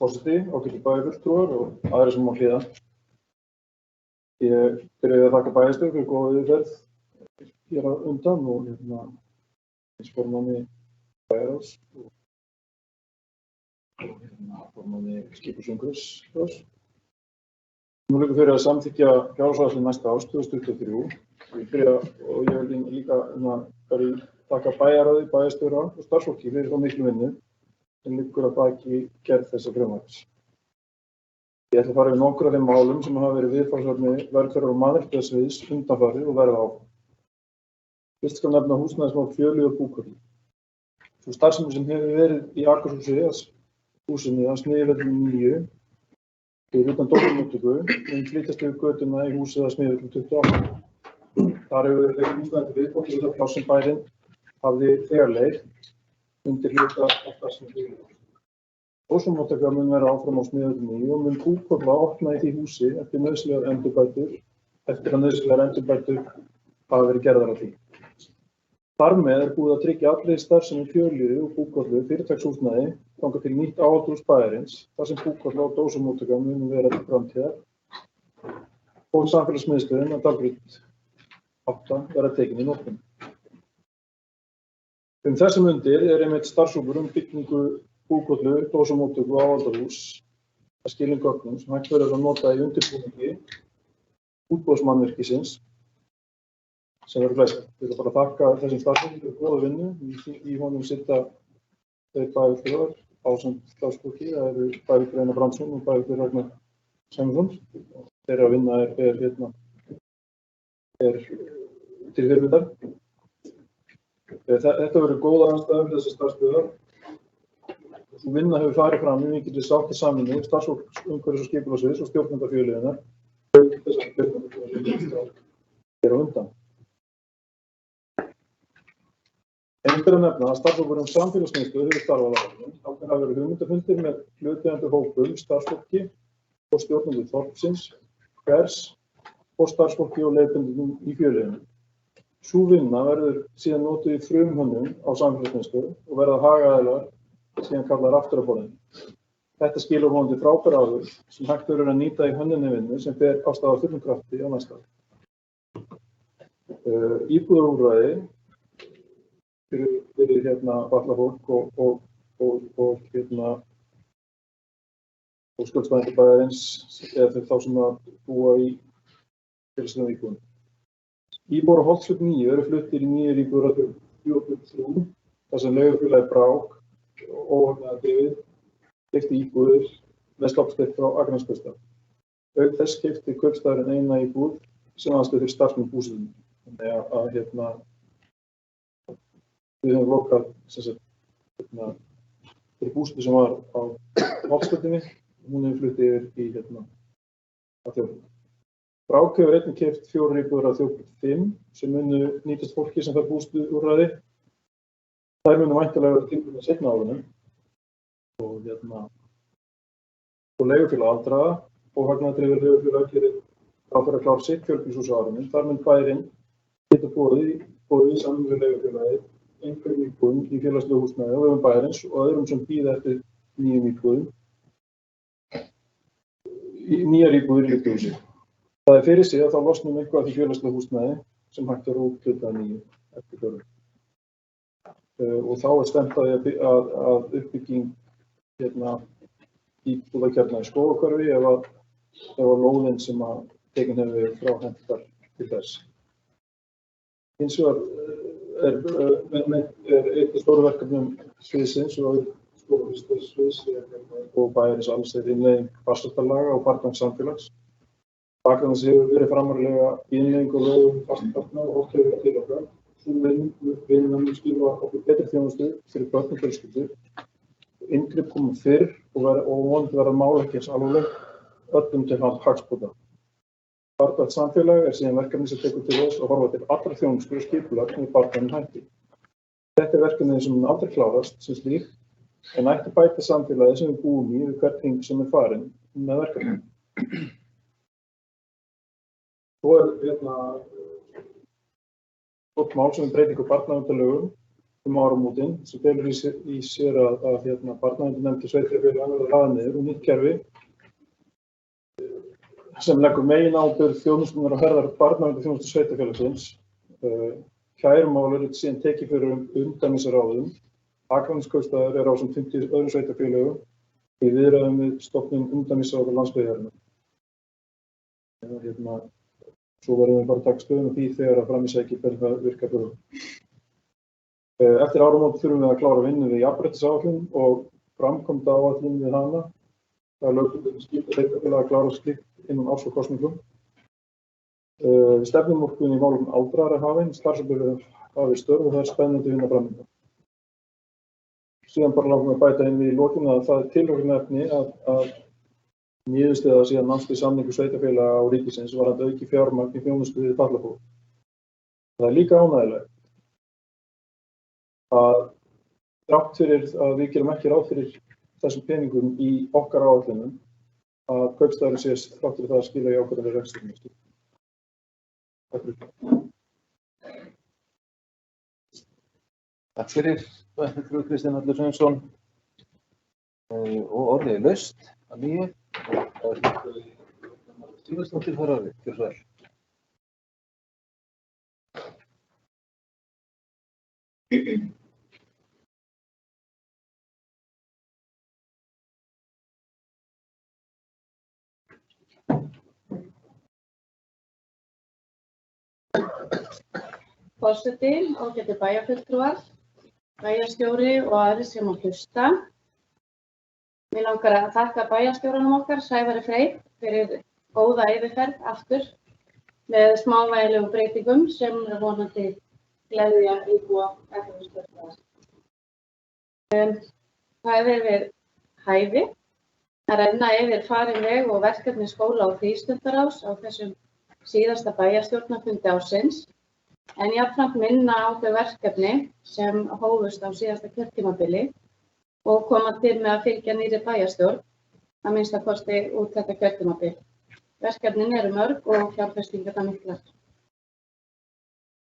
Forseti, ágætu bæjarfulltrúar og aðrir sem má hlýða. Ég byrjaði að þakka bæjarstjóra fyrir góða yfirferð hér á undan og eins formanni bæjarráðs og formanni skipunar umhverfisráðs. Nú liggur fyrir að samþykkja fjárhagsáætlun næsta árs 2023. Ég vil líka þakka bæjarráði, bæjarstjóra og starfsfólki fyrir þá miklu vinnu sem liggur að baki gerð þessa frumvarps. Ég ætla að fara yfir nokkur af þeim málum sem hafa verið viðfangsefni velferðar- og mannréttindasviðs undanfarið og verða áfram. Fyrst skal nefna húsnæðismál Fjölu og Búkollu. Sú starfsemi sem hefur verið í Akurhúsinu að Smiðjuvöllum 9 fyrir utan dómsmóttöku flytjast yfir götuna í húsið að Smiðjuvöllum 28. Þar hefur verið húsnæði til viðbótar við það pláss sem bærinn hafði þegar leigt undir hluta af starfsemi byggðar. Dómsmóttaka mun vera áfram á Smiðjuvöllum 9 og mun Búkolla opna í því húsi eftir að nauðsynlegar endurbætur hafa verið gerðar á því. Þar með búið að tryggja allri starfsemi Fjölu og Búkollu fyrirtækshúsnæði þangað til nýtt áhaldhús bæjarins þar sem Búkolla og dósamóttaka munu vera til framtíðar og samfélagsmiðstöðin að Dalbraut 8 verða tekin í notkun. Þessum mundir einmitt starfshópur byggingu Búkollu, dósamóttöku og áhaldahús að skila inn gögnum sem hægt verður að nota í undirbúningi útboðsmannvirkisins sem verður glæsilegt. Ég vil bara þakka þessum starfsfólki fyrir góða vinnu. Í honum sitja þeir bæjarfulltrúar ásamt starfsfólki. Það eru bæjarfulltrúar Einar Brandsson og bæjarfulltrúar Ragnar Sæmundsson. Þeirra vinna er til fyrirmyndar. Þetta verður góð aðstæða fyrir þessar starfsbyggðar. Sú vinna hefur farið fram í mikilli sátt og samvinnu starfsfólks umhverfis- og skipulagssviðs og stjórnendafélöginnar hér á undan. Einnig ber að nefna að starfshópur samfélagsmiðstöð hefur starfað á árinu. Þá hafa verið hugmyndafundir með hlutaðeigandi hópum, starfsfólki og stjórnendum þorpsins, hvers og starfsfólki og leiðbeinendum í félöginu. Sú vinna verður síðan notuð í frumhönnun á samfélagsmiðstöð og verða hagaðilar síðan kallar aftur á borðinu. Þetta skilur vonandi frábær áður sem hægt verður að nýta í hönnunarvinnu sem fer á stað af fullum krafti á næsta ári. Íbúðarúrræði fyrir fatlað fólk og skjólstæðingar bæjarins eða fyrir þá sem að búa í félagslegum íbúðum. Íbúar á Holtsflöt 9 eru fluttir í nýjar íbúðir að 43 þar sem leigufélagið Brák óhagnaðardrifið keypti íbúðir með sloppstyrk frá Akranesskaupstað. Auk þess keypti kaupstaðurinn eina íbúð sem aðstöð fyrir starfsmenn búsetunnar. Þannig að við höfum lokað fyrir búsetu sem var á Holtsflötinni og hún hefur fluttið yfir í að þjóðfélagi. Brák hefur einnig keypt 4 íbúðir af þjóðfélagi 5 sem munu nýtast fólki sem þarf búsetuúrræði. Þær munu væntanlega vera tilbúnar seinna á árinu og leigufélag aldraða og hagnaðardrifið leigufélag gerir ráð fyrir að klára sitt fjölbýlishús á árinu. Þar mun bærinn geta boðið saman við leigufélagið einhverjum íbúðum í félagslegu húsnæði á vegum bæjarins og öðrum sem bíða eftir nýjum íbúðum. Nýjar íbúðir í leiguhúsi. Það er fyrir sig að þá losnum eitthvað af því félagslegu húsnæði sem hægt er að úthluta nýju eftir þörfum. Og þá er stefnt að uppbygging íbúðakjarna í Skógarhverfi ef að lóðin sem að tekin hefur verið frá hentar til þess. Hins vegar er eitt af stóru verkefnum sviðsins og skólavísindasviðs og bæjarins alls innleiðing farsældarlaga og barnasamfélags. Bakgrunninn hefur verið framarlega innleiðing og lögum farsældarlaga og oft hefur til okkar. Sú vinna mun skila okkur betri þjónustu fyrir börn og fjölskyldur. Inngrip koma fyrr og vonandi verða mál ekki eins alvarleg öllum til hagsbóta. Barnvænt samfélag er síðan verkefni sem tekur til þess að horfa til allra þjónustu og skipulag með barnvænum hætti. Þetta er verkefni sem mun aldrei klárast sem slíkt en ætti bæta samfélagið sem við búum í við hvern hring sem er farinn með verkefni. Svo er stórt mál sem breytingu barnaverndarlögum áramótin sem felur í sér að barnaverndarnefndir sveitarfélaga verða lagðar niður og nýtt kerfi sem leggur meginábyrgð þjónustunnar á herðar barnaverndarþjónustu sveitarfélagsins. Kærumál eru síðan tekið fyrir umdæmisráðum. Akraneskaupstaður ásamt 50 öðrum sveitarfélögum í viðræðum við stofnun umdæmisráða landsbyggðarinnar. Svo verðum við bara að taka stöðuna því þegar að framvísækja hvernig það virkar fyrir. Eftir áramót þurfum við að klára vinnu við jafnréttisáætlun og framkvæmdaáætlun við hana. Það er lögbundið skylda sveitarfélaga að klára slíkt innan árs og kosningum. Stefnumörkun í málefnum aldraðra er hafin, starfshópur hafið störf og það er spennandi vinna framundan. Síðan bara langar að bæta inn við í lokin að það er tilhlökkunarefni að niðurstaða síðan nást í samningu sveitarfélaga og ríkisins var að auki fjármagn í þjónustu við fatlað fólk. Það er líka ánægjulegt að þrátt fyrir að við gerum ekki ráð fyrir þessum peningum í okkar áætlunum að kaupstaðurinn sé þrátt fyrir það að skila í ákveðinni rekstri. Takk fyrir. Takk fyrir, frú Kristinn Hallur Sveinsson. Og orðið er laust að nýju. Stífastóttir fara við, gjör svo vel. Forseti, ágætu bæjarfulltrúar, bæjarstjóri og aðrir sem að hlusta. Mig langar að þakka bæjarstjóranum okkar, Sævari Frey, fyrir góða yfirferð aftur með smávægilegum breytingum sem er vonandi gleðja íbúa Akraneskjördæmis. Það hefur við hæfi að renna yfir farin veg og verkefni skóla og frístundaráðs á þessum síðasta bæjarstjórnarfundi ársins, en jafnframt minna á þau verkefni sem hófust á síðasta kjörtímabili og koma til með að fylgja nýrri bæjarstjórn, að minnsta kosti út þetta kjörtímabil. Verkefnin eru mörg og fjárfestingarnar miklar.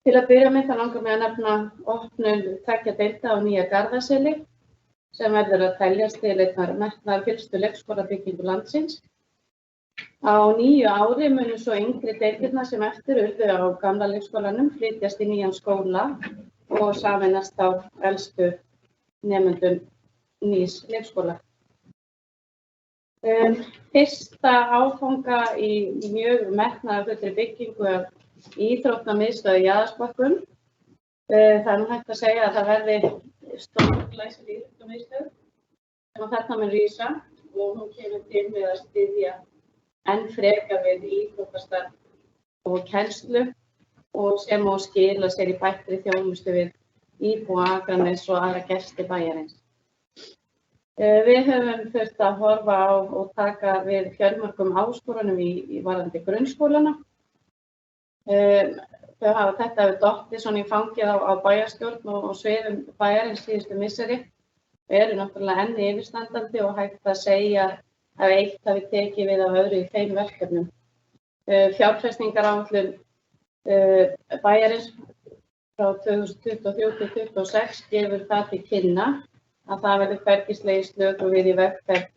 Til að byrja með langar mig að nefna opnun 2 deilda á nýja Garðaseli sem verður að teljast til einnar metnaðarfyllstu leikskólabyggingu landsins. Á nýju ári munu svo yngri deildirnar sem eftir urðu á gamla leikskólanum flytjast í nýjan skóla og sameinast á elstu nemendum nýs leikskóla. Fyrsta áfanga í mjög metnaðarfullri byggingu af íþróttamiðstöð í Jaðarsbakkum. Það er hægt að segja að það verði stórglæsileg íþróttamiðstöð sem þarna mun rísa og hún kemur til með að styðja enn frekar við íþróttastarf og kennslu og sem á skila sér í bættri þjónustu við íbúa Akraness og aðra gesti bæjarins. Við höfum þurft að horfa á og taka við fjölmörgum áskorunum í varðandi grunnskólana. Þetta hefur dottið svona í fangið á bæjarstjórn og sviðum bæjarins síðustu misseri. Við erum náttúrulega enn yfirstandandi og hægt að segja að eitt hafi tekið við af öðru í þeim verkefnum. Fjárfestingaráætlun bæjarins frá 2023-2026 gefur það til kynna að það verður hvergi slegið slöku við í vegferð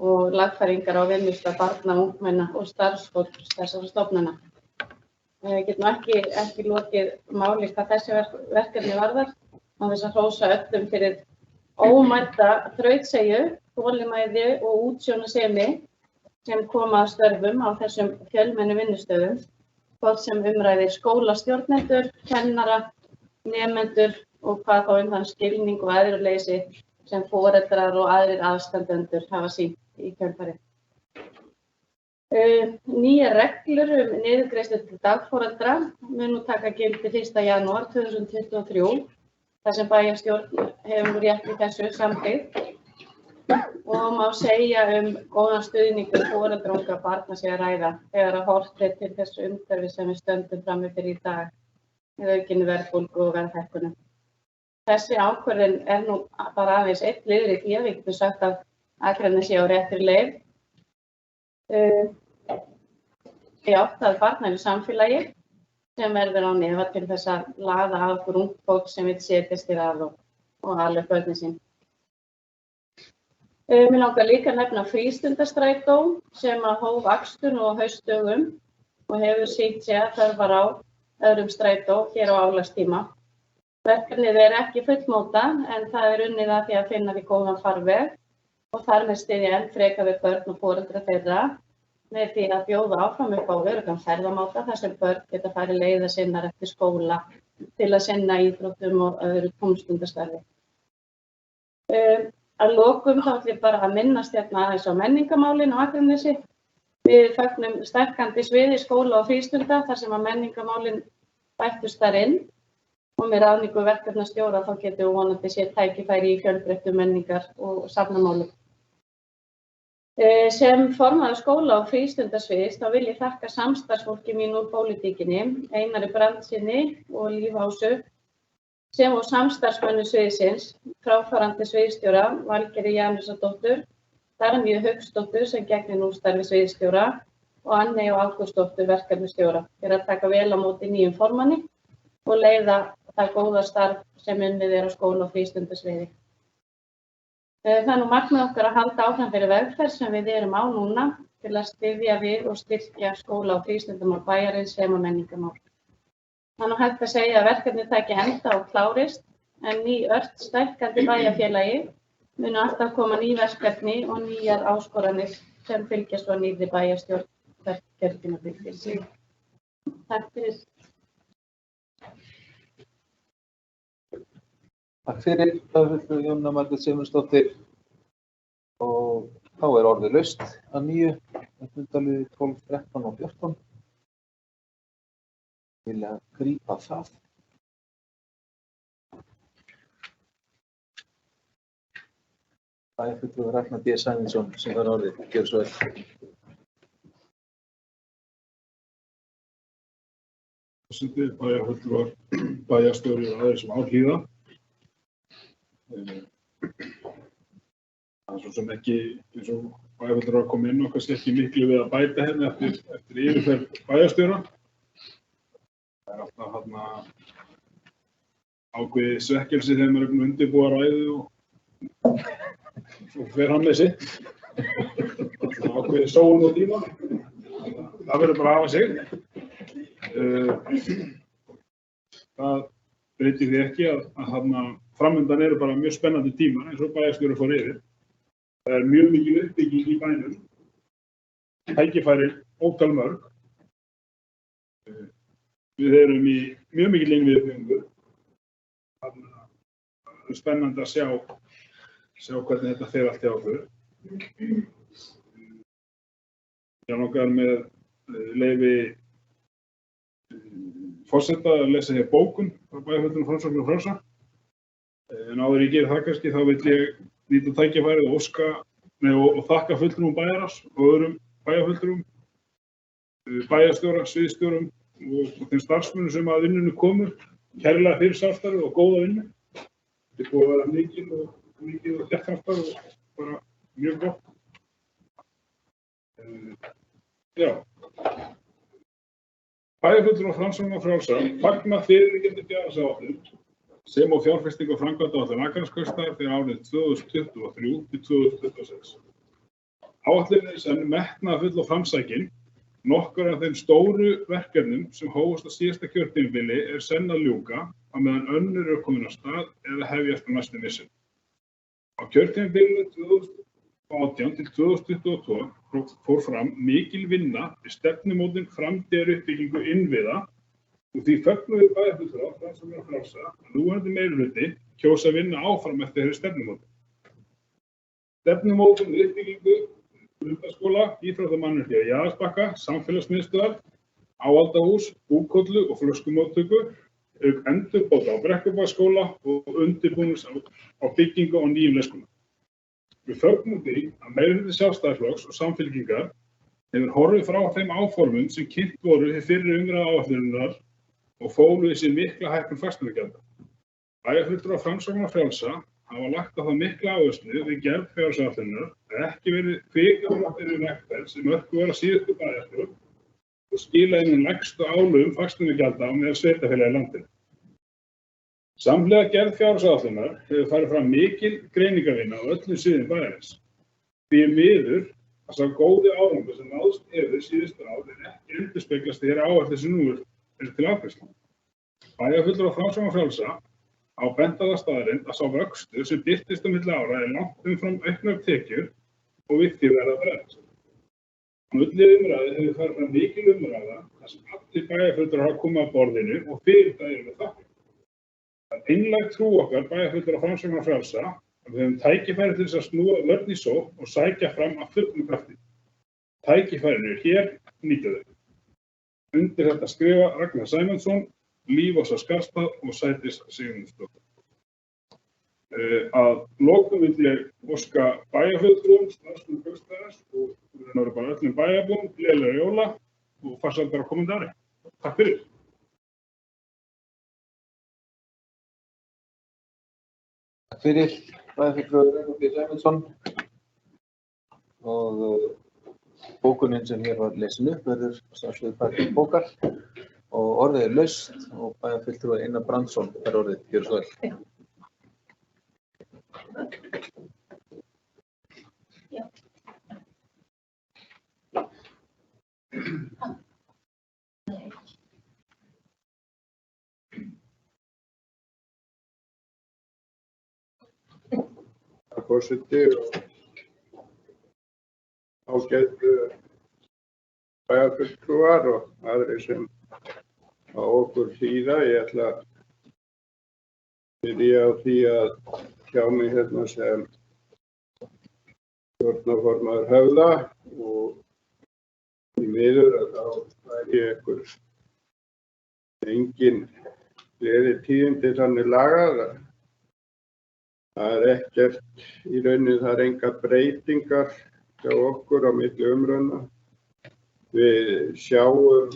og lagfæringar á vinnustað barna, ungmenna og starfsfólks þessara stofnana. Ég get nú ekki lokið máli hvað þessi verkefni varðar án þess að hrósa öllum fyrir ómælda þrautseigju, þolinmæði og útsjónarsemi sem koma að störfum á þessum fjölmennu vinnustöðum, hvort sem ræðir skólastjórnendur, kennara, nemendur og hvað þá þann skilning og æðruleysi sem foreldrar og aðrir aðstandendur hafa sýnt í kjölfarið. Nýjar reglur niðurgreiðslu til dagforeldra mun nú taka gildi 1. janúar 2023, þar sem bæjarstjórn hefur rétt í þessu samþykkt og má segja góðan stuðning við foreldra og ungra barna sé að ræða þegar að horft er til þessu umhverfi sem við stöndum frammi fyrir í dag með aukinni verðbólgu og verðhækkunum. Þessi ákvörðun er nú bara aðeins einn liður í því að við getum sagt að Akraness sé á réttri leið. Í átt að barnæru samfélagi sem verður á nefa til þess að laða að okkur ungt fólk sem vill setjast til að og ala upp börnin sín. Mig langar líka að nefna frístundastrætó sem að hóf akstur nú á haustdögum og hefur sýnt sig að þörfar á öðrum strætó hér á álagstíma. Verkefnið er ekki fullmóta en það er unnið að því að finna því góðan farveg og þar með styðja enn frekar við börn og foreldra þeirra með því að bjóða áfram upp á öruggan ferðamáta þar sem börn geta farið leiða sinnar eftir skóla til að sinna íþróttum og öðru tómstundastarfi. Að lokum þá ætlum ég bara að minnast hérna aðeins á menningamálin á Akranesi. Við fögnum sterkandi sviði skóla og frístunda þar sem að menningamálin bættust þar inn og með ráðningu verkefnastjóra þá getum við vonandi séð tækifæri í fjölbreyttu menningar og safnamálum. Sem formaður skóla og frístundasviðs þá vil ég þakka samstarfsfólki mín úr pólitíkinni, Einari Brandsyni og Líf Ásu, sem og samstarfsmönnum sviðsins, fráfarandi sviðsstjóra Valgerði Janusardóttur, Darmíu Hauksdóttur sem gegnir nú starfi sviðsstjóra og Anneyju Ágústsdóttur verkefnastjóra fyrir að taka vel á móti nýjum formanni og leiða það góða starf sem unnið er á skóla og frístundasviði. Það er nú markmið okkar að halda áfram fyrir vegferð sem við erum á núna til að styðja við og styrkja skóla og frístundamál bæjarins sem og menningamál. Það er nú hægt að segja að verkefnið taki enda og klárist en ný ört stækkandi bæjarfélagi munu alltaf koma ný verkefni og nýjar áskoranir sem fylgja svo nýrri bæjarstjórn hvert kjörtímabil fyrir sig. Takk fyrir. Takk fyrir, bæjarfulltrúi Jónína Margrét Sigmundsdóttir. Og þá er orðið laust að nýju, fundaliði 12, 13 og 14. Vilja grípa það. Bæjarfulltrúi Ragnar D. Sæmundsson sem var orðið, gjörðu svo vel. Forseti, bæjarfulltrúar, bæjarstjóri og aðrir sem á Hlíða. Það er svo sem ekki, eins og bæjarfulltrúar að koma inn og kannski ekki miklu við að bæta hérna eftir yfirferð bæjarstjóra. Það er alltaf þarna ákveðið svekkelsi þegar maður er búinn að undirbúa ræðu og svo fer hann með sitt. Ákveðið sóun og tíma. Það verður bara að hafa sig. Það breytir því ekki að þarna framundan eru bara mjög spennandi tímar eins og bæjarstjóri fór yfir. Það er mjög mikil uppbygging í bænum. Tækifæri ótal mörg. Við erum í mjög mikil innviðuppbyggingu. Það er spennandi að sjá hvernig þetta fer allt hjá okkur. Ég langar með leyfi forseta að lesa hér bókun frá bæjarfulltrúum Framsóknar og Frjálsa. En áður ég geri það kannski þá vil ég nýta tækifærið og þakka fulltrúum bæjarins og öðrum bæjarfulltrúum, bæjarstjóra, sviðsstjórum og þeim starfsmönnum sem að vinnunni komu. Kærlega fyrir samstarfið og góða vinnu. Þetta er búið að vera mikið og þétt samstarf og bara mjög gott. Já. Bæjarfulltrúar Framsóknar og Frjálsa fagna fyrirliggjandi fjárhagsáætlun sem og fjárfestingu og framkvæmdaáætlun Akraneskaupstaðar fyrir árið 2023 til 2026. Áætlunin er senn metnaðarfull og framsækin. Nokkur af þeim stóru verkefnum sem hófust á síðasta kjörtímabili er senn að ljúka á meðan önnur eru komin af stað eða hefjast á næstu misserum. Á kjörtímabilinu 2018 til 2022 fór fram mikil vinna við stefnumótun framtíðaruppbyggingu innviða og því fögnum við bæjarfulltrúar Framsóknar og Frjálsa að núverandi meirihluti kjósa að vinna áfram eftir þeirri stefnumótun. Stefnumótun við uppbyggingu grundaskóla, íþróttamannvirkja í Jaðarsbakka, samfélagsmiðstöðvar, áhaldahús, búkollu og flöskumóttöku, auk endurbóta á Brekkubæjarskóla og undirbúnings á byggingu á nýjum leikskólum. Við fögnum því að meirihluti Sjálfstæðisflokks og Samfylkingar hefur horfið frá þeim áformum sem kynnt voru við fyrri umræðuáætlunarinnar og fólu í sér mikla hækkun fasteignagjalda. Bæjarfulltrúar Framsóknar og Frjálsa hafa lagt á það mikla áherslu við gerð fjárhagsáætlunar að ekki verið kvikafréttir við vegferð sem mörkuð var á síðustu bæjarstjórn og skila einum lægstu álögum fasteignagjalda á meðal sveitarfélaga í landinu. Samhliða gerð fjárhagsáætlunar hefur farið fram mikil greiningarvinna á öllum sviðum bæjarins. Því miður að sá góði árangur sem náðst hefur síðustu ár er ekki endurspeglast í þeirri áætlun sem nú er til afgreiðslu. Bæjarfulltrúar Framsóknar og Frjálsa á bent á það staðreynd að sá vöxtur sem birtist á milli ára er langt umfram auknar tekjur og við því verða að bregðast. Á milli umræðu hefur farið fram mikil umræða þar sem allir bæjarfulltrúar hafa komið að borðinu og fyrir það erum við þakklátir. Það er einlæg trú okkar bæjarfulltrúar Framsóknar og Frjálsa að við höfum tækifæri til þess að snúa vörn í sókn og sækja fram af fullum krafti. Tækifærin eru hér, nýta þau. Undir þetta skrifa Ragnar Sæmundsson, Líf Ása Skarstad og Sædís Sigmundsdóttir. Að lokum vil ég óska bæjarfulltrúum, starfsmönnum kaupstaðarins og bara öllum bæjarbúum gleðilegra jóla og farsældar á komandi ári. Takk fyrir. Takk fyrir, bæjarfulltrúi Ragnar D. Sæmundsson. Og bókunin sem hér var lesin upp verður sjálfsögðu part bókar og orðið er laust og bæjarfulltrúi Einar Brandsson er orðið, gjörðu svo vel. Forseti og ágætu bæjarfulltrúar og aðrir sem á okkur hlýða. Ég ætla að byrja á því að tjá mig hérna sem stjórnarformaður Höfða og í miður að þá væri engin gleðitíðindi þannig lagað. Það er ekkert í rauninni, það er engar breytingar hjá okkur á milli umræðna. Við sjáum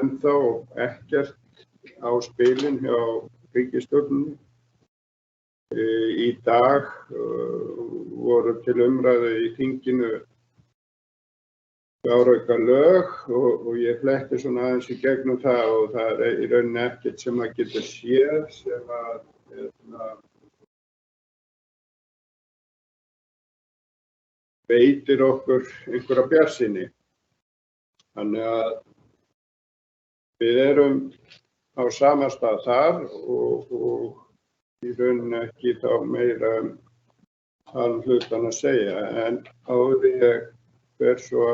ennþá ekkert á spilin hjá ríkisstjórninni. Í dag voru til umræðu í þinginu fjáraukalög og ég fletti svona aðeins í gegnum það og það er í rauninni ekkert sem að geta séð sem að veitir okkur einhverja bjartsýni. Þannig að við erum á sama stað þar og í rauninni ekki þá meira þann hlutan að segja. En áður ég fer svo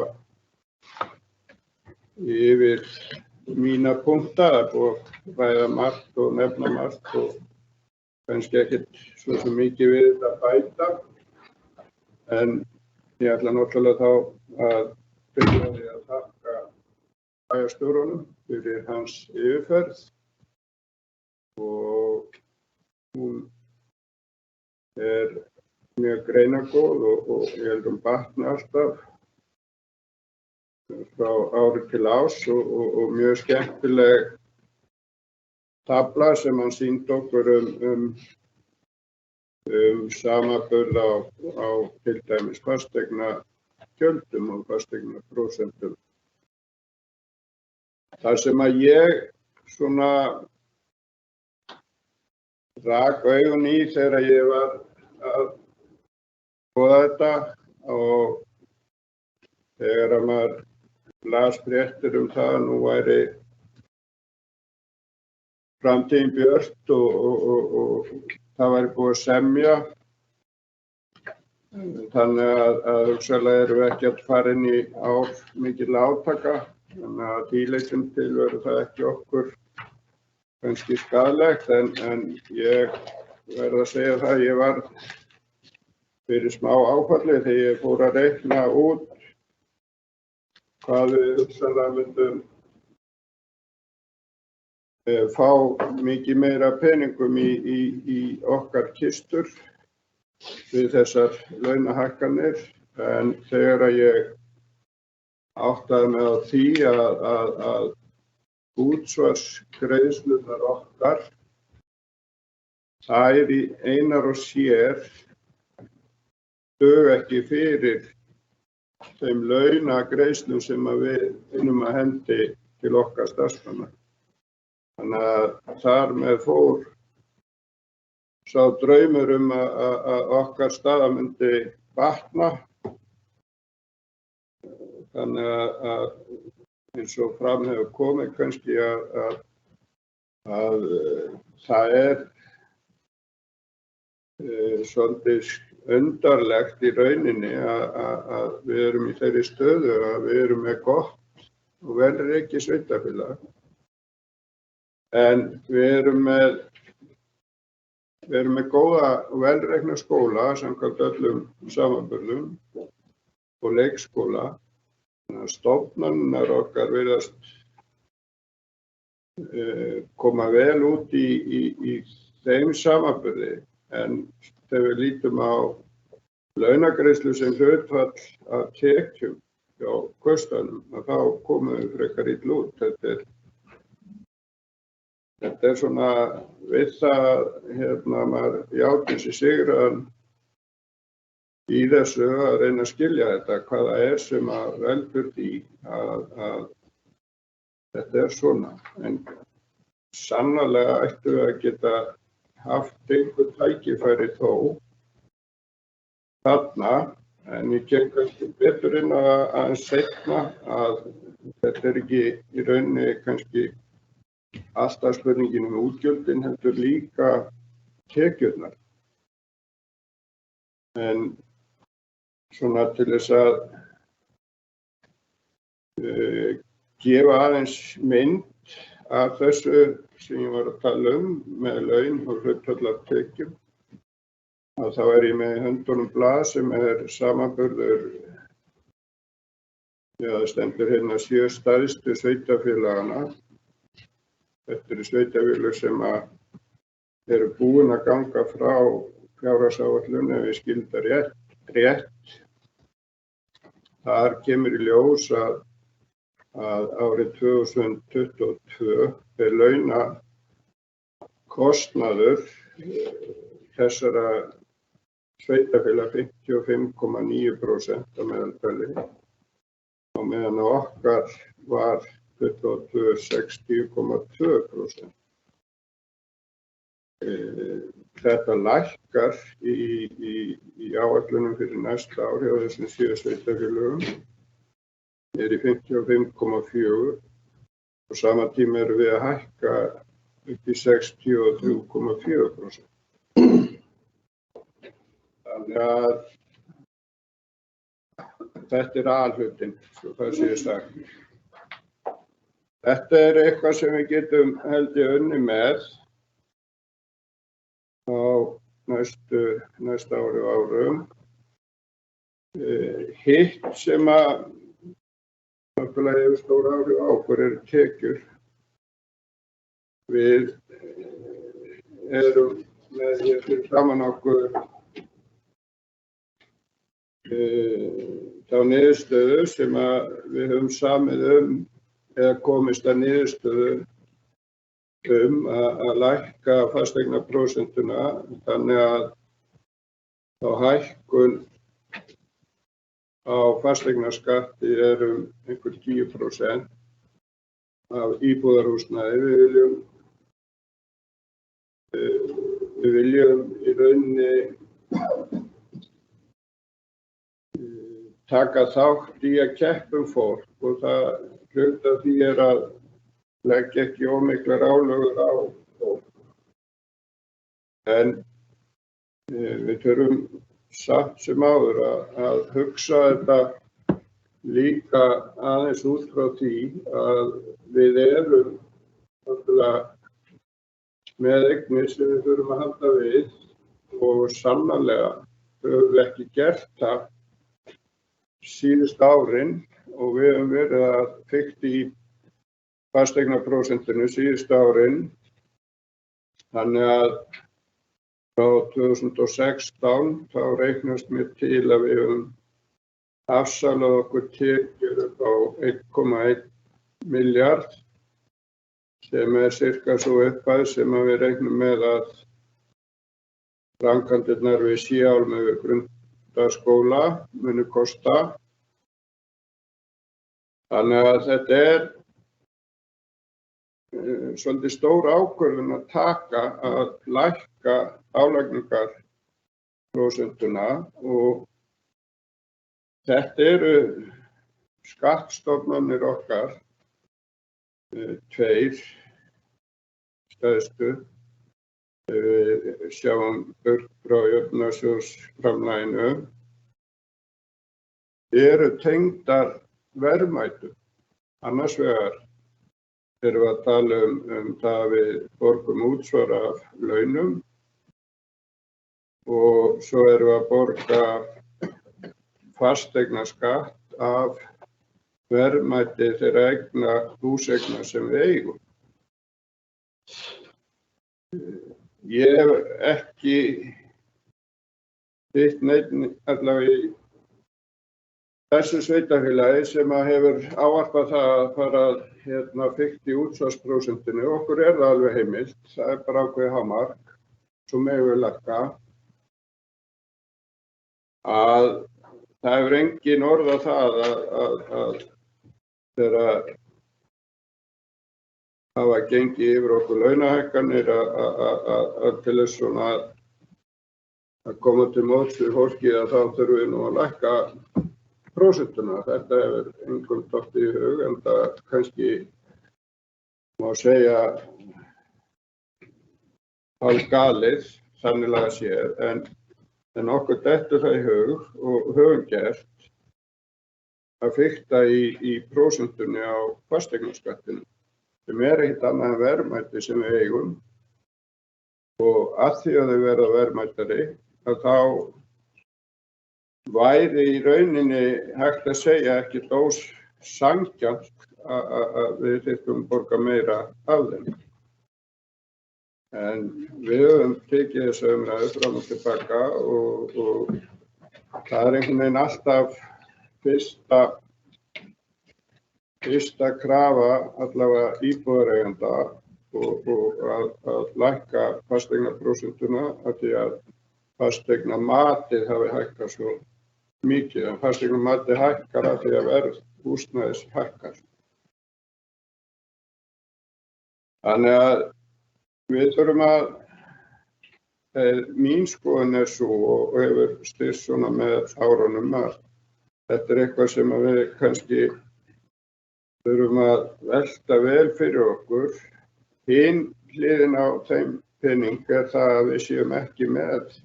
yfir mína punkta, það er búið að ræða margt og nefna margt og kannski ekkert svo sem mikið við þetta bæta. En ég ætla náttúrulega þá að byrja því að þakka bæjarstjóranum fyrir hans yfirferð og hún er mjög greinagóð og ég held batni alltaf frá ári til árs og mjög skemmtileg tafla sem hann sýndi okkur samanburð á til dæmis fasteignagjöldum og fasteignaprósentum. Það sem að ég svona rak augun í þegar ég var að skoða þetta og þegar að maður las fréttir það að nú væri framtíðin björt og það væri búið að semja. Þannig að hugsanlega erum við ekki að fara inn í ár mikil átaka. Þannig að því leytinu til verður það ekki okkur kannski skaðlegt en ég verð að segja það, ég var fyrir smá áfalli þegar ég fór að reikna út hvað við hugsanlega myndum fá mikið meira peningum í okkar kistur við þessar launahækkanir en þegar að ég áttaði mig á því að útsvarsgreiðslurnar okkar þær í einar og sér duga ekki fyrir þeim launagreiðslum sem við finnum að hendi til okkar starfsmanna. Þannig að þar með fór sá draumur að okkar staða myndi batna. Þannig að eins og fram hefur komið kannski að það svolítið undarlegt í rauninni að við erum í þeirri stöðu að við erum með gott og velrekið sveitarfélag. En við erum með góða og velrekna skóla samkvæmt öllum samanburðum og leikskóla. Þannig að stofnanirnar okkar virðast koma vel út í þeim samanburði. En þegar við lítum á launagreiðslur sem hlutfall af tekjum hjá kaustanum, þá komum við frekar illa út. Þetta er svona við það maður játi sig sigraðan í þessu að reyna að skilja þetta, hvað það er sem að veldur því að þetta er svona. En sannarlega ættum við að geta haft einhver tækifæri þó þarna, en ég kem kannski betur inn aðeins seinna að þetta er ekki í rauninni kannski alltaf spurningin útgjöldin, heldur líka tekjurnar. En svona til þess að gefa aðeins mynd að þessu sem ég var að tala með laun og hlutfall af tekjum, að þá ég með í höndunum blað sem samanburður, það stendur hérna 7 stærstu sveitarfélagana. Þetta eru sveitarfélög sem eru búin að ganga frá fjárhagsáætlun ef ég skil það rétt. Þar kemur í ljós að árið 2022 launakostnaður þessara sveitarfélaga 55,9% að meðaltali, á meðan okkar var 60,2%. Þetta lækkar í áætlunum fyrir næsta ár hjá þessum 7 sveitarfélögum, í 55,4%. Á sama tíma erum við að hækka upp í 63,4%. Þannig að þetta alhlutinn, svo það sé sagt. Þetta eitthvað sem við getum held ég unnið með á næsta ári og árum. Hitt sem náttúrulega hefur stór áhrif á okkur eru tekjur. Við erum með hér fyrir framan okkur þá niðurstöðu sem við höfum samið eða komist að niðurstöðu að lækka fasteignaprósentuna, þannig að þá hækkun á fasteignaskatti einhver 10% af íbúðarhúsnæði. Við viljum í rauninni taka þátt í að keppa fólk og það hluta því að leggja ekki of miklar álögur á fólk. En við þurfum samt sem áður að hugsa þetta líka aðeins út frá því að við erum náttúrulega með eignir sem við þurfum að halda við og sannarlega höfum við ekki gert það síðustu árin og við höfum verið að fikta í fasteignaprósentinu síðustu árin. Þannig að frá 2016 þá reiknast mér til að við höfum afsalað okkur tekjur upp á 1,1 milljarð sem sirka svo upphæð sem við reiknum með að framkvæmdirnar við Síálmu Grundaskóla munu kosta. Þannig að þetta svolítið stór ákvörðun að taka að lækka álagningarprósentuna og þetta eru skattstofnanir okkar, 2 stærstu. Við sjáum burt frá jöfnunarsjóðsframlaginu, eru tengdar verðmætum. Annars vegar erum við að tala það að við borgum útsvar af launum og svo erum við að borga fasteignaskatt af verðmæti þeirra húseigna sem við eigum. Ég hef ekki hitt neinn allavega í þessu sveitarfélagi sem hefur ávarpað það að fara fikta í útsvarsprósentinu. Okkur það alveg heimilt, það bara ákveðið hámark, svo megum við lækka. Að það hefur engin orð á það að þegar hafa gengið yfir okkur launahækkanir að til þess svona að koma til móts við fólkið að þá þurfum við nú að lækka prósentuna. Þetta hefur engum dottið í hug, en það kannski má segja hálfgalið, sannilega séð, en okkur dettur það í hug og höfum gert að fikta í prósentunni á fasteignaskattinu. sem ekkert annað en verðmæti sem við eigum og að því að þau verða verðmætari að þá væri í rauninni hægt að segja ekkert ósanngjarnt að við þyrftum að borga meira af þeim. En við höfum tekið þessa umræðu fram og tilbaka og það einhvern veginn alltaf fyrsta krafa allavega íbúðareigenda og að lækka fasteignaprósentuna af því að fasteignamatið hafi hækkað svo mikið. En fasteignamatið hækkar af því að verð húsnæðis hækkar. Þannig að við þurfum að, mín skoðun svo og hefur styrst svona með árunum að þetta eitthvað sem við kannski þurfum að velta vel fyrir okkur. Hin hliðin á þeim pening það að við séum ekki með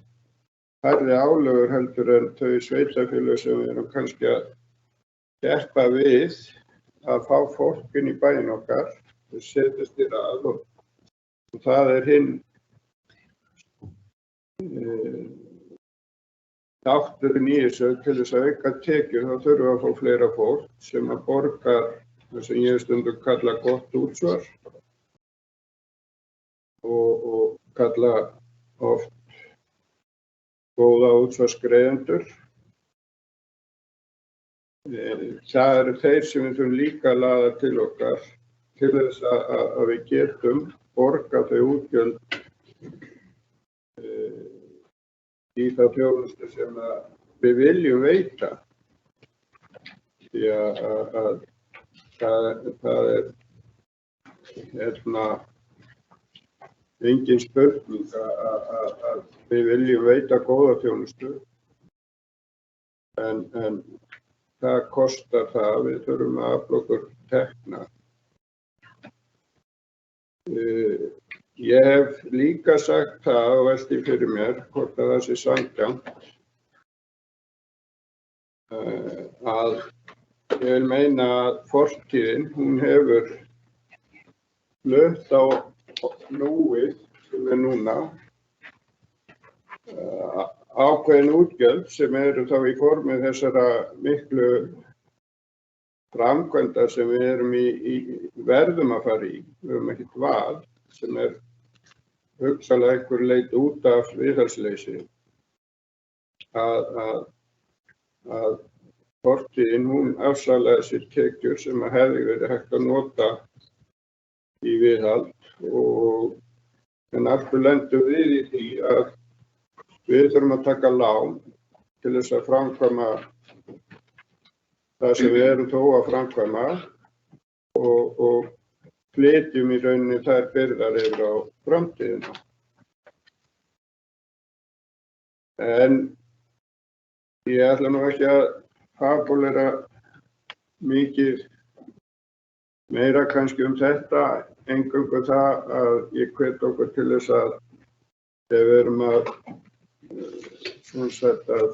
hærri álögur heldur en þau sveitarfélög sem við erum kannski að keppa við að fá fólk inn í bæinn okkar, þau setjast í rað og það hinn þátturinn í þessu til þess að auka tekjur þá þurfum við að fá fleira fólk sem að borga það sem ég stundum kalla gott útsvar og kalla oft góða útsvarsgreiðendur. Það eru þeir sem við þurfum líka að laða til okkar til þess að við getum borga þau útgjöld í þá þjónustu sem við viljum veita. Því að það engin spurning að við viljum veita góða þjónustu en það kostar það, við þurfum að afla okkur tekna. Ég hef líka sagt það og velti fyrir mér hvort að það sé sanngjarnt að ég vil meina að fortíðin, hún hefur flutt á núið sem núna ákveðin útgjöld sem eru þá í formi þessara miklu framkvæmda sem við erum verðum að fara í. Við höfum ekkert val sem hugsanlega einhver leit út af viðhaldsleysi að fortíðin hún afsalaði sér tekjur sem hefði verið hægt að nota í viðhald en aftur lendum við í því að við þurfum að taka lán til þess að framkvæma það sem við erum þó að framkvæma og flytjum í rauninni þær byrðar yfir á framtíðina. En ég ætla nú ekki að fabúlera mikið meira kannski þetta, eingöngu það að ég hvet okkur til þess að við erum að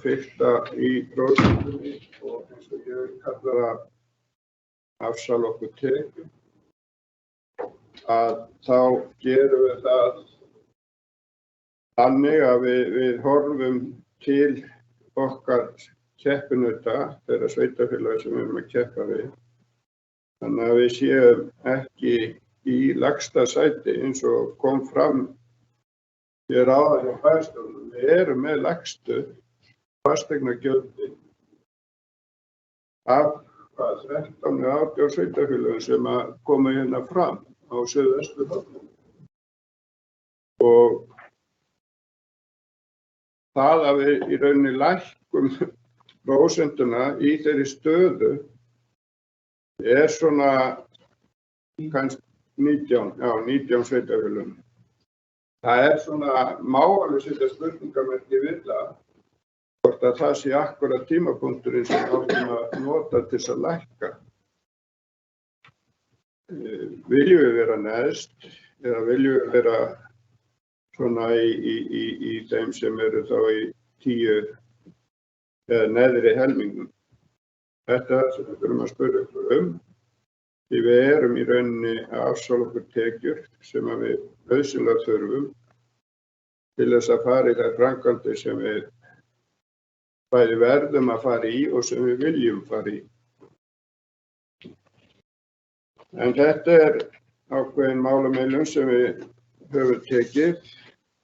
fylta í prósentunni og eins og ég kalla það afsala okkur tekjum, að þá gerum við það þannig að við horfum til okkar keppinauta, þeirra sveitarfélagi sem við erum að keppa við. Þannig að við séum ekki í lægsta sæti eins og kom fram hér áðan hjá bæjarstjórnum. Við erum með lægstu fasteignagjöldin af 13 eða 18 sveitarfélögum sem koma hérna fram á Suðvesturhorninu. Og það að við í rauninni lækkum prósentuna í þeirri stöðu svona kannski 19 sveitarfélögum. Það svona má alveg setja spurningamerki við það hvort að það sé akkúrat tímapunkturinn sem áttum að nota til þess að lækka. Viljum við vera neðst eða viljum við vera svona í þeim sem eru þá í 10 eða neðri helmingum? Þetta er það sem við þurfum að spyrja okkur Því við erum í rauninni að afsala okkur tekjur sem að við nauðsynlega þurfum til þess að fara í þær framkvæmdir sem við bæði verðum að fara í og sem við viljum fara í. En þetta er ákveðin málamiðlun sem við höfum tekið,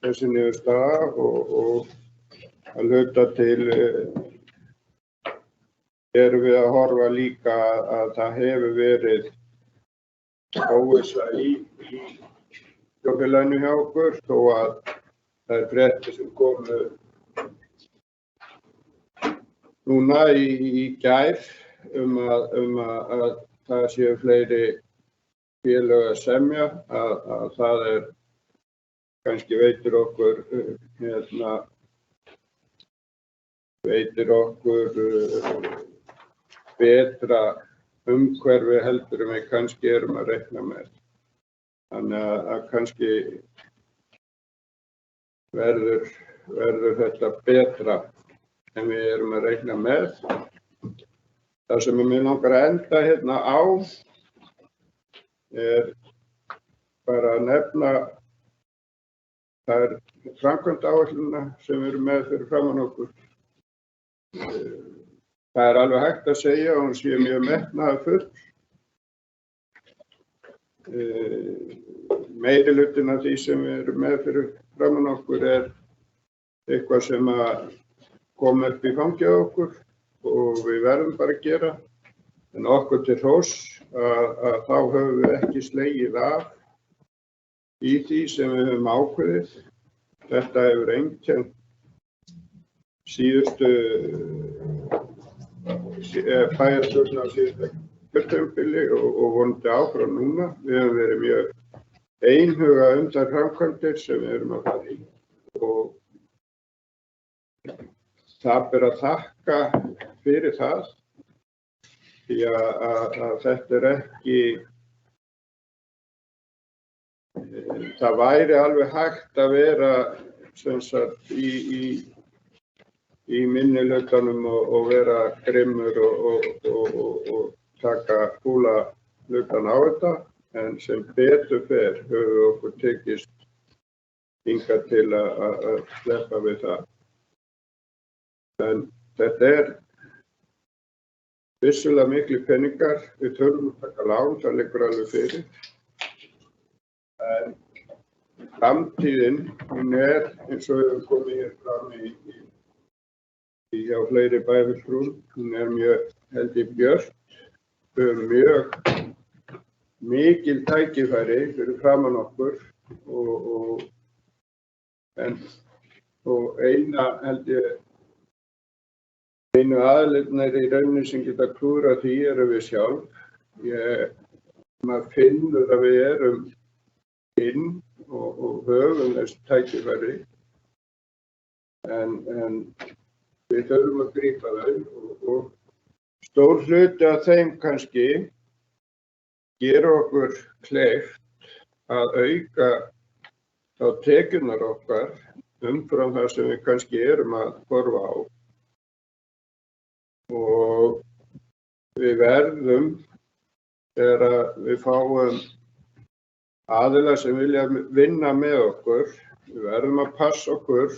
þessi niðurstaða og að hluta til erum við að horfa líka að það hefur verið óvissa í þjóðfélaginu hjá okkur þó að það er fréttir sem komu núna í gær að það séu fleiri félög að semja að það er kannski veitir okkur betra umhverfi heldur en við kannski erum að reikna með. Þannig að kannski verður þetta betra en við erum að reikna með. Það sem mig langar að enda hérna á er bara að nefna þær framkvæmdaáætlunina sem við erum með fyrir framan okkur. Það er alveg hægt að segja að hún sé mjög metnaðarfull. Meirihlutinn af því sem við erum með fyrir framan okkur er eitthvað sem að koma upp í fangið á okkur og við verðum bara að gera. En okkur til hróss að þá höfum við ekki slegið af í því sem við höfum ákveðið. Þetta hefur einkennt síðustu bæjarstjórnar síðustu kjörtímabili og vonandi áfram núna. Við höfum verið mjög einhuga þær framkvæmdir sem við erum að fara í og það ber að þakka fyrir það því að þetta er ekki, það væri alveg hægt að vera sem sagt í minnihlutanum og vera grimmur og taka fúla hlutan á þetta, en sem betur fer höfum okkur tekist hingað til að sleppa við það. En þetta er vissulega miklir peningar, við þurfum að taka lán, það liggur alveg fyrir. En framtíðin, hún er eins og við höfum komið hér fram hjá fleiri bæjarfulltrúum, hún er mjög held ég björt. Við höfum mjög mikil tækifæri fyrir framan okkur og held ég einu aðilirnir í rauninni sem geta klúðrað því erum við sjálf. Maður finnur að við erum inn og höfum þessi tækifæri en við þurfum að grípa þau og stór hluti af þeim kannski gera okkur kleift að auka þá tekjurnar okkar umfram það sem við kannski erum að horfa á. Og við verðum, þegar við fáum aðila sem vilja vinna með okkur, við verðum að passa okkur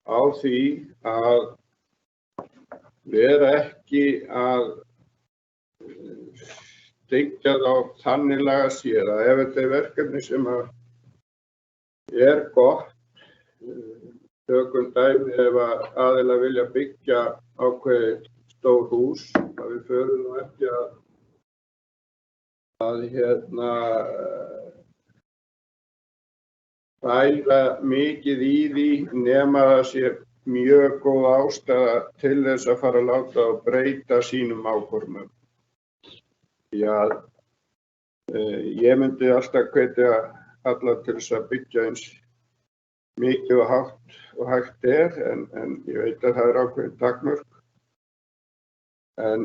á því að vera ekki að styggja þá þannig lagað séð að ef þetta er verkefni sem er gott, tökum dæmi ef að aðilar vilja byggja ákveðið stór hús, að við förum nú ekki að bæla mikið í því nema það sé mjög góð ástæða til þess að fara að láta og breyta sínum áformum. Því að ég myndi alltaf hvetja alla til þess að byggja eins mikið og hátt og hægt en ég veit að það er ákveðin takmörk. En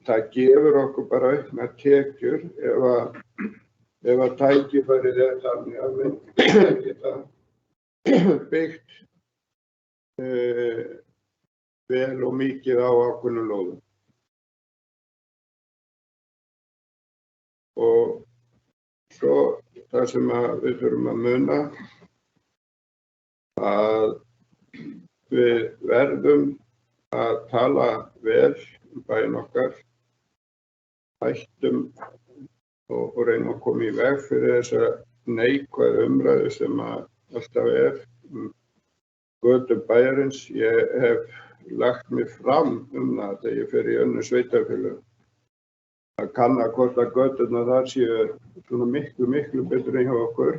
það gefur okkur bara auknar tekjur ef að tækifærið er þannig að við geta byggt vel og mikið á ákveðnum lóðum. Og svo það sem við þurfum að muna að við verðum að tala vel bæinn okkar, hættum og reynum að koma í veg fyrir þessa neikvæðu umræðu sem alltaf götur bæjarins. Ég hef lagt mig fram það þegar ég fer í önnur sveitarfélög að kanna hvort að göturnar þar séu svona miklu betur en hjá okkur,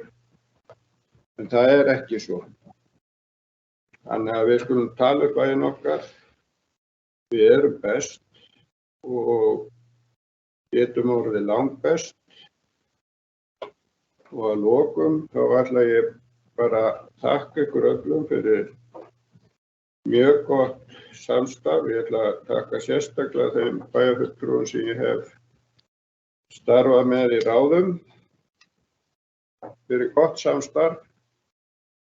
en það ekki svo. Þannig að við skulum tala bæinn okkar, við erum best og getum orðið langbest. Og að lokum þá ætla ég bara að þakka ykkur öllum fyrir mjög gott samstarf. Ég ætla að þakka sérstaklega þeim bæjarfulltrúum sem ég hef starfað með í ráðum fyrir gott samstarf.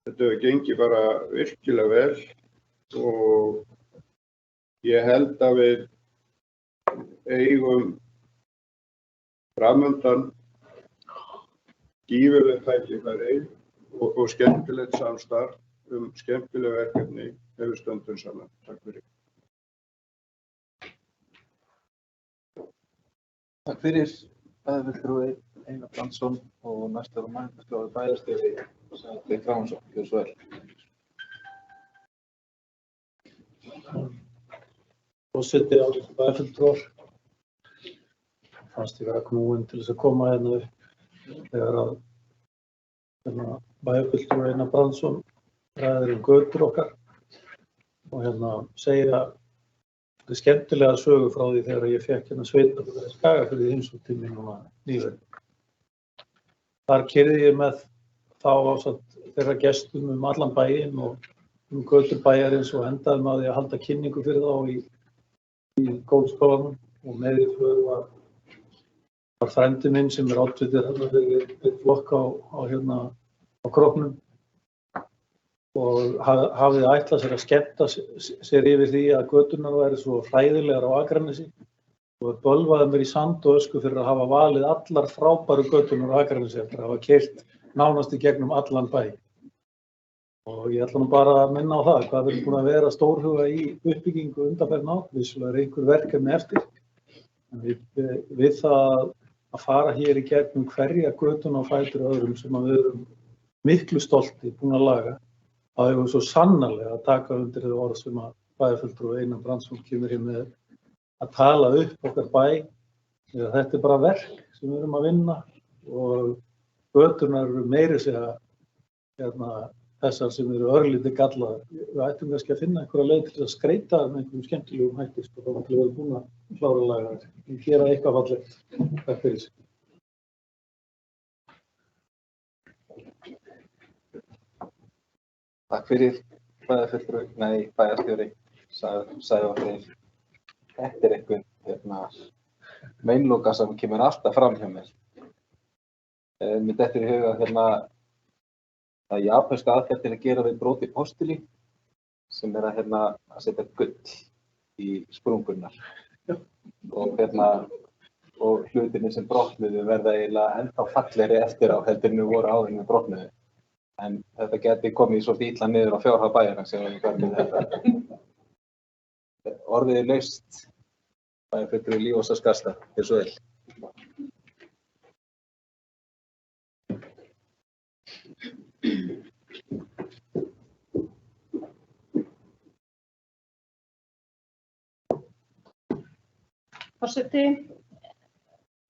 Þetta hefur gengið bara virkilega vel og ég held að við eigum framundan gífurleg tækifæri og skemmtilegt samstarf skemmtileg verkefni ef við stöndum saman. Takk fyrir. Takk fyrir bæjarfulltrúi Einar Brandsson og næstur og mannskapsstjóri bæjarstjóri Sævar Kramansson. Gjörðu svo vel. Forseti ágætu bæjarfulltrúar. Fannst ég vera knúinn til þess að koma hérna upp þegar að bæjarfulltrúi Einar Brandsson ræðir götur okkar og segja skemmtilega sögu frá því þegar ég fékk sveitarfélagið Skagafjörð í heimsókn til mín núna nýverið. Þar keyrði ég með þá ásamt þeirra gestum allan bæinn og götur bæjarins og endaði með því að halda kynningu fyrir þá í Góðskólanum og með í för var frændi minn sem oddviti þarna fyrir einn flokk á Króknum og hafði ætlað sér að skemmta sér yfir því að göturnar væri svo hræðilegar á Akranesi og bölvaði mér í sand og ösku fyrir að hafa valið allar frábæru göturnar á Akranesi eftir að hafa keyrt nánast í gegnum allan bæ. Og ég ætla nú bara að minna á það hvað við erum búin að vera stórhuga í uppbyggingu undanfarin ár. Vissulega einhver verkefni eftir. En við það að fara hér í gegnum hverja götuna á fætur öðrum sem við erum miklu stolti búin að laga, þá hefur við svo sannarlega að taka undir þau orð sem að bæjarfulltrúi Einar Brandsson kemur hér með að tala upp okkar bæ. Þetta bara verk sem við erum að vinna og göturnar eru meiri segja þessar sem eru örlítið gallaðar. Við ættum kannski að finna einhverja leið til að skreyta með einhverjum skemmtilegum hætti og þá ætlum við að búin að klára laga þetta. Við gera eitthvað fallegt. Takk fyrir sig. Takk fyrir bæjarstjóri Sævar Freyr. Þetta einhver meinloka sem kemur alltaf fram hjá mér. Mér dettur í huga það japanska aðferð til að gera við brot í postuli sem að setja gull í sprungurnar og hlutinni sem brotnuðu verða eiginlega ennþá fallegri eftir á heldur en voru áður en brotnuðu. En þetta geti komið svolítið illa niður á fjárhag bæjarins ef við verðum þetta. Orðið laust bæjarfulltrúi Lífs Skasta. Gjörðu svo vel. Forseti,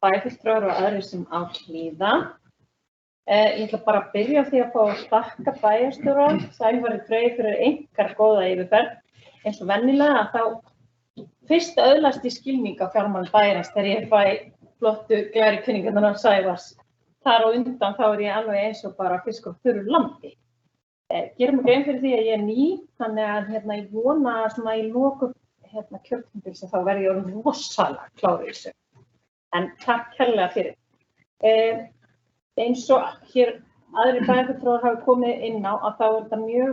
bæjarfulltrúar og aðrir sem á hlýða. Ég ætla bara að byrja á því að fá að þakka bæjarstjóra Sævari Freyr fyrir einkar góða yfirferð. Eins og venjulega þá fyrst öðlast í skilning á fjármálum bæjarins þegar ég fæ flottu glæru kynningarnar af Sævars. Þar á undan þá ég alveg eins og bara fisk á þurru landi. Gerum grein fyrir því að ég ný, þannig að ég vona svona í lokum kjörtímabils að þá verði ég orðin rosalega klár í þessu. En takk kærlega fyrir. Eins og hér aðrir bæjarfulltrúar hafa komið inn á að þá þetta mjög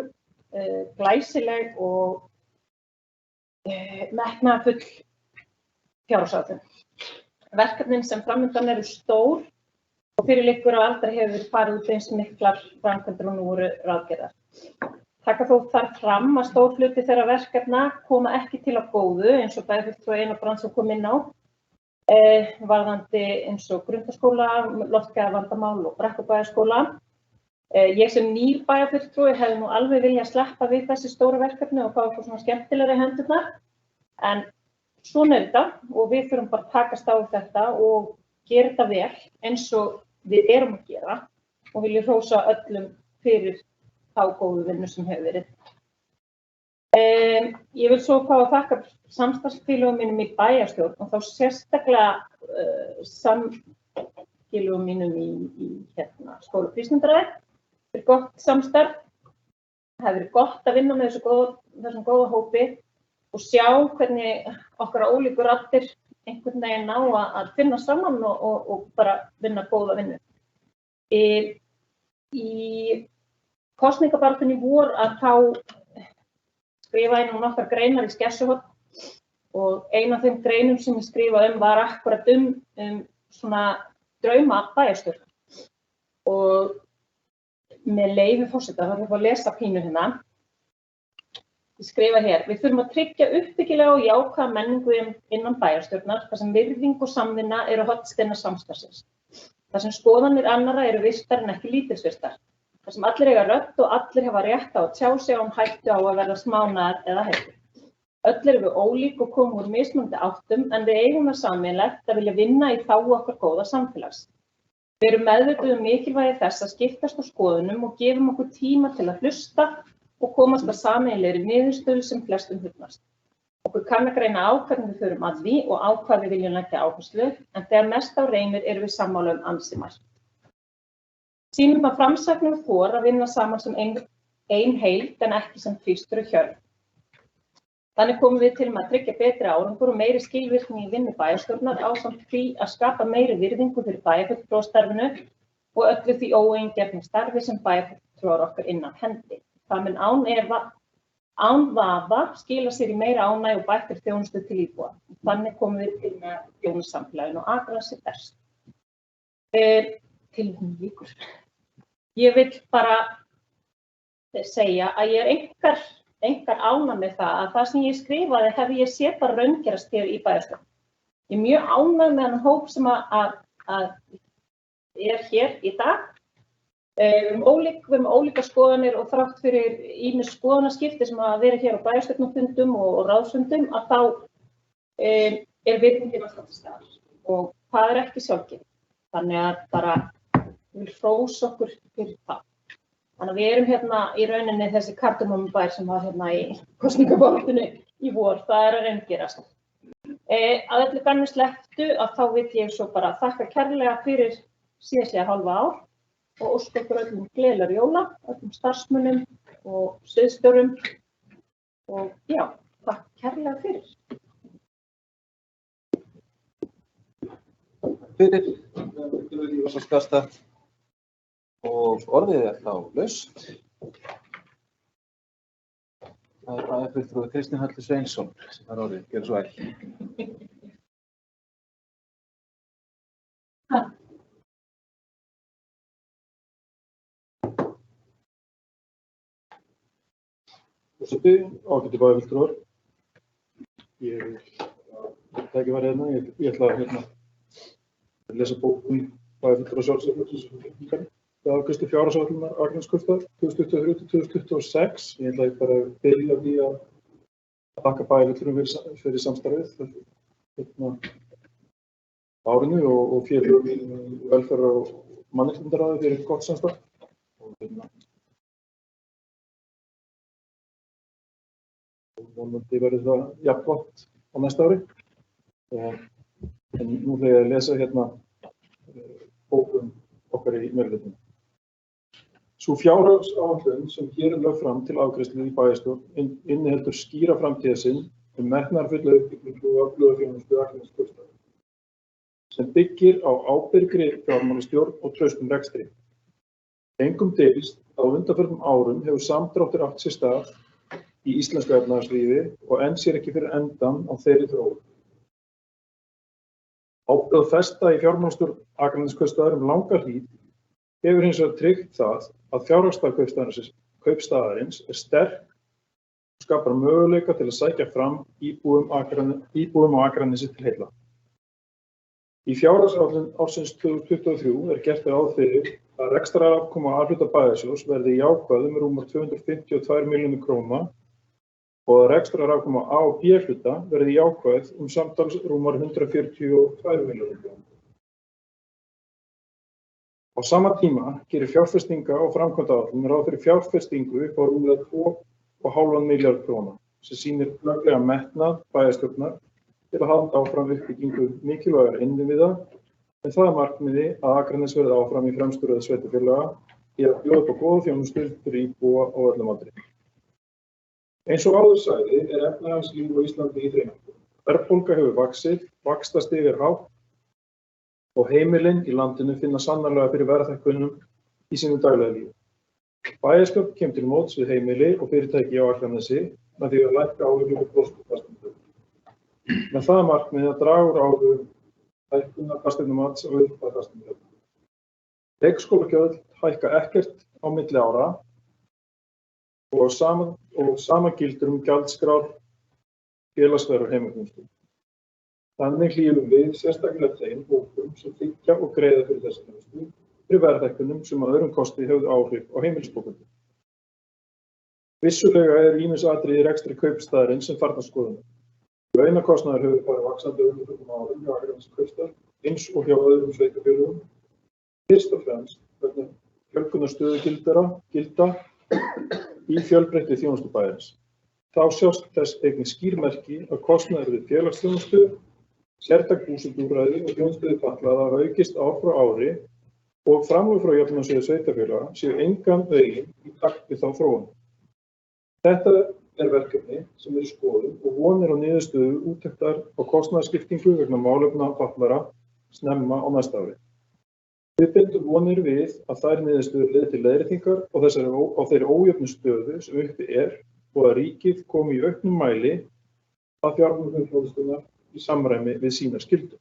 glæsileg og metnaðarfull fjárhagsáætlun. Verkefnin sem framundan eru stór og fyrir liggur að aldrei hefur farið út eins miklar framkvæmdir og nú eru ráðgerðar. Taka þó þar fram að stór hluti þeirra verkefna koma ekki til að góðu eins og bæjarfulltrúi Einar Brandsson kom inn á, varðandi eins og Grundaskóla, loftgæðavandamál og Brekkubæjarskóla. Ég sem nýr bæjarfulltrúi hefði nú alveg viljað sleppa við þessi stóru verkefni og fá eitthvað svona skemmtilegri í hendurnar, en svona þetta og við þurfum bara að takast á þetta og gera þetta vel eins og við erum að gera og viljum hrósa öllum fyrir þá góðu vinnu sem hefur verið. Ég vil svo fá að þakka samstarfsfélögum mínum í bæjarstjórn og þá sérstaklega samfélögum mínum í skóla frístundaræði fyrir gott samstarf. Það hefur verið gott að vinna með þessum góða hópi og sjá hvernig okkar ólíku raddir einhvern veginn ná að finna saman og bara vinna góða vinnu. Í kosningabaráttunni í vor að þá skrifaði nú nokkrar greinar í Skessuhorn og ein af þeim greinum sem ég skrifaði var akkurat svona drauma bæjarstjórn. Og með leyfi forseta, þá að lesa pínu hérna. Ég skrifa hér, við þurfum að tryggja uppbyggilega og jákvæða menningu innan bæjarstjórnar þar sem virðing og samvinna eru hornsteinar samstarfsins. Þar sem skoðanir annarra eru virtar en ekki lítilsvirtar. Þar sem allir eiga rödd og allir hafa rétt á að tjá sig án hættu á að verða smánaðar eða heitur. Öll erum við ólík og komum úr mismunandi áttum en við eigum það sameiginlegt að vilja vinna í þágu okkar góða samfélags. Við erum meðvituð mikilvægi þess að skiptast á skoðunum og gefum okkur tíma til að hlusta og komast að sameiginlegri niðurstöðu sem flestum hugnast. Okkur kann að greina á hvernig við förum að því og á hvað við viljum leggja áherslu, en þegar mest á reynir erum við sammála ansi margt. Sýnum að framsæknum þor að vinna saman sem ein heild en ekki sem tvísturu hjörð. Þannig komum við til að tryggja betri árangur og meiri skilvirkni í vinnu bæjarstjórnar ásamt því að skapa meiri virðingu fyrir bæjarfulltrúastarfinu og öllu því óeigingjarna starfi sem bæjarfulltrúar okkar innan hendi. Það mun án vafa skila sér í meira ánægju og bættri þjónustu til íbúa. Þannig komum við til með þjónusamfélaginu og Akranesi best. Tilvíkur. Ég vil bara segja að ég engar ánægð með það sem ég skrifaði hef ég séð bara raungerast hér í bæjarstjórn. Ég mjög ánægð með þennan hóp sem að hér í dag. Við erum ólíkar skoðanir og þrátt fyrir ýmis skoðanaskipti sem að vera hér á bæjarstjórnarfundum og ráðsfundum að þá virðingin alltaf til staðar og það ekki sjálfgefið. Þannig að bara við hrósa okkur fyrir það. Þannig að við erum hérna í rauninni þessi kardumommubær sem var hérna í kosningabaráttunni í vor, það að raungerast. Að öllu gamni slepptu að þá vil ég svo bara þakka kærlega fyrir síðastliðið hálfa ár og óska okkur öllum gleðilegra jóla, öllum starfsmönnum og sviðsstjórum og já, takk kærlega fyrir. Fyrir Ívarsskarðsta og orðið þá laust. Það bæjarfulltrúi Kristinn Höllu Sveinsson sem orðið, gjörðu svo vel. Forseti, ágætu bæjarfulltrúar. Ég tækifæri hérna, ég ætla að lesa bók bæjarfulltrúa sjálfstæðisflokksins við afgreiðslu fjárhagsáætlunar Akraneskuftar 2023-2026. Ég ætla bara að byrja því að þakka bæjarfulltrúum fyrir samstarfið árinu og félögum í velferðar- og mannréttindaráði fyrir gott samstarf. Vonandi verður það jafngott á næsta ári. En nú þegar ég lesa hérna bókum okkar í meirihlutanum. Sú fjárhagsáætlun sem hér lögð fram til afgreiðslu í bæjarstjórn inniheldur skýra framtíðarsýn metnaðarfulla uppbyggingu og öfluga þjónustu Akraneskuftar sem byggir á ábyrgri fjármálastjórn og traustum rekstri. Engum dylst að á undanförnum árum hefur samdráttur átt sér stað í íslensku efnahagslífi og enn sér ekki fyrir endan á þeirri þróun. Ábyrgð festa í fjármálastjórn Akraneskaupstaðar langa hríð hefur hins vegar tryggt það að fjárhagsstaða kaupstaðarins sterk og skapar möguleika til að sækja fram íbúum á Akranesi til heilla. Í fjárhagsáætlun ársins 2023 gert ráð fyrir að rekstrarafkoma A-hluta bæjarsjóðs verði jákvæð rúmar 252 milljónir króna og að rekstrarafkoma A- og B-hluta verði jákvæð samtals rúmar 142 milljónir króna. Á sama tíma gerir fjárfestinga- og framkvæmdaáætlun ráð fyrir fjárfestingu upp á rúmlega 2,5 milljarða króna sem sýnir glögglega metnað bæjarstjórnar til að halda áfram uppbyggingu mikilvægra innviða en það markmiði að Akranes verði áfram í fremstu röð sveitarfélaga í að bjóða upp á góða þjónustu fyrir íbúa á öllum aldri. Eins og áður sagði efnahagslíf á Íslandi í þrengingu. Verðbólga hefur vaxið, vaxtastig hátt og heimilin í landinu finna sannarlega fyrir verðhækkunum í sínu daglega lífi. Bæjarstjórn kemur til móts við heimili og fyrirtæki á Akranesi með því að lækka álögur og fasteignagjöld. Með það markmiði að draga úr áhrifum hækkunar fasteignamats á upphæð fasteignagjöld. Leikskólagjöld hækka ekkert á milli ára og sama gildir gjaldskrár félagslegar heimaþjónustu. Þannig hlífum við sérstaklega þeim hópum sem þiggja og greiða fyrir þessa þjónustu fyrir verðhækkunum sem að öðrum kosti höfðu áhrif á heimilisbókhaldið. Vissulega ýmis atriði í rekstri kaupstaðarins sem þarfnast skoðunar. Launakostnaður hefur farið vaxandi á undanförnum árum hjá Akraneskaupstað eins og hjá öðrum sveitarfélögum, fyrst og fremst vegna fjölgunar stöðugilda í fjölbreyttri þjónustu bæjarins. Þá sjást þess einnig skýr merki að kostnaður við félagsþjónustu, sértæk búsetuúrræði og þjónustu við fatlaða hafa aukist ár frá ári og framlög frá jöfnunarsjóði sveitarfélaga séu engan veginn í takt við þá þróun. Þetta verkefni sem í skoðun og vonir á niðurstöðu úttektar á kostnaðarskiptingu vegna málefna fatlaðra snemma á næsta ári. Við bindum vonir við að þær niðurstöður leiði til leiðréttingar á þeirri ójöfnu stöðu sem uppi og að ríkið komi í auknum mæli að fjármögnun þjónustunnar í samræmi við sínar skyldur.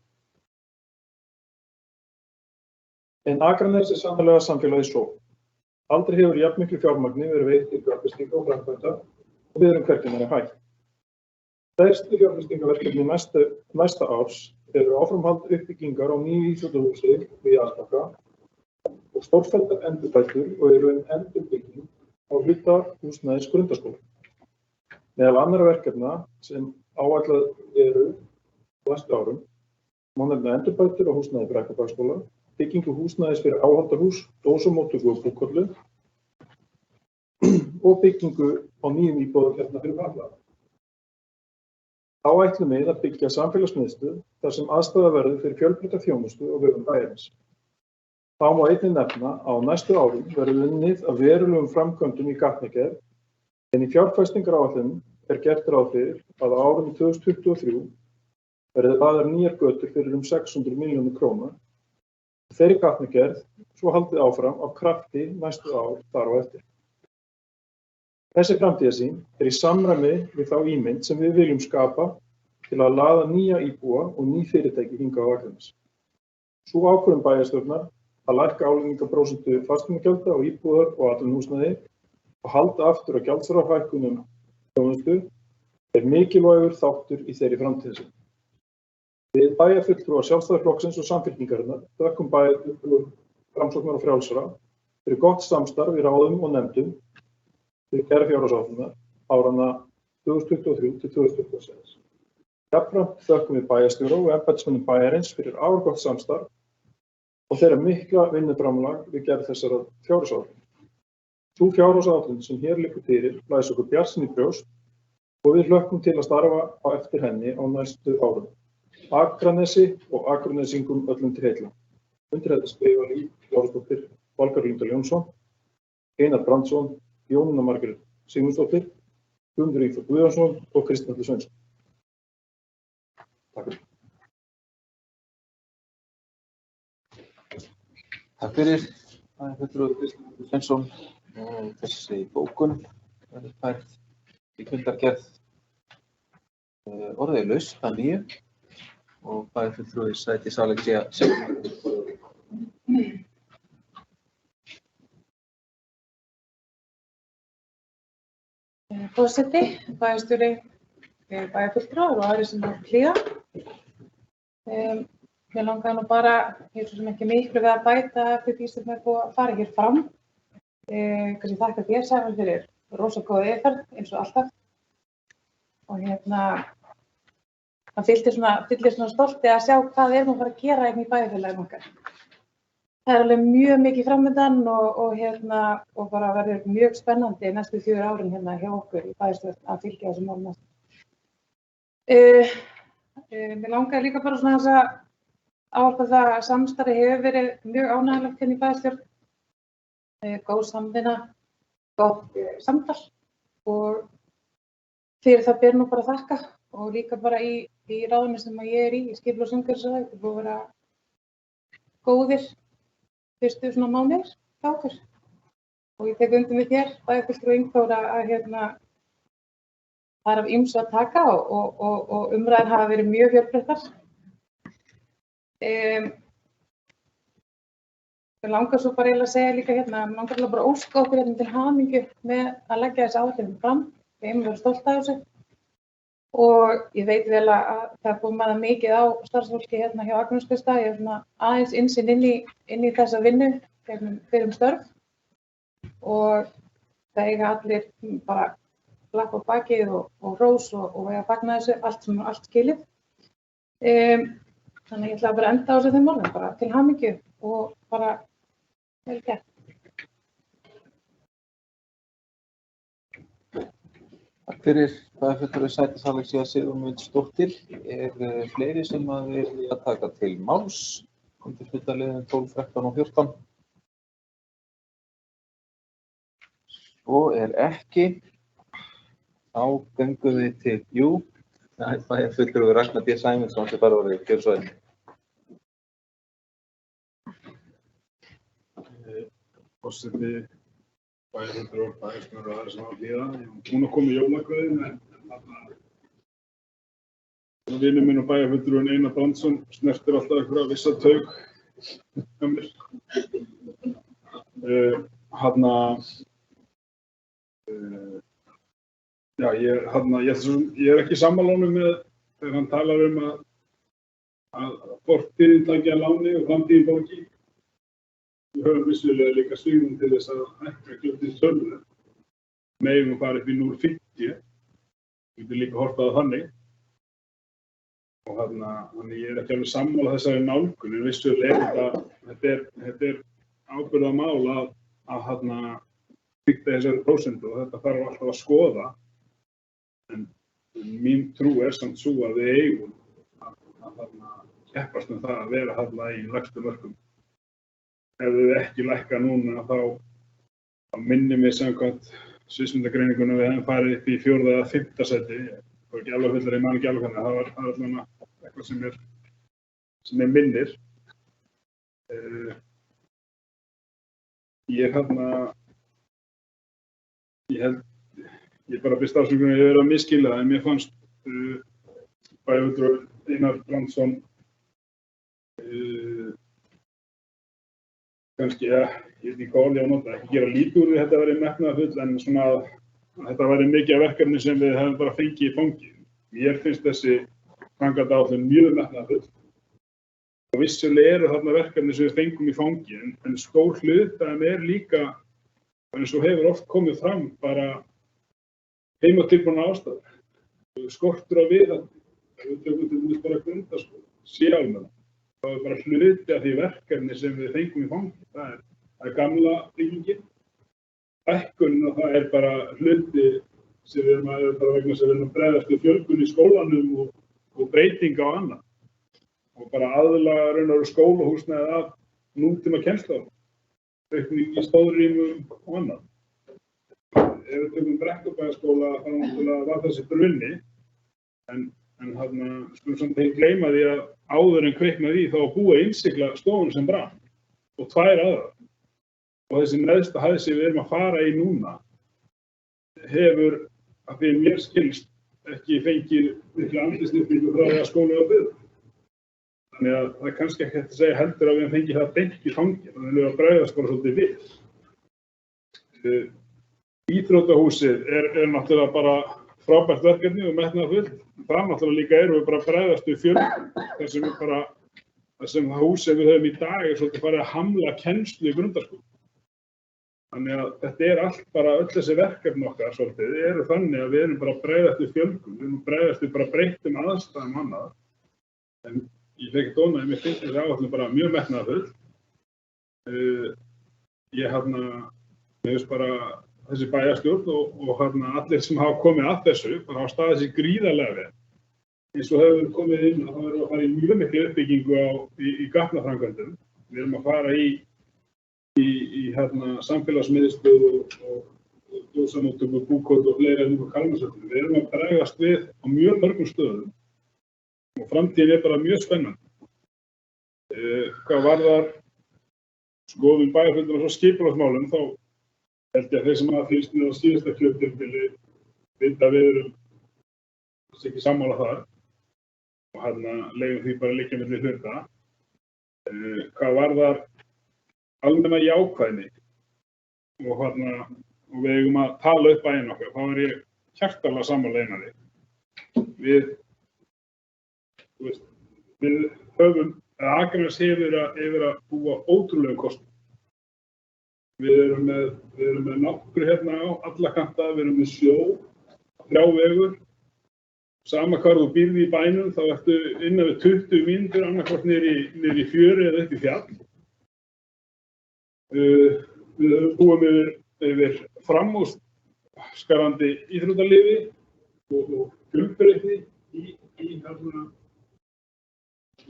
En Akranes sannarlega samfélagið sókn. Aldrei hefur jafnmiklu fjármagni verið veitt til fjárfestinga og framkvæmda og við erum hvergi nærri hætt. Stærstu fjárfestingaverkefni næsta árs eru áframhald uppbyggingar á nýju íþróttahúsi við Jarðbakka og stórfelldar endurbætur og endurbygging á hluta húsnæðis grundaskóla. Meðal annarra verkefna sem áætlað eru á næstu árum má nefna endurbætur á húsnæði Brekkubæjarskóla, byggingu húsnæðis fyrir áhaldahús, dósamóttöku og búkollu og byggingu á nýjum íbúðarkjarna fyrir fatlaða. Þá ætlum við að byggja samfélagsmiðstöð þar sem aðstaða verður fyrir fjölbreytta þjónustu og vegum bæjarins. Þá má einnig nefna að á næstu árum verður unnið að verulegum framkvæmdum í gatnagerð en í fjárfestingaráætlunum gert ráð fyrir að á árinu 2023 verði lagðar nýjar götur fyrir 600 milljónir króna. Þeirri gatnagerð svo haldið áfram á krafti næstu ár þar á eftir. Þessi framtíðarsýn í samræmi við þá ímynd sem við viljum skapa til að laða nýja íbúa og ný fyrirtæki hingað á Akranes. Sú ákvörðun bæjarstjórnar að lækka álagningarprósentu fasteignagjalda á íbúðar og atvinnuhúsnæði og halda aftur á gjaldskrárhækkunum þjónustu mikilvægur þáttur í þeirri framtíðarsýn. Við bæjarfulltrúar Sjálfstæðisflokksins og Samfylkingarinnar þökkum bæjarfulltrúum Framsóknar og Frjálsra fyrir gott samstarf í ráðum og nefndum fyrir gerð fjárhagsáætlunar áranna 2023 til 2026. Jafnframt þökkum við bæjarstjóra og embættismönnum bæjarins fyrir árgott samstarf og þeirra mikla vinnuframlag við gerð þessara fjárhagsáætlunar. Sú fjárhagsáætlun sem hér liggur fyrir blæs okkur bjartsýni í brjóst og við hlökkum til að starfa á eftir henni á næstu árum. Akranesi og Akranesingum öllum til heilla. Undir þetta skrifa Líf Lárusdóttir, Valgarður Lyngdal Jónsson, Einar Brandsson, Jónína Margrét Sigmundsdóttir, Guðmundur Ingþór Guðjónsson og Kristinn Atli Sveinsson. Takk fyrir. Takk fyrir. Fulltrúi Kristinn Atli Sveinsson og þessi bókun verður færð í fundargerð orðið laust að nýju og bæjarfulltrúi Sædís Alexía Sigurðardóttir. Forseti, bæjarstjóri, bæjarfulltrúar og aðrir sem hafa hlýða. Mér langaði nú bara, ég er svo sem ekki miklu við að bæta eftir því sem er búið að fara hér fram. Kannski þakka þér, Sævar, fyrir rosa góða yfirferð, eins og alltaf. Og það fyllir svona stolti að sjá hvað við erum að fara að gera í bæjarfélaginu okkar. Það er alveg mjög mikið framöndan og bara verður mjög spennandi næstu 4 árin hjá okkur í bæjarstjórn að fylgja þessum málum eftir. Mér langaði líka bara svona þess að ávarpa það að samstarfi hefur verið mjög ánægjulegt í bæjarstjórn. Góð samvinna, gott samtal og fyrir það ber nú bara að þakka og líka bara í ráðinu sem ég er í skipulags- og umhverfisráði, það búið að vera góðir fyrstu svona mánuðir hjá okkur. Og ég tek undir með þér, bæjarfulltrúi Ingþór, að það er af ýmsu að taka og umræður hafa verið mjög fjölbreyttar. Mér langar svo bara eiginlega að segja líka mér langar bara óska okkur til hamingju með að leggja þessi áætlun fram. Við eigum að vera stolt af þessu. Og ég veit vel að það er búið með mikið á starfsfólki hjá Akranesskaupstað. Ég er svona aðeins innsýn inn í þessa vinnu fyrir störf. Og það eiga allir bara klapp á bakið og hrós og eiga að fagna þessu, allt skilið. Þannig ég ætla bara að enda á þessu þeim orðum, bara til hamingju og bara vel gert. Takk fyrir bæjarfulltrúi Sædís Alexía Sigurðardóttir. Fleiri sem vilja taka til máls undir fundarliðum 12, 13 og 14? Svo ekki. Þá göngum við til bæjarfulltrúi Ragnar B. Sæmundsson sem bara orðið. Gjörðu svo vel. Forseti, bæjarfulltrúar, bæjarstjórar og aðrir sem hafa hlýða. Ég er búinn að koma í jólakveðin en vinur minn og bæjarfulltrúinn Einar Brandsson snertir alltaf einhverja vissa taug hjá mér. Já, ég er ekki sammála honum með þegar hann talar að fortíðin taki að láni og framtíðin borgi. Við höfum vissulega líka svigrúm til þess að hækka gjöldin tölulega. Megum að fara upp í 0,50. Við getum líka horft á það þannig. Og þannig ég er ekki alveg sammála þessari nálgun, en vissulega þetta er ábyrgðarmál að byggja þessari prósentu og þetta þarf alltaf að skoða. En mín trú samt sú að við eigum að keppast það að vera í lægstu mörkum. Ef við ekki lækka núna þá minnir mig samkvæmt sviðsmyndagreiningunum við hefum farið upp í 4. eða 5. sæti. Ég var ekki alveg fullur, ég man ekki alveg hvernig. Það var allavega eitthvað sem minnir. Ég bara byrst afsökunar að ég verið að misskilja það, en mér fannst bæjarfulltrúi Einar Brandsson kannski, ég veit ekki hvað orð ég á að nota, ekki gera lítið úr því þetta væri metnaðarfull, en svona að þetta væri mikið af verkefni sem við hefum bara fengið í fangið. Mér finnst þessi framkvæmdaáætlun mjög metnaðarfull og vissulega eru þarna verkefni sem við fengum í fangið, en stór hluti líka, eins og hefur oft komið fram, bara heimatilbúnar ástæður. Skortur á viðhaldi, við tökum til dæmis bara grundaskóla, almenna. Það er bara hluti af því verkefni sem við fengum í fangið. Það er gamla byggingin. Hækkunin og það er bara hluti sem við erum að bregðast við fjölgun í skólanum og breytinga á annað. Og bara aðlaga raunar skólahúsnæði af nútíma kennsluárum, aukning í stóðrýmum og annað. Ef við tökum Brekkubæjarskóla þá náttúrulega var þessi brunni, en skulum samt ekki gleyma því að áður en kviknaði í þá að búa innsigla stofun sem brann og 2 aðrar. Og þessi neðsta hæð sem við erum að fara í núna hefur, að því mér skilst, ekki fengið mikla andlitsstyrkingu frá því að skólinn var byggður. Þannig að það er kannski ekki hægt að segja heldur að við höfum fengið það beint í fangið, þannig að við að bregðast bara svolítið við. Íþróttahúsið er náttúrulega bara frábært verkefni og metnaðarfullt. Það náttúrulega líka erum við bara að bregðast við fjölgun, þar sem það hús sem við höfum í dag er svolítið farið að hamla kennslu í grundarskóla. Þannig að þetta er allt bara, öll þessi verkefni okkar svolítið, eru þannig að við erum bara að bregðast við fjölgun, við erum að bregðast við bara breyttum aðstæðum annað. En ég fekk ekki dóna, mér finnst þessi áætlun bara mjög metnaðarfull. Mér finnst bara þessi bæjarstjórn og allir sem hafa komið að þessu, bara hafa staðið sig gríðarlega vel. Eins og hefur komið inn að það erum að fara í mjög miklu uppbyggingu í gatnaframkvæmdum. Við erum að fara í samfélagsmiðstöð og dósamóttöku, búkot og fleiri en Kalmarsöldu. Við erum að bregðast við á mjög mörgum stöðum og framtíðin er bara mjög spennandi. Hvað varðar skoðun bæjarfundar og svo skipulagsmálum, þá held ég að þeir sem hafa fylgst með á síðasta kjörtímabili vita að við erum ekki sammála þar og leyfum því bara að liggja milli hluta. Hvað varðar almenna jákvæðni og við eigum að tala upp bæinn okkar, þá er ég hjartanlega sammála Einari. Við höfum, Akraness hefur að búa ótrúlegum kostum. Við erum með náttúru hérna á alla kanta, við erum með sjó, 3 vegur. Sama hvar þú býrð í bænum, þá ertu innan við 20 mínútur annarkvort niður í fjöru eða upp í fjall. Við búum yfir framúrskarandi íþróttaliði og fjölbreytni í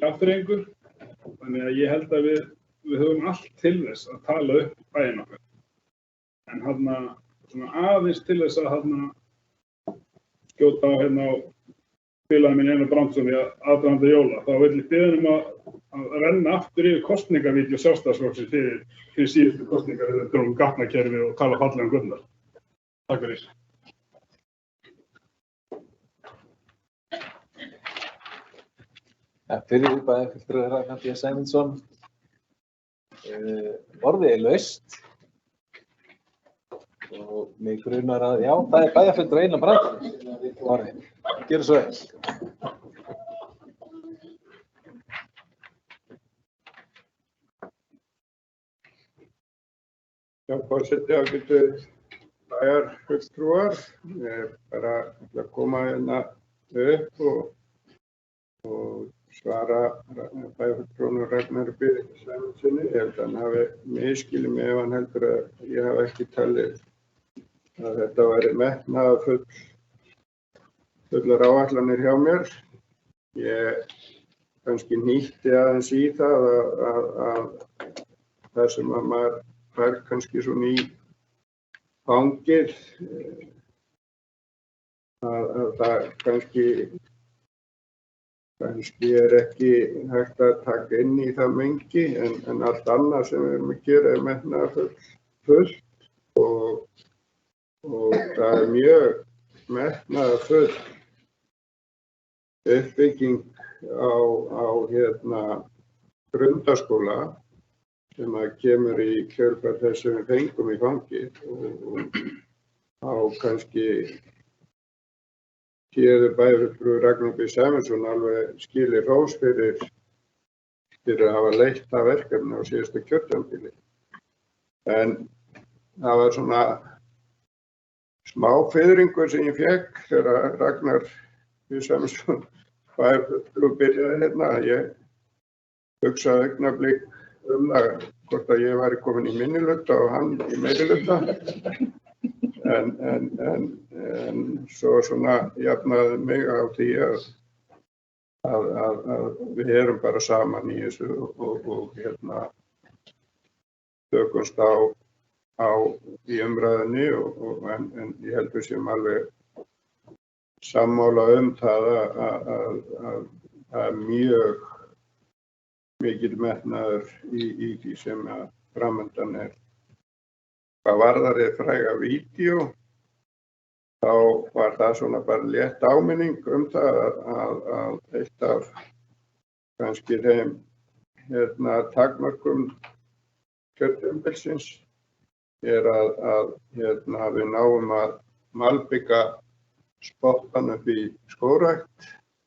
afþreyingu. Þannig að ég held að við höfum allt til þess að tala upp bæinn okkar. En svona aðeins til þess að skjóta á félagi minn Einar Brandsson í aðdraganda jóla, þá vil ég biðja að renna aftur yfir kosningavídeó Sjálfstæðisflokksins fyrir síðustu kosningar þegar við drógum gatnakerfi og tala fallega Gunnar. Takk fyrir. Fyrir bæjarfulltrúi Ragnar B. Sæmundsson. Orðið er laust og mig grunar að, já, það er bæjarfulltrúi Einar Brandsson. Orðið. Gjörðu svo vel. Já, forseti, ágætu bæjarfulltrúar. Ég bara ætla að koma hérna upp og svara bæjarfulltrúanum Ragnar B. Sæmundssoni. Ég held að hann hafi misskilið mig ef hann heldur að ég hafi ekki talið að þetta væri metnaðarfullar áætlanir hjá mér. Ég kannski nýtti aðeins í það að það sem að maður fær kannski svona í fangið, að það kannski er ekki hægt að taka inn í það mengi, en allt annað sem við erum að gera er metnaðarfullt og það er mjög metnaðarfull uppbygging á grundaskóla sem að kemur í kjölfar þess sem við fengum í fangið og á kannski hér bæjarfulltrúi Ragnar B. Sæmundsson alveg skilið hrós fyrir að hafa leitt það verkefni á síðasta kjörtímabili. En það var svona smá fiðringur sem ég fékk þegar Ragnar B. Sæmundsson bæjarfulltrúi byrjaði hérna. Ég hugsaði augnablik það hvort að ég væri komin í minnihluta og hann í meirihluta. En svo svona jafnaði mig á því að við erum bara saman í þessu og tökumst á í umræðinni en ég held við séum alveg sammála það að það er mjög mikill metnaður í því sem að framundan er. Hvað varðar fræga vídeó, þá var það svona bara létt áminning það að eitt af kannski þeim takmörkum kjörtímabilsins að við náum að malbika spottan upp í skógrækt.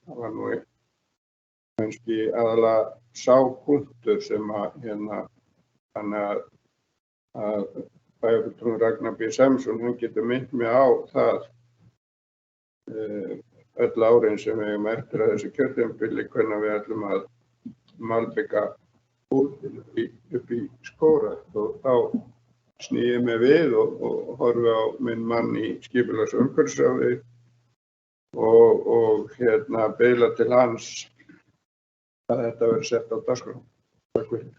Það var nú kannski aðalega sá punktur sem þannig að bæjarfulltrúinn Ragnar B. Sæmundsson, hann getur minnt mig á það öll árin sem við eigum eftir að þessu kjörtímabili hvernig við ætlum að malbika upp í skógrækt, og þá sný ég mig við og horfi á minn mann í skipulags- og umhverfisráði og biðla til hans að þetta verði sett á dagskrá. Takk fyrir.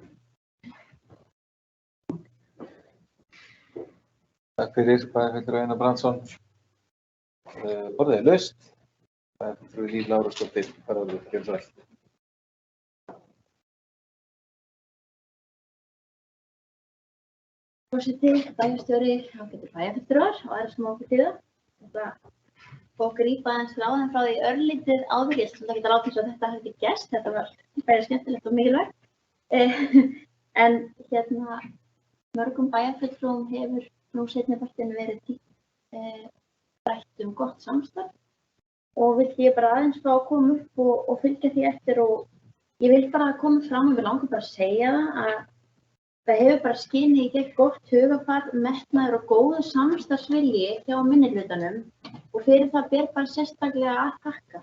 Takk fyrir, bæjarfulltrúi Einar Brandsson. Borðið er laust. Bæjarfulltrúi Líf Lárusdóttir, fara orðið, gjörðu svo vel. Forseti, bæjarstjóri, ágætir bæjarfulltrúar og aðrir sem okkur til það. Þetta fór grípa aðeins ráðan frá því örlítið áður. Ég ætla ekki að láta eins og þetta hefði ekki gerst. Þetta var bæði skemmtilegt og mikilvægt. En mörgum bæjarfulltrúum hefur nú seinnipartinn verið rætt gott samstarf og vildi ég bara aðeins fá að koma upp og fylgja því eftir, og ég vil bara koma fram og við langar bara að segja að það hefur bara skinið í gegn gott hugafar, metnaður og góður samstarfsvilji hjá minnihlutanum, og fyrir það ber bara sérstaklega að þakka,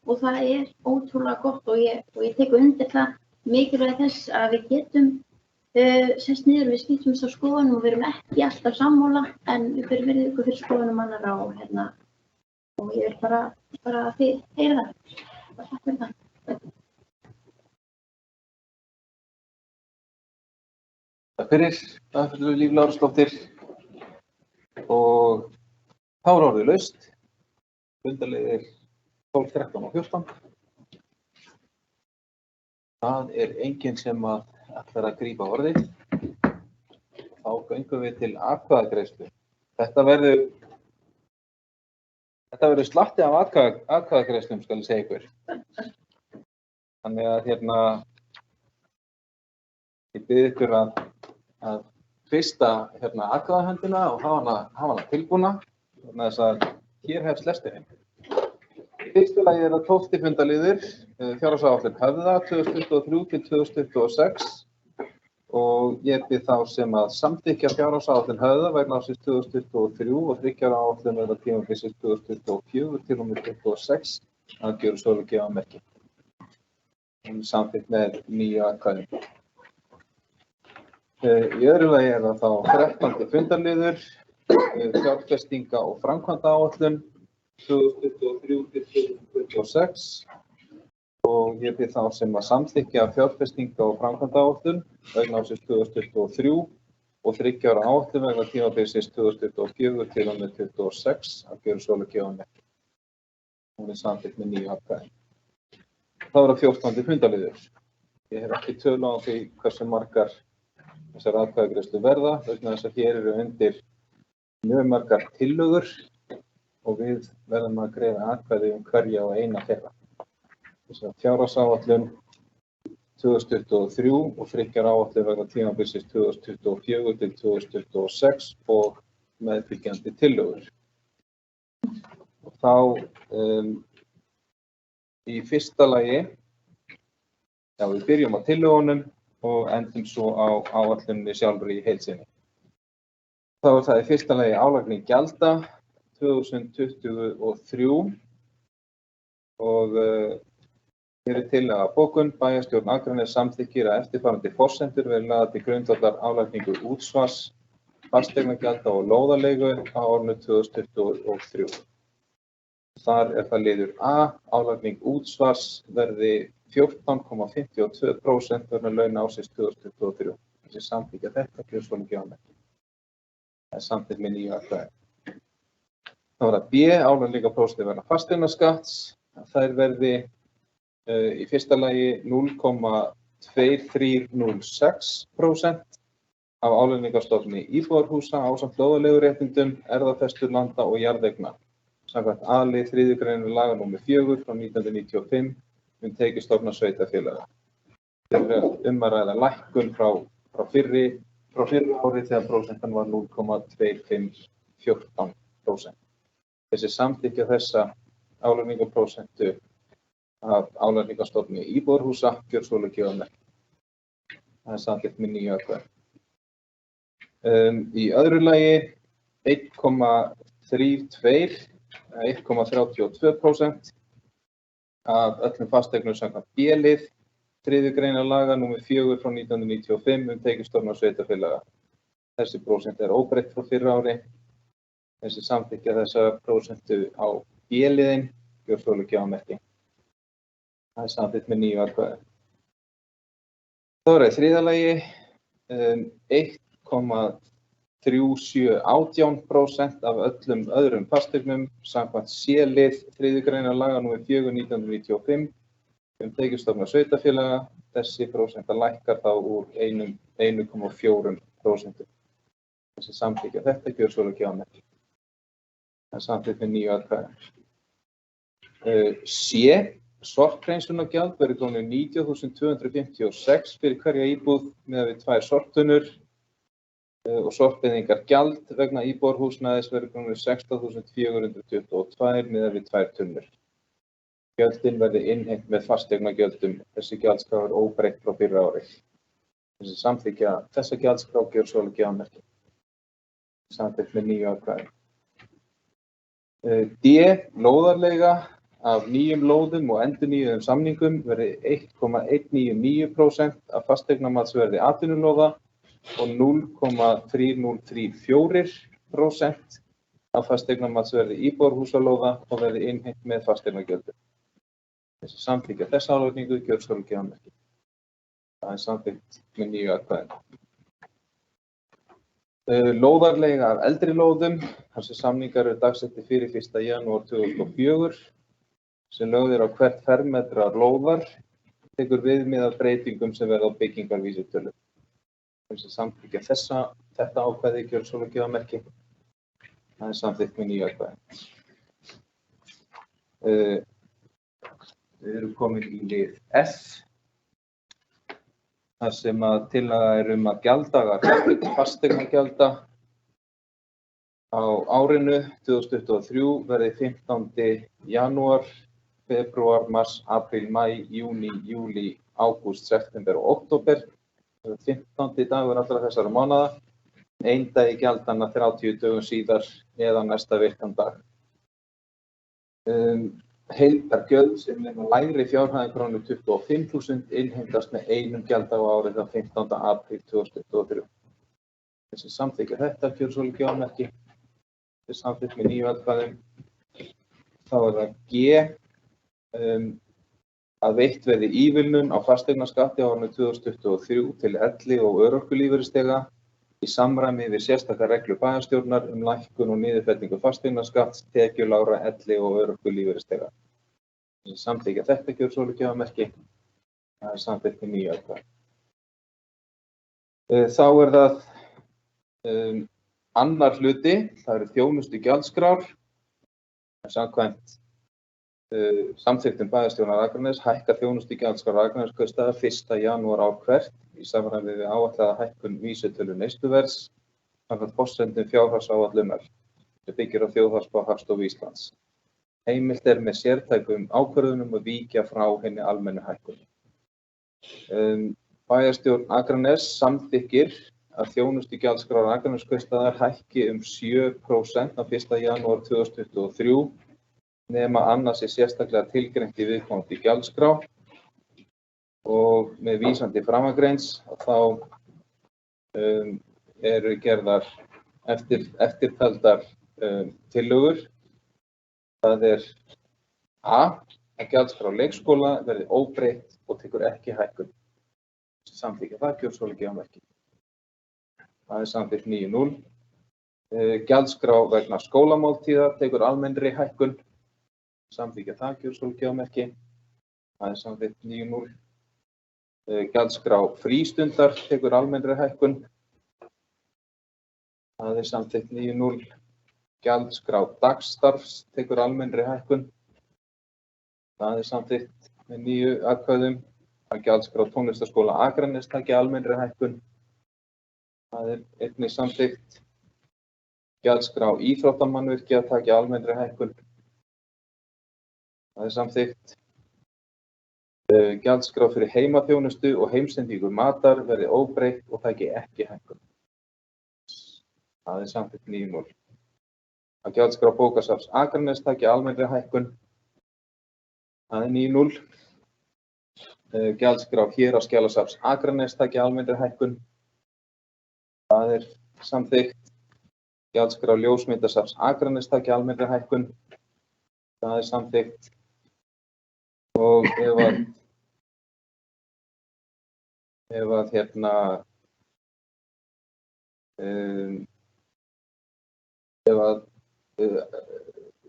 og það er ótrúlega gott og ég tek undir það mikilvægi þess að við getum sest niður, við skiptum þess á skoðunum og við erum ekki alltaf sammála, en við berum verið ykkur fyrir skoðunum annarra og ég vil bara að þið heyra það. Takk fyrir það. Takk fyrir, bæjarfulltrúi Líf Lárusdóttir. Og þá er orðið laust. Fundarliðir 12, 13 og 14. Það er enginn sem ætlar að grípa orðið. Þá göngum við til atkvæðagreiðslu. Þetta verður slatti af atkvæðagreiðslum, skal ég segja ykkur. Þannig að ég bið ykkur að fyrsta atkvæðahendina og hafa hana tilbúna, þannig að hér hefst lesturinn. Í fyrsta lagi það 12. fundarliður, fjárhagsáætlun Höfða 2023 til 2026, og ég bið þá sem að samþykkja fjárhagsáætlun Höfða vegna ársins 2023 og 3 ára áætlun vegna tímabilsins 2024 til og með 2026 að gjöra svo að gefa merki. Hún er samþykkt með 9 atkvæðum. Í öðru lagi það þá 13. fundarliður, fjárfestinga- og framkvæmdaáætlun 2023 til 2026, og ég bið þá sem að samþykkja fjárfestinga- og framkvæmdaáætlun vegna ársins 2023 og 3 ára áætlun vegna tímabilsins 2024 til og með 2026 að gjöra svo að gefa merki. Hún er samþykkt með 9 atkvæðum. Þá það 14. fundarliður. Ég hef ekki tölu á því hversu margar þessar atkvæðagreiðslur verða, vegna þess að hér eru undir mjög margar tillögur og við verðum að greiða atkvæði hverja og eina þeirra. Þess að fjárhagsáætlun 2023 og 3 ára áætlun vegna tímabilsins 2024 til 2026 og meðfylgjandi tillögur. Og þá í fyrsta lagi, við byrjum á tillögunum og endum svo á áætluninni sjálfri í heild sinni. Þá það í fyrsta lagi álagning gjalda 2023 og hér er tillaga bókun. Bæjarstjórn Akraness samþykkir að eftirfarandi forsendur verði lagðar til grundvallar álagningu útsvars, fasteignagjalda og lóðarleigu á árinu 2023. Þar það liður A, álagning útsvars verði 14,52% vegna launa ársins 2023. Þessi samþykkja þetta, gjör svo að gefa merki. Það er samþykkt með 9 atkvæðum. Þá það B, álagningarprósentur vegna fasteignaskatts. Þær verði í fyrsta lagi 0,2306% af álagningarstofni íbúðarhúsa ásamt lóðarleiguréttindum, erfðafestu landa og jarðeigna. Samkvæmt A-lið 3. grein laga nr. 4 frá 1995 tekjustofna sveitarfélaga. Þeir að ræða lækkun frá fyrra ári þegar prósentan var 0,2514%. Þessi samþykkja þessa álagningarprósentu af álagningarstofni íbúðarhúsa gjörsamlega gefa merki. Það er samþykkt með 9 atkvæðum. Í öðru lagi 1,32% af öllum fasteignum samkvæmt B-lið 3. greinar laga nr. 4 frá 1995 tekjustofna sveitarfélaga. Þessi prósent er óbreytt frá fyrra ári. Þessi samþykkja þessa prósentu á B-liðinn gjörsamlega gefa merki. Það er samþykkt með 9 atkvæðum. Þá er í þriðja lagi 1,3718% af öllum öðrum fasteignum samkvæmt C-lið 3. greinar laga nr. 4 1995 tekjustofna sveitarfélaga. Þessi prósenta lækkar þá úr 1,4%. Þessi samþykkja þetta gjörsamlega gefa merki. Það er samþykkt með 9 atkvæðum. C. Sorphreinsunargjald verður komið 19.256 fyrir hverja íbúð miðað við 2 sorptunnur og sorpeyðingargjald vegna íbúðarhúsnæðis verður komið 16.422 miðað við 2 tunnur. Gjöldin verði innheimt með fasteignagjöldum. Þessi gjaldskrá er óbreytt frá fyrra ári. Þessi samþykkja þessa gjaldskrá gjörsamlega gefa merki. Samþykkt með 9 atkvæðum. D. Lóðarleiga af nýjum lóðum og endurnýjuðum samningum verði 1,199% af fasteignamatsverði atvinnulóða og 0,3034% af fasteignamatsverði íbúðarhúsalóða og verði innheimt með fasteignagjöldum. Þessi samþykkja þessa álagningu gjörsamlega gefa merki. Það er samþykkt með 9 atkvæðum. Lóðarleiga af eldri lóðum, þar sem samningar eru dagsettir fyrir 1. janúar 2004, sem lögð á hvert fermetra lóðar, tekur viðmið af breytingum sem verða á byggingarvísitölu. Þessi samþykkja þetta ákvæði gjörsamlega gefa merki. Það er samþykkt með 9 atkvæðum. Við erum komin í lið F. Þar sem að tillaga er að gjalddagar fasteignagjalda á árinu 2023 verði 15. janúar, febrúar, mars, apríl, maí, júní, júlí, ágúst, september og október. 15. dagur allra þessara mánaða. Einn dagi gjaldanna 30 dögum síðar eða næsta virkan dag. Heildargjöld sem nema lægri fjárhæðin krónu 25.000 innheimtast með einum gjalddag á árið þann 15. apríl 2023. Þessi samþykkja þetta gjörsamlega gefa merki. Þessi samþykkt með 9 atkvæðum. Þá er það G. Að veitt verði ívilnun á fasteignaskatti á árinu 2023 til elli- og örorkulífeyrisþega í samræmi við sérstakar reglur bæjarstjórnar lækkun og niðurfellingu fasteignaskatts tekjulágra elli- og örorkulífeyrisþega. Þessi samþykkja þetta gjörsamlega gefa merki. Það er samþykkt með 9 atkvæðum. Þá er það annar hluti, það eru þjónustugjaldskrár. Samkvæmt samþykktum bæjarstjórnar Akraness hækka þjónustugjaldskrár Akranesskaupstaðar 1. janúar ár hvert í samræmi við áætlaða hækkun vísitölu neysluverðs samkvæmt forsendum fjárhagsáætlunar sem byggir á þjóðhagsspá Hagstofu Íslands. Heimilt er með sértækum ákvörðunum að víkja frá henni almennu hækkun. Bæjarstjórn Akraness samþykkir að þjónustugjaldskrár Akranesskaupstaðar hækki 7% á 1. janúar 2023 nema annars sérstaklega tilgreint í viðkomandi gjaldskrá og með vísan til framangreinds þá eru gerðar eftirtaldar tillögur. Það er A. Að gjaldskrá leikskóla verði óbreytt og tekur ekki hækkun. Samþykkja það gjörsamlega gefa merki. Það er samþykkt 9-0. Gjaldskrá vegna skólamáltíða tekur almennri hækkun. Samþykkja það gjörsamlega gefa merki. Það er samþykkt 9-0. Gjaldskrá frístundar tekur almennri hækkun. Það er samþykkt 9-0. Gjaldskrá dagstarfs tekur almennri hækkun. Það er samþykkt með 9 atkvæðum að gjaldskrá tónlistarskóla Akraness taki almennri hækkun. Það einnig samþykkt. Gjaldskrá íþróttamannvirkja taki almennri hækkun. Það samþykkt. Gjaldskrá fyrir heimaþjónustu og heimsendingu matar verði óbreytt og taki ekki hækkun. Það samþykkt 9-0. Að gjaldskrá bókasafns Akraness taki almennri hækkun. Það 9-0. Gjaldskrá héraðsskjalasafns Akraness taki almennri hækkun. Það samþykkt. Gjaldskrá ljósmyndasafns Akraness taki almennri hækkun. Það samþykkt. Og ef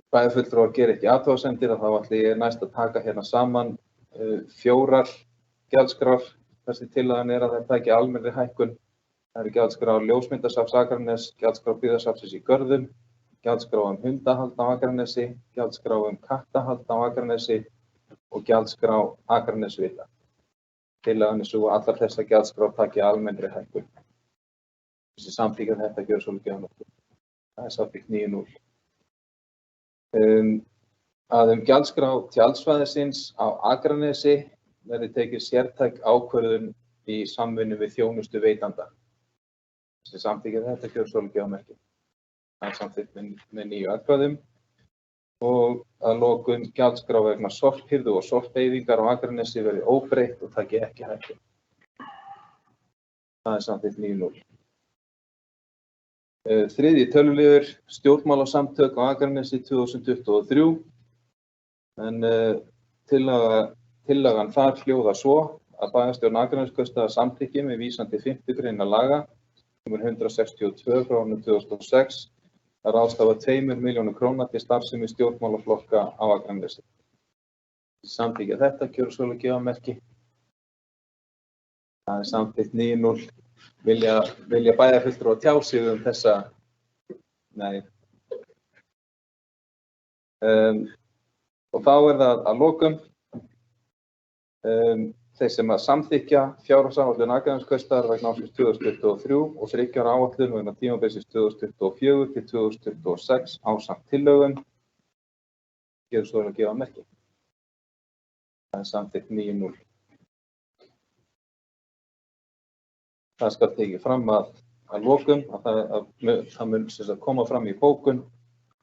bæjarfulltrúar gera ekki athugasemdir þá ætla ég næst að taka hérna saman 4 gjaldskrár. Þessi tillagan að það taki almennri hækkun. Það eru gjaldskrá ljósmyndasafns Akraness, gjaldskrá byggðasafnsins í Görðum, gjaldskrá hundahald á Akranesi, gjaldskrá kattahald á Akranesi og gjaldskrá Akranesvita. Tillagan sú að allar þessar gjaldskrár taki almennri hækkun. Þessi samþykkja þetta gjör svolítið nokkuð. Það samþykkt 9-0. Að gjaldskrá tjaldsvæðisins á Akranesi verði tekið sértæk ákvörðun í samvinnu við þjónustu veitanda. Þessi samþykkja þetta gjör svolítið merki. Það samþykkt með 9 atkvæðum. Og að lokum gjaldskrá vegna sorphirðu og sorpeyðingar á Akranesi verði óbreytt og taki ekki hækkun. Það samþykkt 9-0. 3. töluliður stjórnmálasamtök á Akranesi 2023. En tillagan þar hljóðar svo að bæjarstjórn Akraneskaupstaðar samþykki með vísan til 5. grein laga nr. 162 frá árinu 2006 að ráðstafa 2 milljónum króna til starfsemi stjórnmálaflokka á Akranesi. Samþykkja þetta gjör svolítið gefamerki. Það samþykkt 9-0. Vilja bæjarfulltrúar tjá sig þessa? Nei. Og þá það að lokum. Þeir sem að samþykkja fjárhagsáætlun Akraneskaupstaðar vegna ársins 2023 og 3 ára áætlun vegna tímabilsins 2024 til 2026 ásamt tillögum gjör svo að gefa merki. Það samþykkt 9-0. Það skal tekið fram að lokum að það mun koma fram í bókun.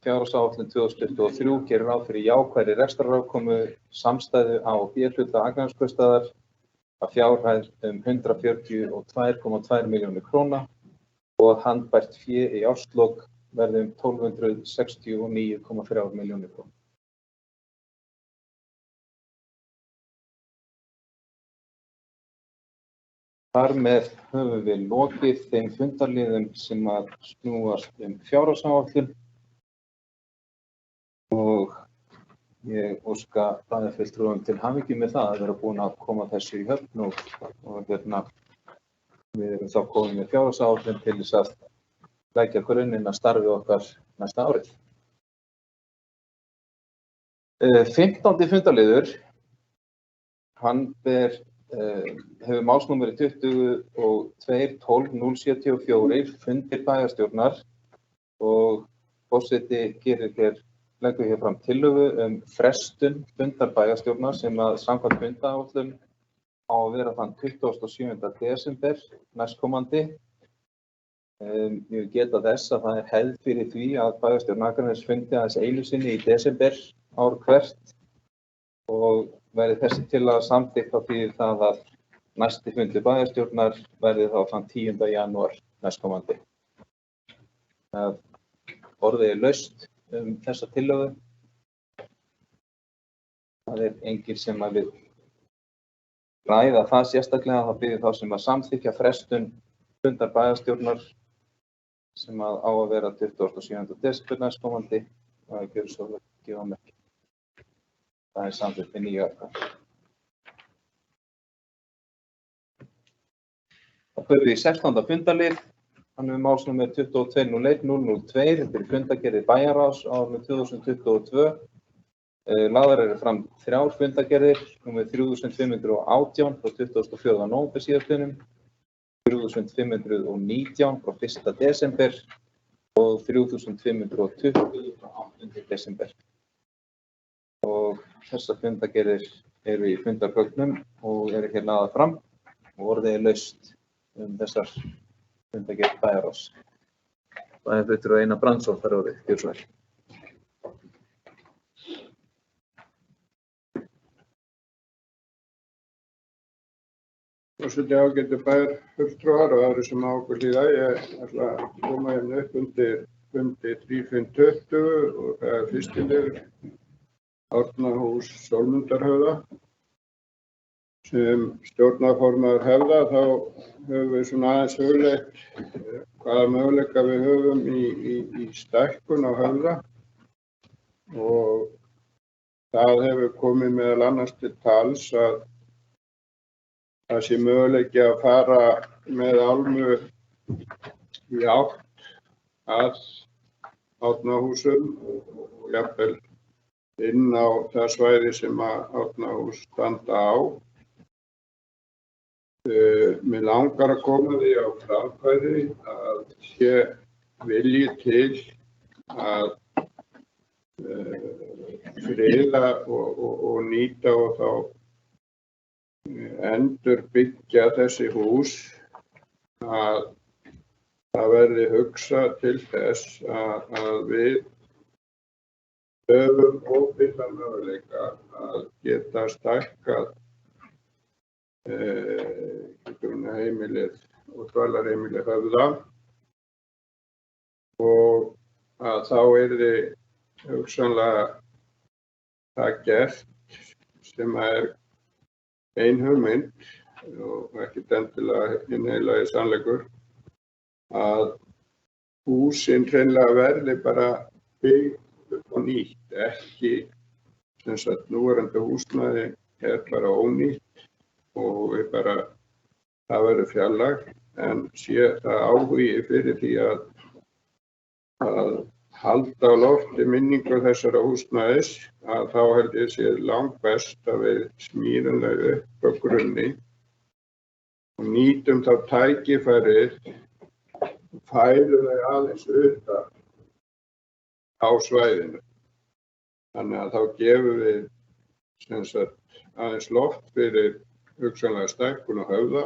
Fjárhagsáætlun 2023 gerir ráð fyrir jákvæðri rekstrarafkomu samstæðu A og B hluta Akraneskaupstaðar að fjárhæð 142,2 milljónir króna og að handbært fé í árslok verði 1269,3 milljónir króna. Þar með höfum við lokið þeim fundarliðum sem að snúast fjárhagsáætlun og ég óska bæjarfulltrúum til hamingju með það að vera búin að koma þessu í höfn og við erum þá komin með fjárhagsáætlun til þess að leggja grunninn að starfi okkar næsta árið. 15. fundarliður, hann hefur málsnúmeri 22.12.074 fundir bæjarstjórnar og forseti leggur hér fram tillögu frestun fundar bæjarstjórnar sem að samkvæmt fundaáætlun á að vera þann 27. desember næstkomandi. Ég vil geta þess að það hefð fyrir því að bæjarstjórn Akraness fundi aðeins einu sinni í desember ár hvert og verði þessi tillaga samþykkt á því það að næsti fundur bæjarstjórnar verði þá þann 10. janúar næstkomandi. Orðið laust þessa tillögu. Það enginn sem að við ræða það sérstaklega, það byrði þá sem að samþykkja frestun fundar bæjarstjórnar sem að á að vera 27. desember næstkomandi og það gjör svo að gefa merki. Það samþykkt með 9 atkvæði. Það fyrir við í 16. fundarlið. Hann hefur málsnúmer 22.01.002, þetta fundargerðir bæjarráðs á árinu 2022 Lagðar eru fram 3 fundargerðir, númer 3518 frá 24. nóvember síðastliðnum, 3519 frá 1. desember og 3520 frá 8. desember. Og þessar fundargerðir eru í fundargögnum og eru hér lagðar fram og orðið laust þessar fundargerðir bæjarráðs. Bæjarfulltrúi Einar Brandsson fær orðið, gjörðu svo vel. Forseti, ágætu bæjarfulltrúar og aðrir sem á okkur hlýða. Ég ætla að koma hérna upp undir fundi 3520 og það er fyrsti liður Árnahús Sólmundarhöfða. Sem stjórnarformaður Höfða þá höfum við svona aðeins hugleitt hvaða möguleika við höfum í stækkun á Höfða og það hefur komið meðal annars til tals að það sé möguleiki að fara með álmu í átt að Árnahúsum og jafnvel inn á það svæði sem að Árnahús standa á. Mig langar að koma því á framfæri að sé vilji til að friða og nýta og þá endurbyggja þessi hús, að það verði hugsað til þess að við höfum óbyrgan möguleika að geta stækkað hjúkrunarheimilið og dvalarheimilið Höfða og að þá yrði hugsanlega það gert sem er ein hugmynd og ekkert endilega innheilagi sannleikur að húsin hreinlega verði bara byggð upp og nýtt, ekki sem sagt núverandi húsnæði er bara ónýtt og það verður fjarlægt, en sé það áhugi fyrir því að halda á lofti minningu þessara húsnæðis, að þá held ég sé langbest að við smíðum þau upp frá grunni og nýtum þá tækifærið og færum þau aðeins utan á svæðinu. Þannig að þá gefum við sem sagt aðeins loft fyrir hugsanlega stækkun á Höfða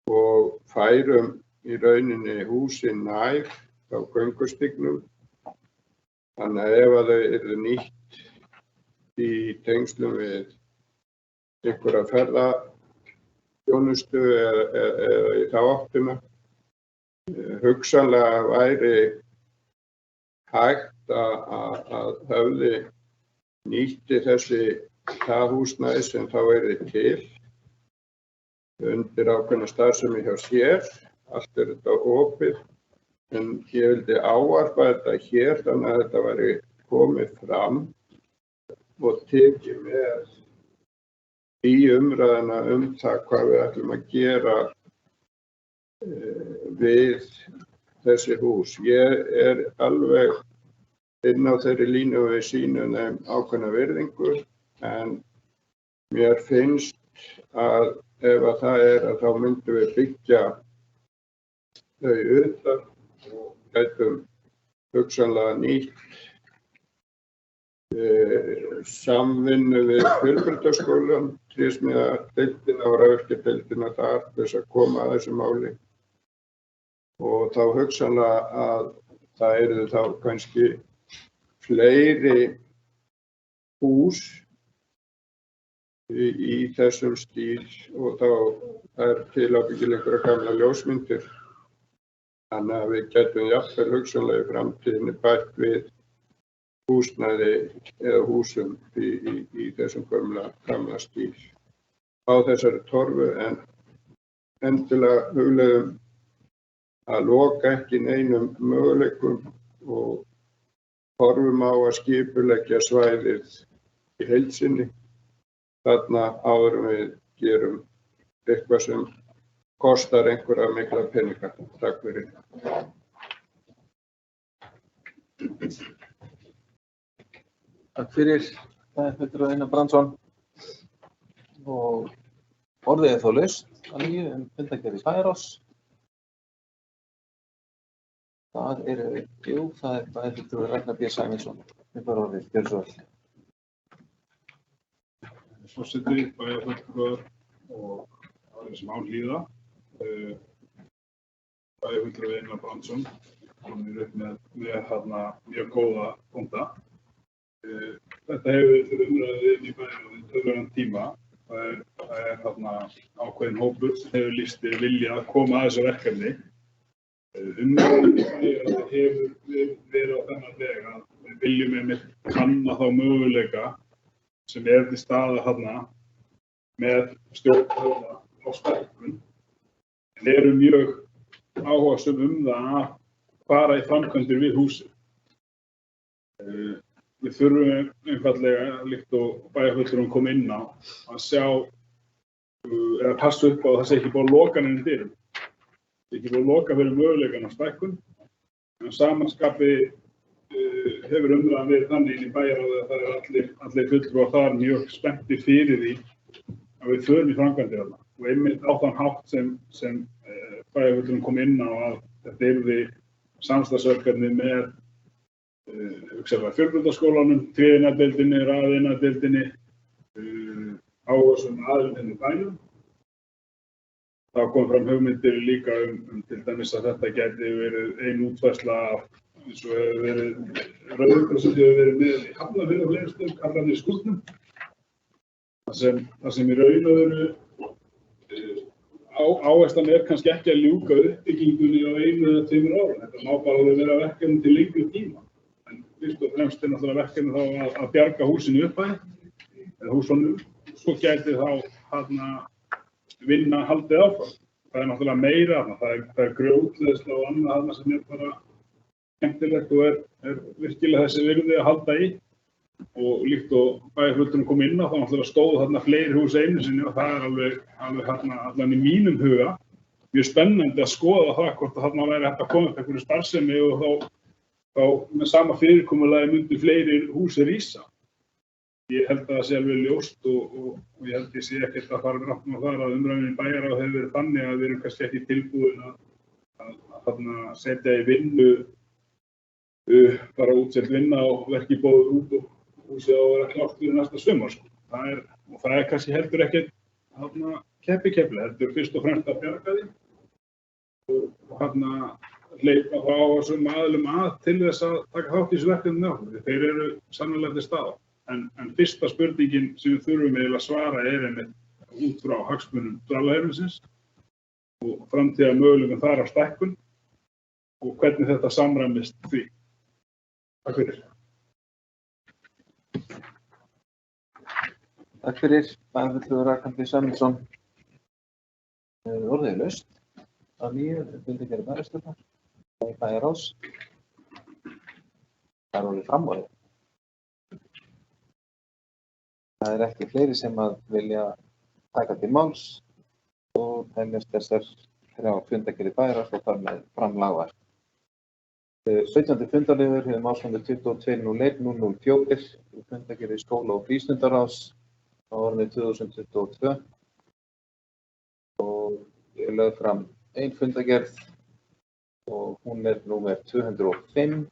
og færum í rauninni húsin nær á göngustígnum. Þannig að ef að þau yrðu nýtt í tengslum við einhverja ferðaþjónustu eða í þá áttina, hugsanlega væri hægt að Höfði nýtti það húsnæði sem þá yrði til undir ákveðna starfsemi hjá sér. Allt er þetta opið. En ég vildi ávarpa þetta hér þannig að þetta væri komið fram og tekið með í umræðuna það hvað við ætlum að gera við þessi hús. Ég er alveg inn á þeirri línu við sýnum þeim ákveðna virðingu, en mér finnst að ef að það er að þá myndum við byggja þau utan og gætum hugsanlega nýtt samvinnu við Fjölbrautaskólann, trésmíðadeildina og rafvirkjadeildina þar til þess að koma að þessu máli. Og þá hugsanlega að það yrðu þá kannski fleiri hús í þessum stíl og þá er til ábyggilega einhverja gamla ljósmyndir. Þannig að við gætum jafnvel hugsanlega í framtíðinni bætt við húsnæði eða húsum í þessum gamla stíl á þessari torfu, en endilega hugleiðum að loka ekki neinum möguleikum og horfum á að skipuleggja svæðið í heild sinni. Þarna áður en við gerum eitthvað sem kostar einhverja mikla peninga. Takk fyrir. Takk fyrir. Bæjarfulltrúi Einar Brandsson. Og orðið þá laust að nýju fundargerð í Bæjarás. Það er bæjarfulltrúi Ragnar B. Sæmundsson. Þið bara orðið, gjörðu svo vel. Forseti, bæjarfulltrúar og aðrir sem án hlýða. Bæjarfulltrúi Einar Brandsson komið upp með mjög góða punkta. Þetta hefur fyrir umræðu inn í bæjarráði töluverðan tíma. Það er ákveðinn hópur sem hefur lýst yfir vilja að koma að þessu verkefni. Umræðan í bæjarráði hefur verið á þennan veg að við viljum einmitt kanna þá möguleika sem er til staðar með stjórn á stækkun. En erum mjög áhugasöm það að fara í framkvæmdir við húsið. Við þurfum einfaldlega, líkt og bæjarfulltrúinn kom inn á, að sjá eða passa upp á að það sé ekki búið að loka neinum dyrum. Það sé ekki búið að loka fyrir möguleikann á stækkun. En á samanskapi hefur umræðan verið þannig inn í bæjarráði að það er allir fulltrúar þar mjög spenntir fyrir því að við förum í framkvæmdir þarna. Og einmitt á þann hátt sem bæjarfulltrúinn kom inn á að þetta yrði samstarfsverkefni með fjölbrautaskólanum, tvíiðnadeildinni, raðiðnadeildinni, áhersum aðilum í bænum. Það kom fram hugmyndir líka til dæmis að þetta gæti verið ein útfærsla eins og hefur verið Rauður sem hefur verið með í Hafnarfirði og fleiri stöðum, kallarnir skúrnum. Það sem í raun og veru áherslan er kannski ekki að ljúka uppbyggingunni á 1 eða 2 árum. Þetta má bara vera verkefni til lengri tíma. En fyrst og fremst er náttúrulega verkefni þá að bjarga húsinu uppæði, eða húsunum, svo gæti þá vinna haldið áfram. Það er náttúrulega meira, það er grjótleiðsla og annað sem er bara skemmtilegt og er virkilega þessi virði að halda í. Og líkt og bæjarfulltrúinn kom inn á þá náttúrulega stóðu fleiri hús einu sinni og það er alveg allan í mínum huga mjög spennandi að skoða það hvort að væri hægt að koma upp einhverju starfsemi og þá með sama fyrirkomulagi myndi fleiri húsi rísa. Ég held að það sé alveg ljóst og ég held ég sé ekkert að fara brátt með þar að umræðan í bæjarráði hefur verið þannig að við erum kannski ekki tilbúin að setja í vinnu bara útsett vinna og verki bóður út og húsið á að vera klárt fyrir næsta sumar. Það er kannski heldur ekkert keppi, heldur fyrst og fremst að bjarga því og hleypa þá þessum aðilum til þess að taka þátt í þessu verkefni með okkur. Þeir eru sannarlega til staðar. En fyrsta spurningin sem við þurfum eiginlega að svara er einmitt út frá hagsmunum dvalarheimilisins og framtíða möguleikum þar á stækkun og hvernig þetta samræmist því. Takk fyrir. Takk fyrir, bæjarfulltrúi Ragnar B. Sæmundsson. Orðið laust að nýju fundargerð bæjarstjórnar í Bæjarás. Það er orðið framorðið. Það er ekki fleiri sem að vilja taka til máls og teljast þessar 3 fundargerðir Bæjarás og þar með framlagðar. 17. fundarliður hefur málsnúmer 22.01.004 fundargerð í skóla- og frístundaráðs á árinu 2022 og ég lögð fram ein fundargerð og hún er númer 205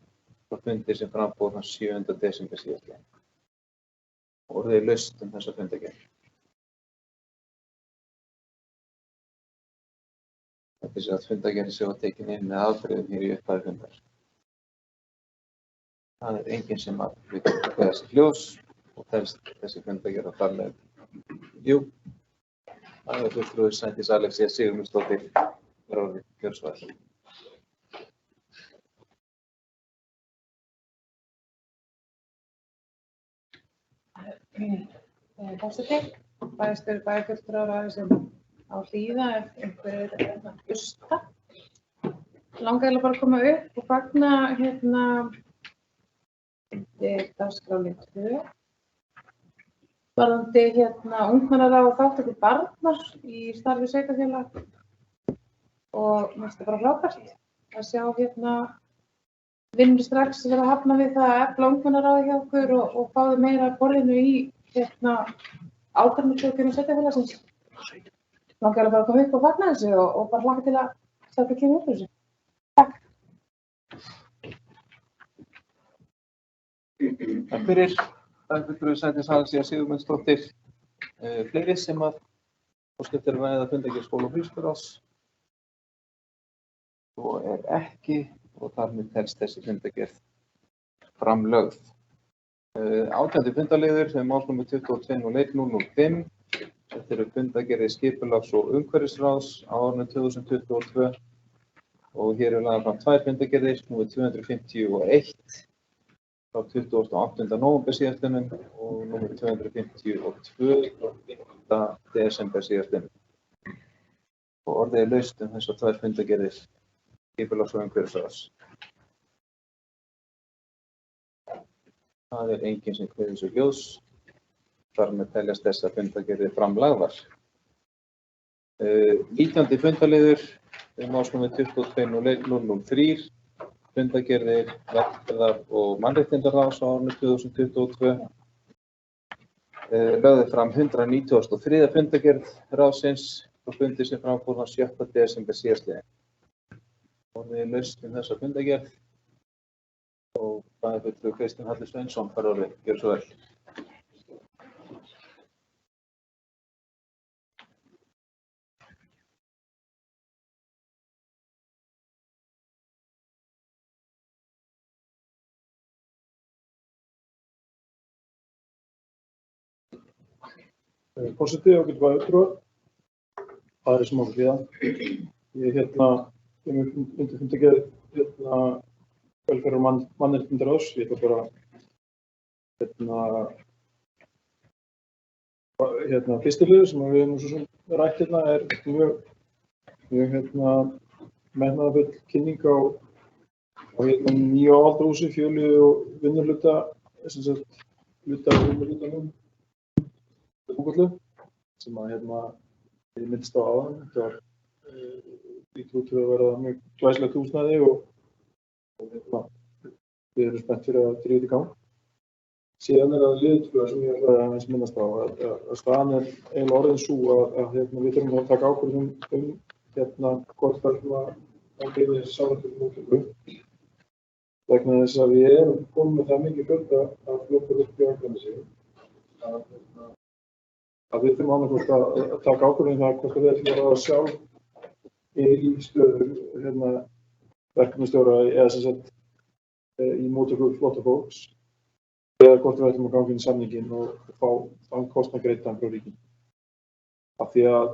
og fundi sem framfór þann 7. desember síðastliðinn. Orðið laust þessa fundargerð. Þetta er að fundargerðin sem var tekin inn með afbrigðum hér í upphafi fundar. Það er enginn sem að við kveða sér hljós og telst þessi fundargerð að þar með. Jú, bæjarfulltrúi Sædís Alexía Sigurmundsdóttir er orðið, gjörðu svo vel. Forseti, bæjarstjóri bæjarfulltrúar sem á hlýða einhverjir hlusta. Langaði bara að koma upp og fagna dagskrálið 2. Varðandi ungmennaráð og þátttöku barna í starfi sveitarfélaga og mér finnst það bara frábært að sjá vinnum strax verið að hafna við það að efla ungmennaráðið hjá okkur og fá þau meira að borðinu í ákvarðanatökum sveitarfélagsins. Langar bara að koma upp og fagna þessu og bara hlakka til að sjá hvað kemur út úr þessu. Takk. Takk fyrir. Bæjarfulltrúi sæti Sara Sigurmundsdóttir. Fleiri sem að óska eftir að ræða fundargerð skóla- og húsnæðisráðs? Svo ekki og þar með telst þessi fundargerð framlögð. 18. fundarliður sem mál númer 22.01.005. Þetta eru fundargerðir skipulags- og umhverfisráðs á árinu 2022 og hér eru lagðar fram tvær fundargerðir, númer 251 frá 28. nóvember síðastliðnum og númer 252 frá 5. desember síðastliðnum. Og orðið er laust þessar tvær fundargerðir skipulags- og umhverfisráðs. Það er enginn sem kveður svo hljóðs. Þar með teljast þessar fundargerðir framlagðar. 19. fundarliður mál númer 22.003. Fundargerðir velferðar- og mannréttindaráðs á árinu 2022. Lögðu fram 193. fundargerð ráðsins frá fundi sem framfór 7. desember síðastliðinn. Orðið er laust þessa fundargerð og bæjarfulltrúi Kristinn Halli Sveinsson fær orðið. Gjörðu svo vel. Forseti og getur bæjarfulltrúar. Aðrir sem okkur hlýða. Ég undir fundargerð velferðar- og mannréttindaráðs. Ég ætla bara fyrsti liður sem við höfum svo sem rætt er mjög metnaðarfull kynning á nýju áhaldahúsi, fjölu og vinnurhluta, hluta af vinnurhlutanum sem að ég minnst á áðan. Þetta var lítur út fyrir að vera mjög glæsilegt húsnæði og við erum spennt fyrir að drífa þetta í gang. Síðan það liður 2 sem ég ætlaði aðeins minnast á að staðan eiginlega orðin sú að við þurfum að taka ákvörðun hvort það að gera þessi sálartöku móttöku. Vegna þess að við erum komin með það mikið fjölda af flótafólki á Akranesi að við þurfum annað að taka ákvörðun það hvort við ætlum að ráða sjálf í stöðu verkefnastjóra eða í móttöku flóttafólks eða hvort við ætlum að ganga inn í samninginn og fá þann kostnað greiddan frá ríkinu. Af því að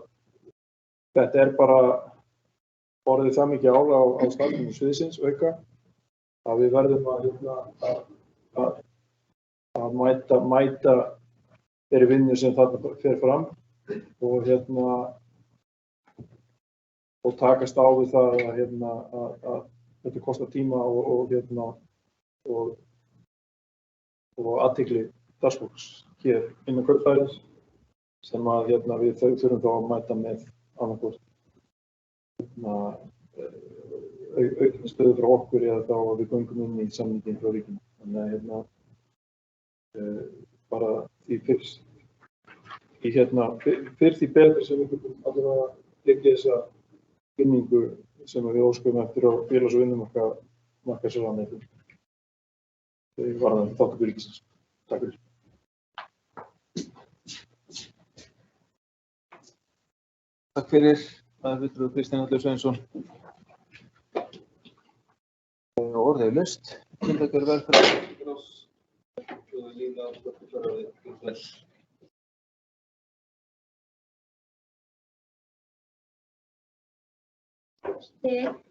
þetta er bara orðið það mikið álag á starfsemi sviðsins auka að við verðum að mæta þeirri vinnu sem þarna fer fram og takast á við það að þetta kostar tíma og athygli starfsfólks hér innan kaupfæris sem að við þurfum þá að mæta með annaðhvort aukinni stöðu frá okkur eða þá að við göngum inn í samninginn frá ríkinu. Þannig að bara því fyrst fyrir því betur sem við getum allavega tekið þessa kynningu sem við óskum eftir á félags- og vinnumarkaðsráðuneytinu varðandi þátttöku ríkisins. Takk fyrir. Takk fyrir, bæjarfulltrúi Kristinn Halli Sveinsson. Orðið er laust. Fundargerð velferðarráðs.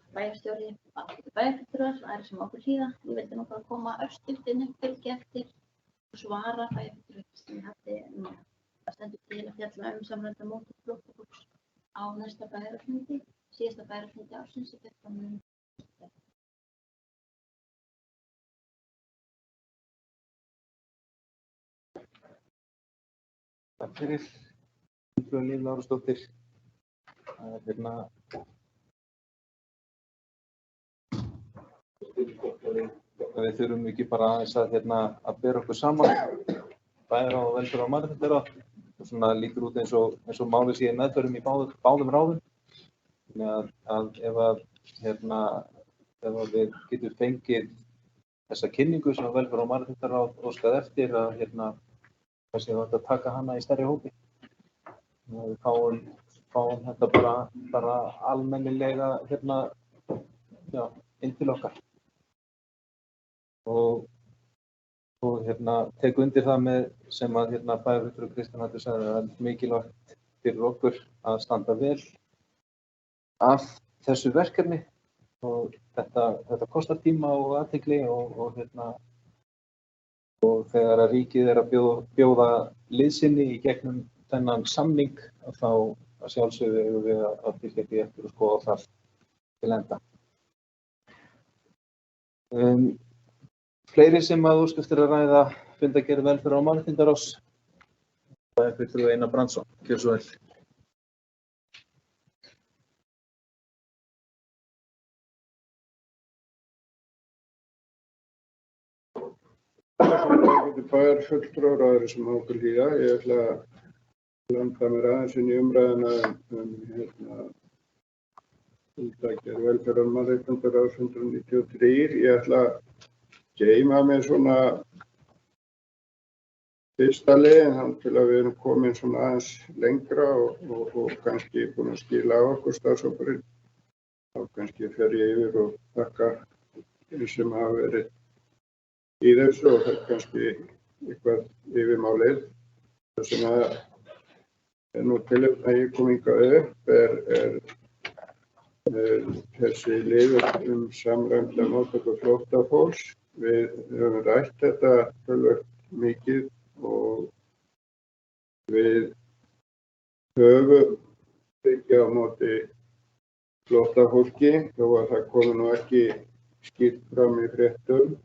Bæjarstjóri, bæjarfulltrúar, aðrir sem okkur hlýða. Ég vildi nú bara koma örstutt inn, fylgja eftir og svara bæjarfulltrúi sem það stendur til að fjalla samræmda móttöku flóttafólks á næsta bæjarfundi, síðasta bæjarfundi ársins í 15. Takk fyrir. Líf Lárusdóttir. Það er við þurfum ekki bara aðeins að bera okkur saman, bæjarráð og velferðar- og mannréttindaráð. Og svona lítur út eins og málið sé í meðferðum í báðum ráðum. Þannig að ef við getum fengið þessa kynningu sem velferðar- og mannréttindaráð óskað eftir að kannski hægt að taka hana í stærri hópi. Við fáum þetta bara almennilega inn til okkar. Og tek undir það með sem að bæjarfulltrúi Kristján Haddur sagði að það er mikilvægt fyrir okkur að standa vel að þessu verkefni og þetta kostar tíma og athygli og þegar að ríkið er að bjóða liðsinni í gegnum þennan samning þá að sjálfsögðu eigum við að fylgja því eftir og skoða það til enda. Fleiri sem að óska eftir að ræða fundargerð velferðar- og mannréttindaráðs. Bæjarfulltrúi Einar Brandsson, gjörðu svo vel. Bæjarfulltrúar og aðrir sem hafa okkur hlýða. Ég ætla að landa mér aðeins inn í umræðuna fundargerð velferðar- og mannréttindaráðs 193. Ég ætla að geyma mér svona fyrsta leiðin til að við erum komin svona aðeins lengra og kannski búin að skila á okkur starfshópurinn. Þá kannski fer ég yfir og þakka þeim sem hafa verið í þessu og það er kannski eitthvað yfirmálið. Það sem er nú tilefni að ég kom hingað upp er þessi liður samræmda móttöku flóttafólks. Við höfum rætt þetta töluvert mikið og við höfum tekið á móti flóttafólki þó að það komi nú ekki skýrt fram í fréttum.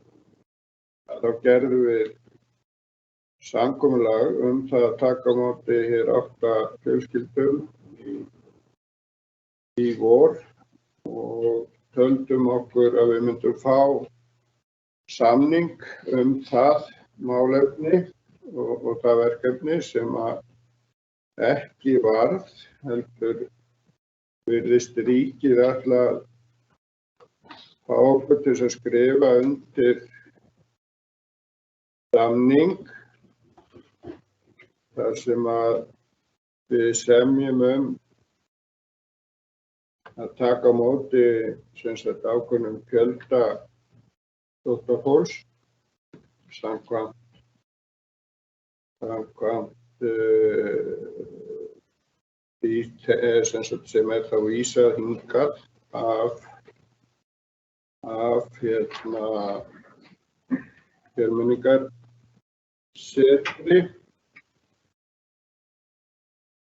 Þá gerðum við samkomulag það að taka á móti hér 8 fjölskyldum í vor og töldum okkur að við myndum fá samning það málefni og það verkefni sem að ekki varð, heldur virðist ríkið ætla að fá okkur til að skrifa undir samning þar sem að við semjum að taka á móti ákveðnum fjölda flóttafólks samkvæmt því sem er þá vísað hingað af fjölmenningarsetri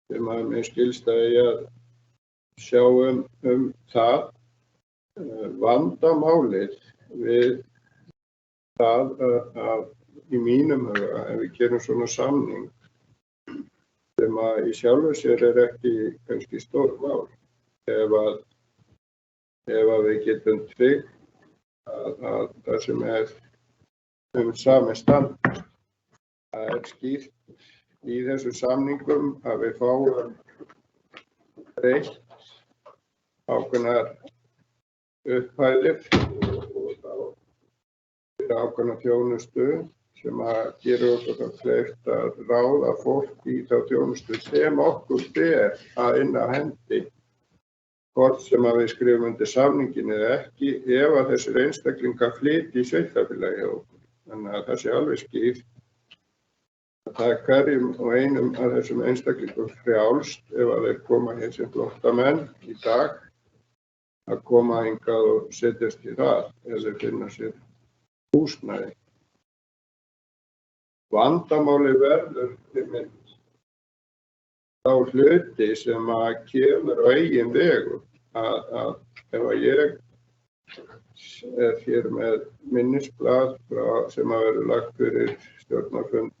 sem að mér skilst að ég að sjá það. Vandamálið við það að í mínum huga ef við gerum svona samning sem að í sjálfu sér er ekki kannski stór mál ef að við getum tryggt að það sem er sami standard. Það er skýrt í þessu samningum að við fáum breytt ákveðnar upphæðir fyrir ákveðna þjónustu sem að gera okkur það kleift að ráða fólk í þá þjónustu sem okkur ber að inna af hendi, hvort sem að við skrifum undir samningin eða ekki, ef að þessir einstaklingar flytja í sveitarfélagi hjá okkur. Þannig að það sé alveg skýrt að það er hverjum og einum af þessum einstaklingum frjálst ef að þeir koma hér sem flóttamenn í dag að koma hingað og setjast í það ef þeir finna sér húsnæði. Vandamáli verður þá hluti sem að kemur á eigin vegum að ef að ég er hér með minnisblað sem að verður lagt fyrir stjórnarfund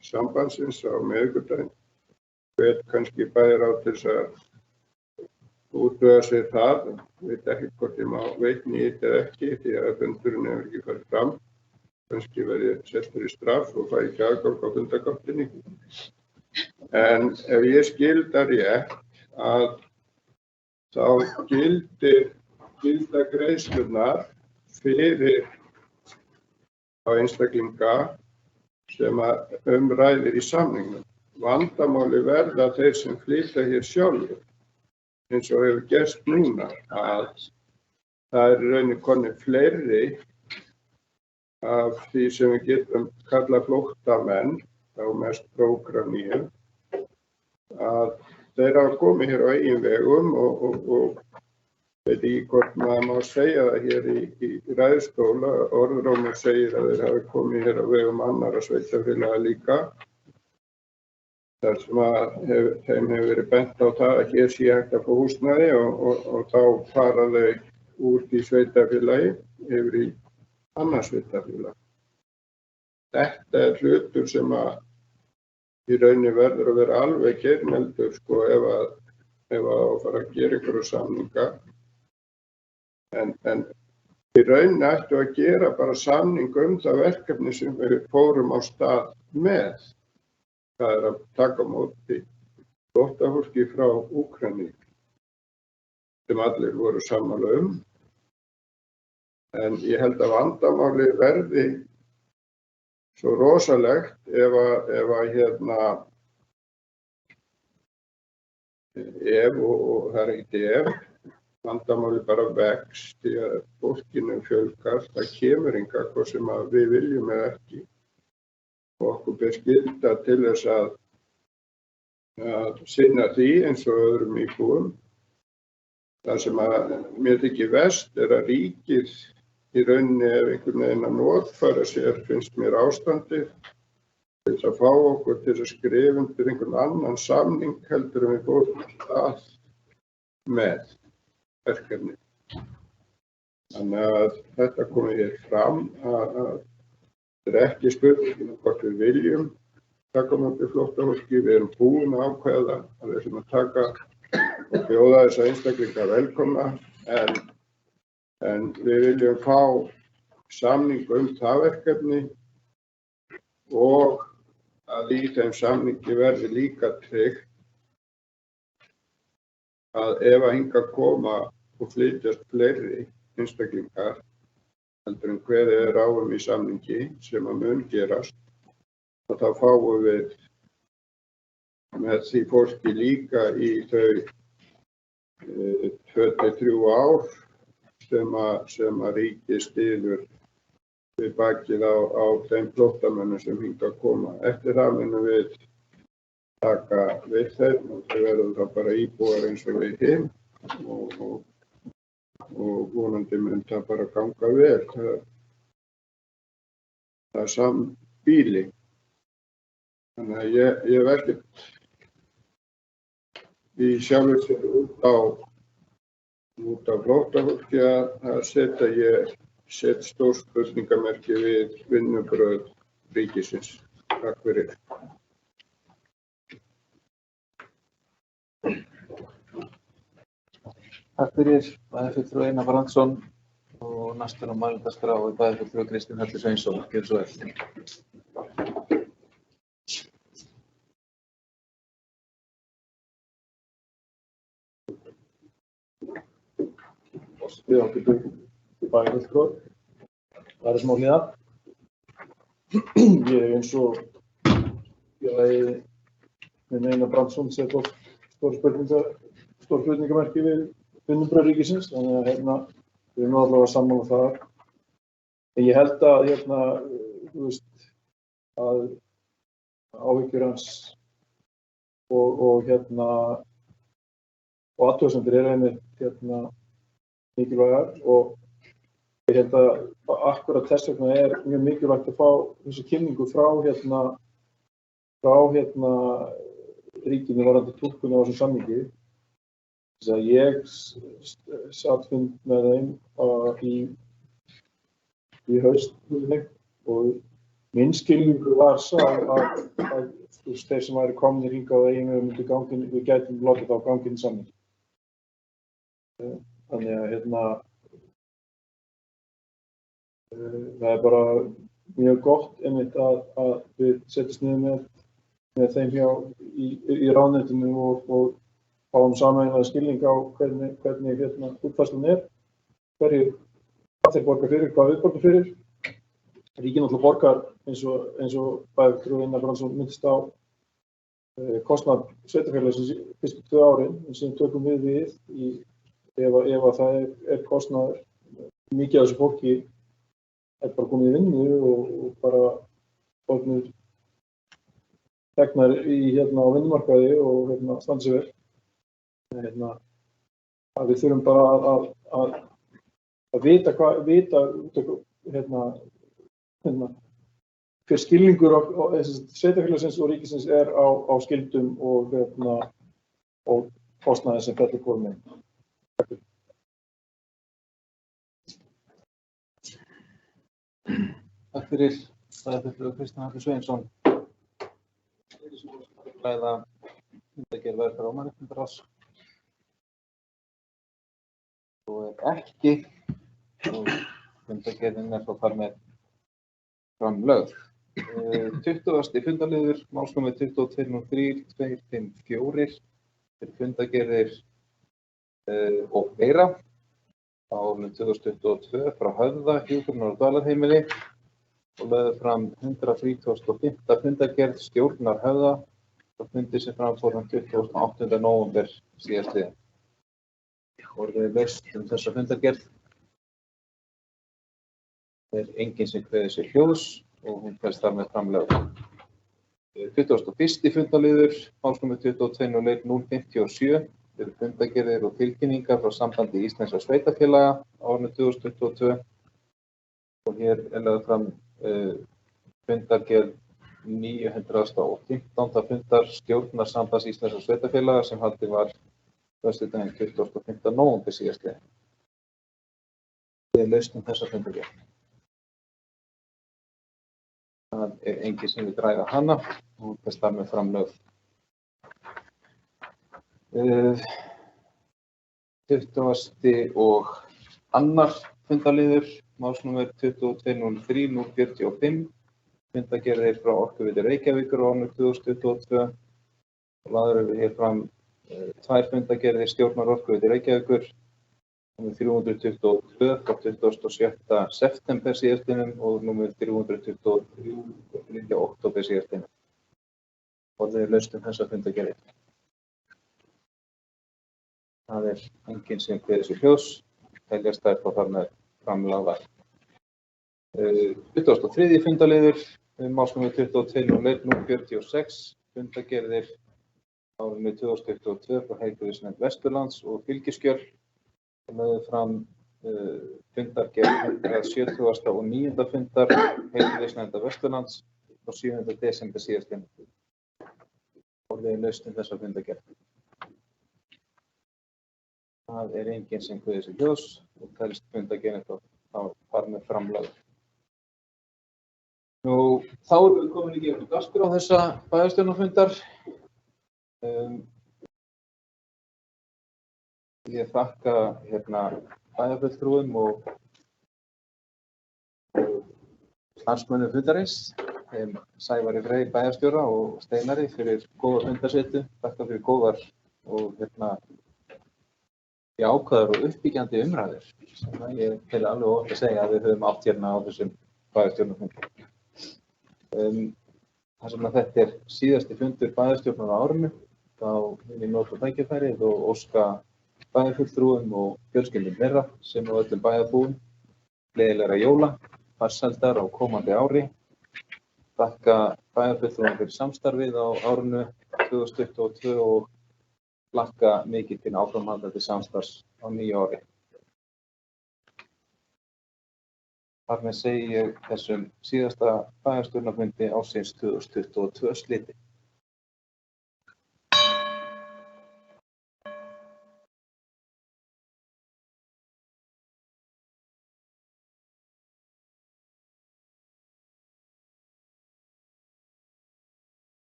sambandsins á miðvikudaginn, hvet kannski bæjarráð til þess að útvega sér það, veit ekki hvort ég má veitni í þetta eða ekki því að fundurinn hefur ekki farið fram. Kannski verði settur í straff og fæ ekki aðgang á fundargáttinni. En ef ég skil það rétt að þá gilda greiðslurnar fyrir á einstaklinga sem að ræðir í samningnum. Vandamáli verða þeir sem flytja hér sjálfur, eins og hefur gerst núna, að það er rauninni konir fleiri af því sem við getum kallað flóttamenn, þá mest prógramíu, að þeir hafa komið hér á eigin vegum og veit ekki hvort maður má segja það hér í ræðustóla. Orðrómur segir að þeir hafi komið hér á vegum annarra sveitarfélaga líka. Þar sem að þeim hefur verið bent á það að hér sé hægt að fá húsnæði og þá fara þau út í sveitarfélagi yfir í annað sveitarfélag. Þetta er hlutur sem að í rauninni verður að vera alveg geirneldur sko ef að fara að gera ykkur samninga. En í rauninni ættu að gera bara samning það verkefni sem við fórum á stað með. Það er að taka á móti flóttafólki frá Úkraínu sem allir voru sammála En ég held að vandamáli verði svo rosalegt ef og það er ekkert vandamáli bara vex því að fólkinu fjölgar, það kemur hingað hvort sem að við viljum eða ekki. Og okkur ber skylda til þess að sinna því eins og öðrum íbúum. Það sem að mér þykir verst er að ríkið í rauninni einhvern veginn að notfæra sér, finnst mér ástandið, til þess að fá okkur til að skrifa undir einhvern annan samning heldur en við fórum að með verkefni. Þannig að þetta komið hér fram að þetta er ekki spurning hvort við viljum taka á móti flóttafólki. Við erum búin að ákveða að við ætlum að taka og bjóða þessa einstaklinga velkomna en við viljum fá samning það verkefni og að í þeim samningi verði líka tryggt að ef að hingað koma og flytjast fleiri einstaklingar heldur en kveðið er á í samningi sem að mun gerast og þá fáum við með því fólki líka í þau 2-3 ár sem að ríkið styður við bakið á þeim flóttamönnum sem hingað koma. Eftir það munum við taka við þeim og þau verður þá bara íbúar eins og við hinn og vonandi mun það bara ganga vel. Það er sambýli. Þannig að ég hef ekkert í sjálfur sér út á flóttafólki að set stór spurningamerki við vinnubrögð ríkisins. Takk fyrir. Takk fyrir bæjarfulltrúi Einar Brandsson og næstur á mælendaskrá er bæjarfulltrúi Kristín Höllu Sveinsson. Gjörðu svo vel. Við ákveðum bæjarfulltrúi. Það er smá hlýða. Ég eins og með Einar Brandsson set oft stór spurningamerki við vinnubrögð ríkisins, þannig að við erum allavega sammála þar. En ég held að að áhyggjur hans og athugasemdir eru einmitt mikilvægar og ég held að akkúrat þess vegna er mjög mikilvægt að fá þessu kynningu frá ríkinu varðandi túlkun á þessum samningi. Þess að ég satt fund með þeim í haust og minn skilningur var sá að þeir sem væri komnir hingað á eigin vegum myndu við gætum látið þá ganga inn í samningi. Þannig að það bara mjög gott einmitt að við setjumst niður með þeim hjá í ráðuneytinu og fáum sameiginlega skilning á hvernig útfærslan hvað þeir borga fyrir, hvað við borgum fyrir. Ríkið náttúrulega borgar eins og bæjarfulltrúi Einar Brandsson minntist á kostnað sveitarfélagsins fyrstu 2 árin sem tökum við ef að það kostnaður mikið af þessu fólki bara komið í vinnu og bara orðnir þegnar á vinnumarkaði og standa sig vel. Að við þurfum bara að vita hver skilningur sveitarfélagsins og ríkisins á skyldum og kostnaði sem fellur hvor megin. Takk fyrir bæjarfulltrúi Kristján Atli Sveinsson. Ræða fundargerð velferðar- og mannréttindaráðs. Og ekki, og fundargerðin þá þar með framlögð. 20. fundarliður, málsnúmer 2203-254 fyrir fundargerðir og fleira. Á árinu 2022 frá Höfða, hjúkrunar- og dvalarheimili og lögðu fram 135. fundargerð stjórnar Höfða og fundi sem fram fór 28. nóvember síðastliðinn. Orðið laust þessa fundargerð. Enginn sem kveður sér hljóðs og hún fæst þar með framlögð. 21. fundarliður, málsnúmer 2201-057 fyrir fundargerðir og tilkynningar frá Sambandi íslenskra sveitarfélaga á árinu 2022 og hér lögð fram fundargerð 915. fundar stjórnar Sambands íslenskra sveitarfélaga sem haldið var föstudaginn 25. nóvember síðastliðinn. Laust þessa fundargerð. Það enginn sem við ræða hana og þess þar með framlögð. 20. og annar fundarliður, málsnúmer 2203-045, fundargerðir frá Orkuveitu Reykjavíkur á árinu 2022. Lagður við hér fram 2 fundargerðir stjórnar Orkuveitu Reykjavíkur, nr. 322 frá 27. september síðastliðnum og nr. 323 frá 3. október síðastliðnum. Orðið laust þessa fundargerðir. Það enginn sem kveður sér hljóðs, teljast þær þar með framlagðar. 23. fundarliður, málsnúmer 2201-046, fundargerðir árinu 2022 frá Heilbrigðisnefnd Vesturlands og fylgiskjöl. Lögðu fram fundargerð 170. og 9. fundar Heilbrigðisnefndar Vesturlands á 7. desember síðastliðinn. Orðið laust þessa fundargerð. Það enginn sem kveður sér hljóðs og telst fundargerðin þá þar með framlögð. Þá erum við komin í gegnum dagskrá þessa bæjarstjórnarfundar. Ég þakka bæjarfulltrúum og starfsmönnum fundarins, þeim Sævari Frey bæjarstjóra og Steinari fyrir góða fundarsetu. Þakka fyrir góðar og ákvæðar og uppbyggjandi umræður sem ég tel alveg óhætt að segja að við höfum átt hérna á þessum bæjarstjórnarfundi. Þar sem þetta síðasti fundur bæjarstjórnar á árinu, þá vil ég nota tækifærið og óska bæjarfulltrúum og fjölskyldum þeirra sem og öllum bæjarbúum gleðilegra jóla, farsældar á komandi ári. Þakka bæjarfulltrúum fyrir samstarfið á árinu 2022 og hlakka mikið til áframhaldandi samstarfs á nýju ári. Þar með segi ég þessum síðasta bæjarstjórnarfundi ársins 2022 slitið.